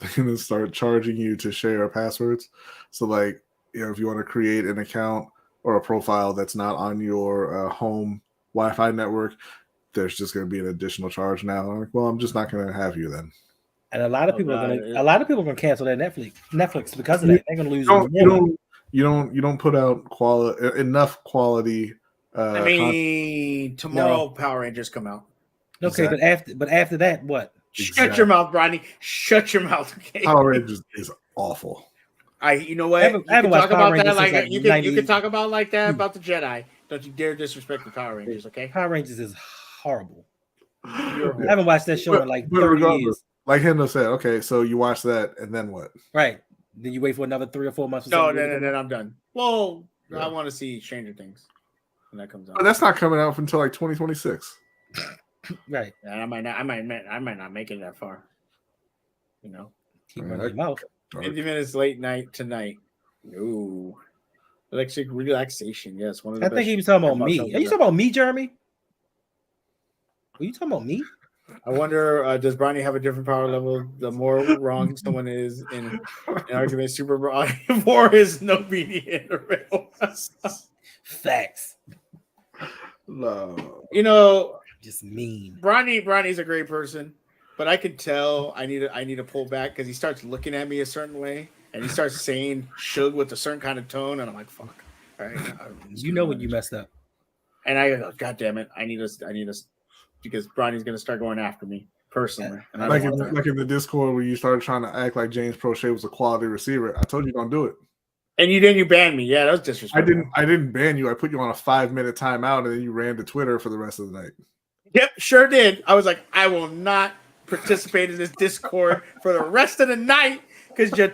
They're going to start charging you to share passwords. So, like, you know, if you want to create an account or a profile that's not on your home Wi-Fi network, there's just going to be an additional charge now. I'm like, well, I'm just not going to have you then. And a lot of people are going to cancel their Netflix because of that. They're going to lose. You don't put out enough quality. I mean, tomorrow Power Rangers come out. Okay, exactly. but after that, what? Shut your mouth, Bronny. Shut your mouth. Okay. Power Rangers is awful. You know what? You can talk about that like you can talk about like that about the Jedi. Don't you dare disrespect the Power Rangers, okay? Power Rangers is horrible. I haven't watched that show in like 30 years. Like Hendo said, okay, so you watch that and then what? Right. Then you wait for another 3 or 4 months. No, I'm done. Well, I want to see Stranger Things when that comes out. But that's not coming out until like 2026. Right. And I might not make it that far. You know. Keep running your mouth. 50 minutes late night tonight. No. Relaxation. Yes. One of the I think he was talking about me. Are you talking about me, Jeremy? Are you talking about me? I wonder, does Bronny have a different power level? The more wrong someone is in an argument, super more is no meaning in the real. Facts. No. You know, just mean. Bronny's a great person, but I can tell I need to pull back because he starts looking at me a certain way and he starts saying Suge with a certain kind of tone, and I'm like, fuck. All right, you know when you messed up. And I go, God damn it, I need us because Bronny's gonna start going after me personally. And like in the Discord where you started trying to act like James Prochet was a quality receiver. I told you don't do it. And you banned me. Yeah, that was disrespectful. I didn't ban you. I put you on a 5-minute timeout and then you ran to Twitter for the rest of the night. Yep, sure did. I was like, I will not participate in this Discord for the rest of the night because you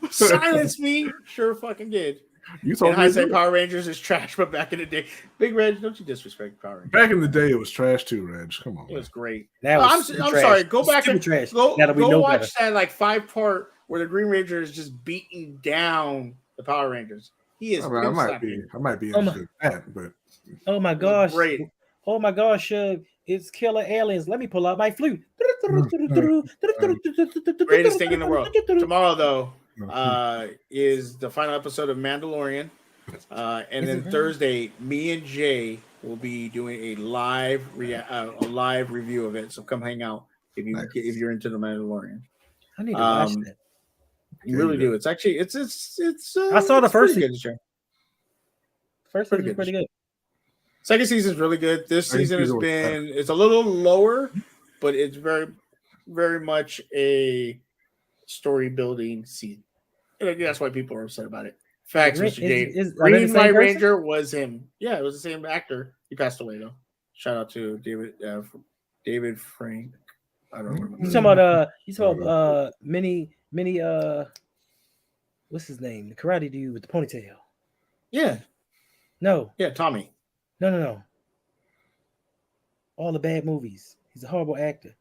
silenced me. Sure fucking did. You told me hindsight, Power Rangers is trash, but back in the day, Big Reg, don't you disrespect Power Rangers? Back in the day, it was trash too, Reg. Come on, it was great. I'm sorry. Go back and trash. Go watch that like 5-part where the Green Ranger is just beating down the Power Rangers. He is. I might be interested in that, but oh my gosh, great. Oh my gosh, it's killer aliens. Let me pull out my flute. Greatest thing in the world. Tomorrow, though, is the final episode of Mandalorian. And then Thursday, me and Jay will be doing a live review of it. So come hang out if you're into the Mandalorian. I need to watch that. You really do. It's actually it's. I saw the first season. First season is pretty good. Second season is really good. This season has been it's a little lower, but it's very, very much a story building season. And that's why people are upset about it. Facts, Mr. J. Green White Ranger was him. Yeah, it was the same actor. He passed away though. Shout out to David Frank. I don't remember. You talking about mini what's his name? The karate dude with the ponytail. Yeah. No. Yeah, Tommy. No. All the bad movies. He's a horrible actor.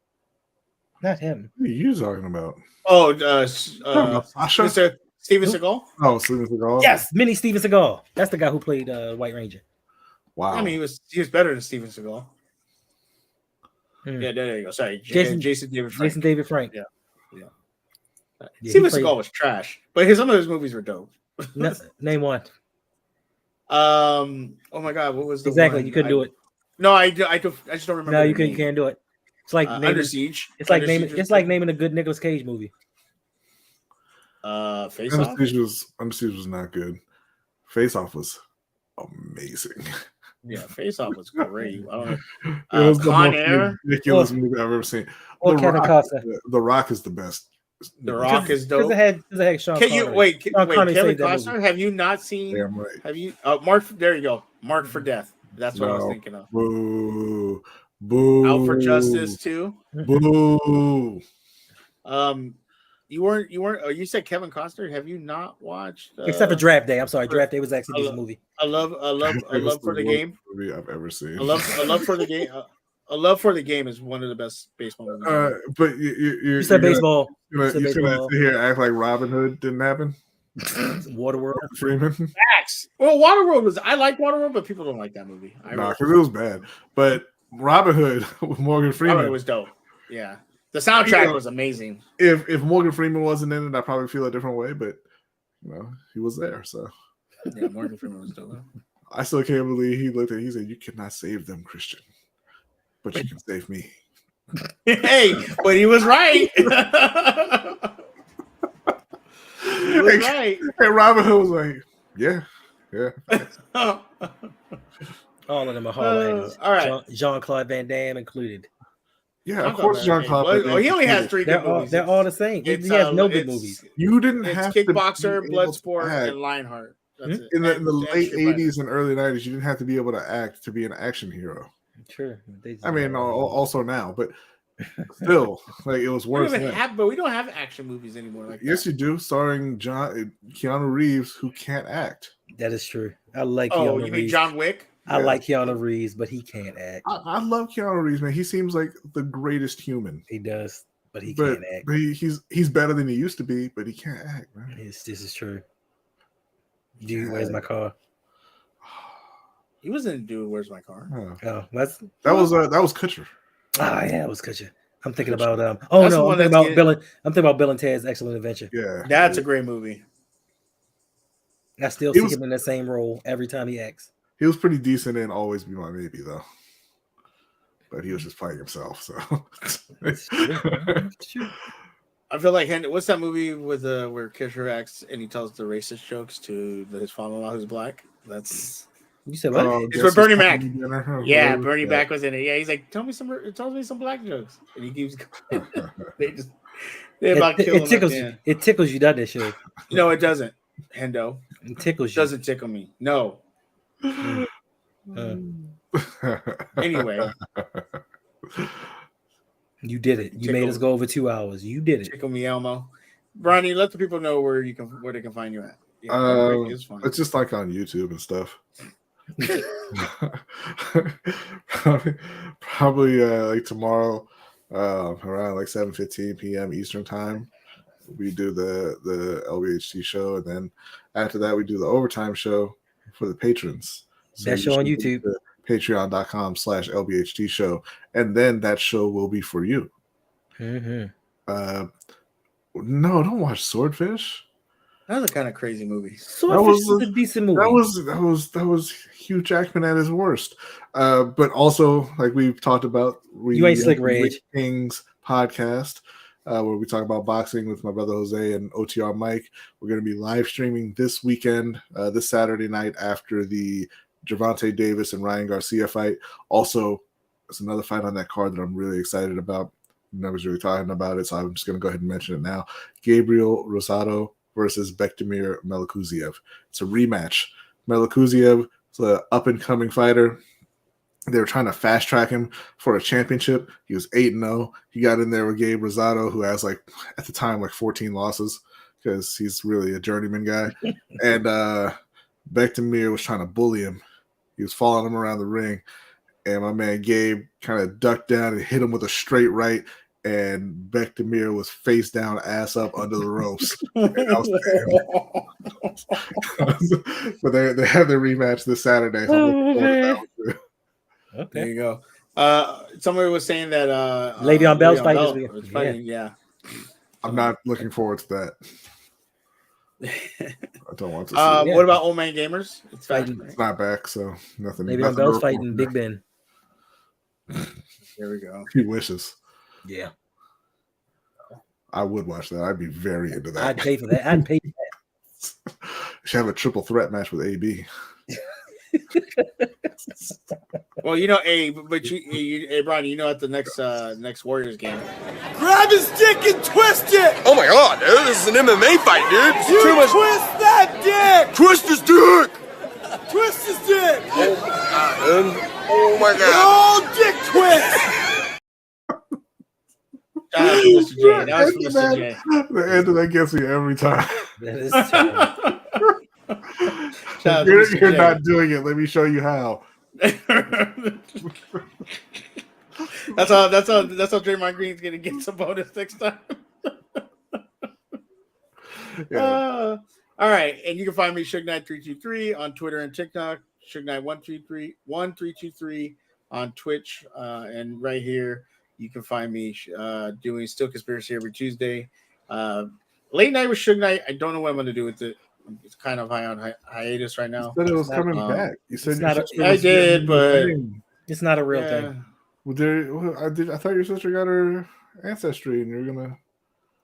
Not him. What are you talking about? Oh, Steven Seagal? Oh, Steven Seagal. Yes, mini Steven Seagal. That's the guy who played White Ranger. Wow. I mean, he was better than Steven Seagal. Yeah, there you go. Sorry, Jason David Frank. Jason David Frank. Yeah. Steven Seagal was trash, but some of his movies were dope. Name one. Oh my God, what was the exactly? one? You couldn't do it. No, I just don't remember. No, you can't do it. It's like Under Siege. It's like naming a good Nicolas Cage movie. Face Under Off. Siege was not good. Face Off was amazing. Yeah, Face Off was great. It was the most ridiculous movie I've ever seen. The Rock is the best. The Rock is dope. Because it had Sean Connery. Kevin Costner? Have you not seen? Damn right. Have you? Mark. There you go. Mark for Death. That's what I was thinking of. Boo. Boo. Out for Justice too. Boo. You weren't. Oh, you said Kevin Costner. Have you not watched? Except for Draft Day. I'm sorry, Draft Day was actually a decent movie. I love for the game. Movie I've ever seen. I love for the game. A Love for the Game is one of the best baseball movies. But you said baseball. You're gonna sit here and act like Robin Hood didn't happen. Waterworld. Freeman. Facts. Well, Waterworld was. I like Waterworld, but people don't like that movie. Nah, because it was bad. But Robin Hood with Morgan Freeman. It was dope. Yeah, the soundtrack was amazing. If Morgan Freeman wasn't in it, I'd probably feel a different way. But he was there. So yeah, Morgan Freeman was dope. I still can't believe he looked at. He said, "You cannot save them, Christian, but you can save me." Hey, but he was right. He was right. And Robin Hood was like, "Yeah." All of them are Holland. All right, Jean-Claude Van Damme included. Yeah, of course, Jean-Claude. Well, he only has 3 good movies. They're all the same. He has no good movies. You didn't have Kickboxer, to Bloodsport, and Lionheart. That's it. In the late 80s and early 90s, you didn't have to be able to act to be an action hero. True. I mean, also now, but still, like it was worse. But we don't have action movies anymore. Like yes, you do, starring Keanu Reeves, who can't act. That is true. I like. Oh, Keanu you mean Reeves. John Wick? I like Keanu Reeves, but he can't act. I love Keanu Reeves, man. He seems like the greatest human. He does, but he can't act. He's better than he used to be, but he can't act, man. This is true. Dude, where's my car? He wasn't Dude, Where's My Car? Oh, that was Kutcher. Oh yeah, it was Kutcher. I'm thinking about I'm thinking about Bill and Ted's Excellent Adventure. Yeah, that's a great movie. I still see him in the same role every time he acts. He was pretty decent in Always Be My Maybe, though. But he was just playing himself, so. It's true. I feel like what's that movie with where Kutcher acts and he tells the racist jokes to his father-in-law who's black? That's you said what? It's with Bernie Mac. Yeah, Bernie Mac was in it. Yeah, he's like, tell me some black jokes, and he keeps. They about kill him. It tickles you, doesn't it? Sure. No, it doesn't. Hendo. It tickles you. Doesn't tickle me. No. Anyway, you did it. You made us go over 2 hours. You did it. Tickle me, Elmo. Bronny, let the people know where they can find you at. Yeah, it's just like on YouTube and stuff. probably like tomorrow, around like 7:15 p.m. Eastern time. We do the LBHT show, and then after that, we do the overtime show for the patrons. So that show on YouTube. Patreon.com/LBHT show. And then that show will be for you. Mm-hmm. No, don't watch Swordfish. That was a kind of crazy movie. Swordfish is a decent movie. That was Hugh Jackman at his worst. But also, like we've talked about, You Ain't Slick Rage Kings podcast, where we talk about boxing with my brother Jose and OTR Mike. We're going to be live streaming this weekend, this Saturday night after the Gervonta Davis and Ryan Garcia fight. Also, there's another fight on that card that I'm really excited about. Nobody's really talking about it, so I'm just going to go ahead and mention it now. Gabriel Rosado versus Bektemir Melikuziev. It's a rematch. Melikuziev is an up-and-coming fighter. They were trying to fast-track him for a championship. He was 8-0. He got in there with Gabe Rosado, who has, like, at the time, like 14 losses because he's really a journeyman guy. And Bektemir was trying to bully him. He was following him around the ring. And my man Gabe kind of ducked down and hit him with a straight right. And Bektemir was face down, ass up under the ropes. But they have their rematch this Saturday. So okay. There you go. Somebody was saying that Le'Veon Bell's fighting. Yeah. I'm not looking forward to that. I don't want to see it. What about Old Man Gamers? It's fighting. It's not back, so nothing. Le'Veon Bell's fighting Big Ben. There we go. He wishes. Yeah. I would watch that. I'd be very into that. I'd pay for that. I'd pay for that. Should have a triple threat match with AB. Well, you know, hey, Brian, you know, at the next Warriors game, grab his dick and twist it. Oh my god, dude, this is an MMA fight, dude. You too much. Twist that dick. Twist his dick. Twist his dick. Oh my god, dude. Oh my god. Oh, dick twist. Shout out to Mr. J. That was for Mr. J. The end of that gets me every time. That is terrible. Shout out to You're Mr. J. not doing it. Let me show you how. That's how Draymond Green's gonna get some bonus next time. Yeah. All right, and you can find me Suge9323 on Twitter and TikTok, Suge1323 on Twitch, and right here you can find me doing Still Conspiracy every Tuesday. Late night with Suge Knight. I don't know what I'm going to do with it. It's kind of on hiatus right now. You said it was coming back. You said I did, but it's not a real thing. Well, I thought your sister got her ancestry, and you're gonna.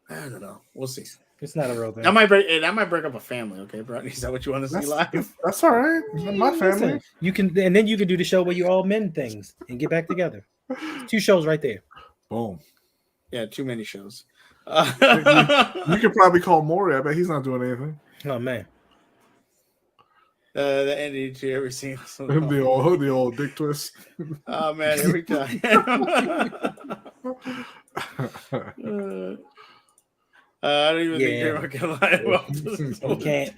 I don't know. We'll see. It's not a real thing. That might break up a family. Okay, bro. Is that what you want to see live? That's all right. My family. Listen, you can, and then you can do the show where you all men things and get back together. 2 shows right there. Boom. Yeah, too many shows. You could probably call Maury. I bet he's not doing anything. Oh man. The ending to every single the old dick twist. Oh man, every time. I don't even think Draymond can lie about this. You can't.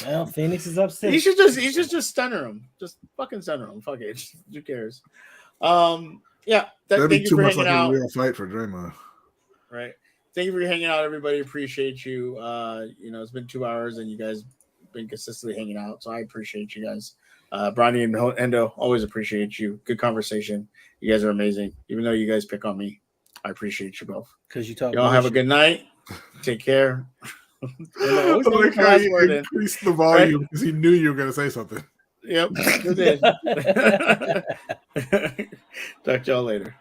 Well, Phoenix is upset. He should just stunner him. Just fucking stunner him. Fuck it. Who cares? Yeah. That'd be thank too you for much hanging like out. a real fight for Draymond. Right. Thank you for hanging out, everybody. Appreciate you. It's been 2 hours and you guys been consistently hanging out. So I appreciate you guys. Bronny and Endo, always appreciate you. Good conversation. You guys are amazing. Even though you guys pick on me, I appreciate you both. Because you talk. Y'all have a good night. Take care. Like how you increased the volume because he knew you were going to say something. Yep. Sure did. Talk to y'all later.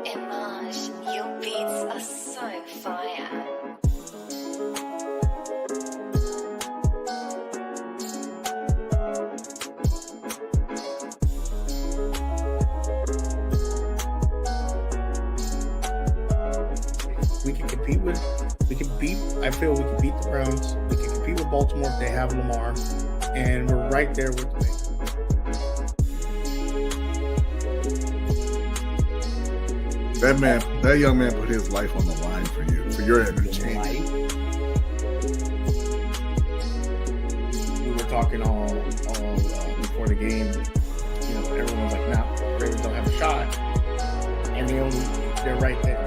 Image, your beats are so fire. I feel we can beat the Browns. We can compete with Baltimore if they have Lamar. And we're right there with the Bengals. That young man put his life on the line for you, for your entertainment. We were talking all before the game. Everyone was like, "Nah, Ravens don't have a shot," and they're right there.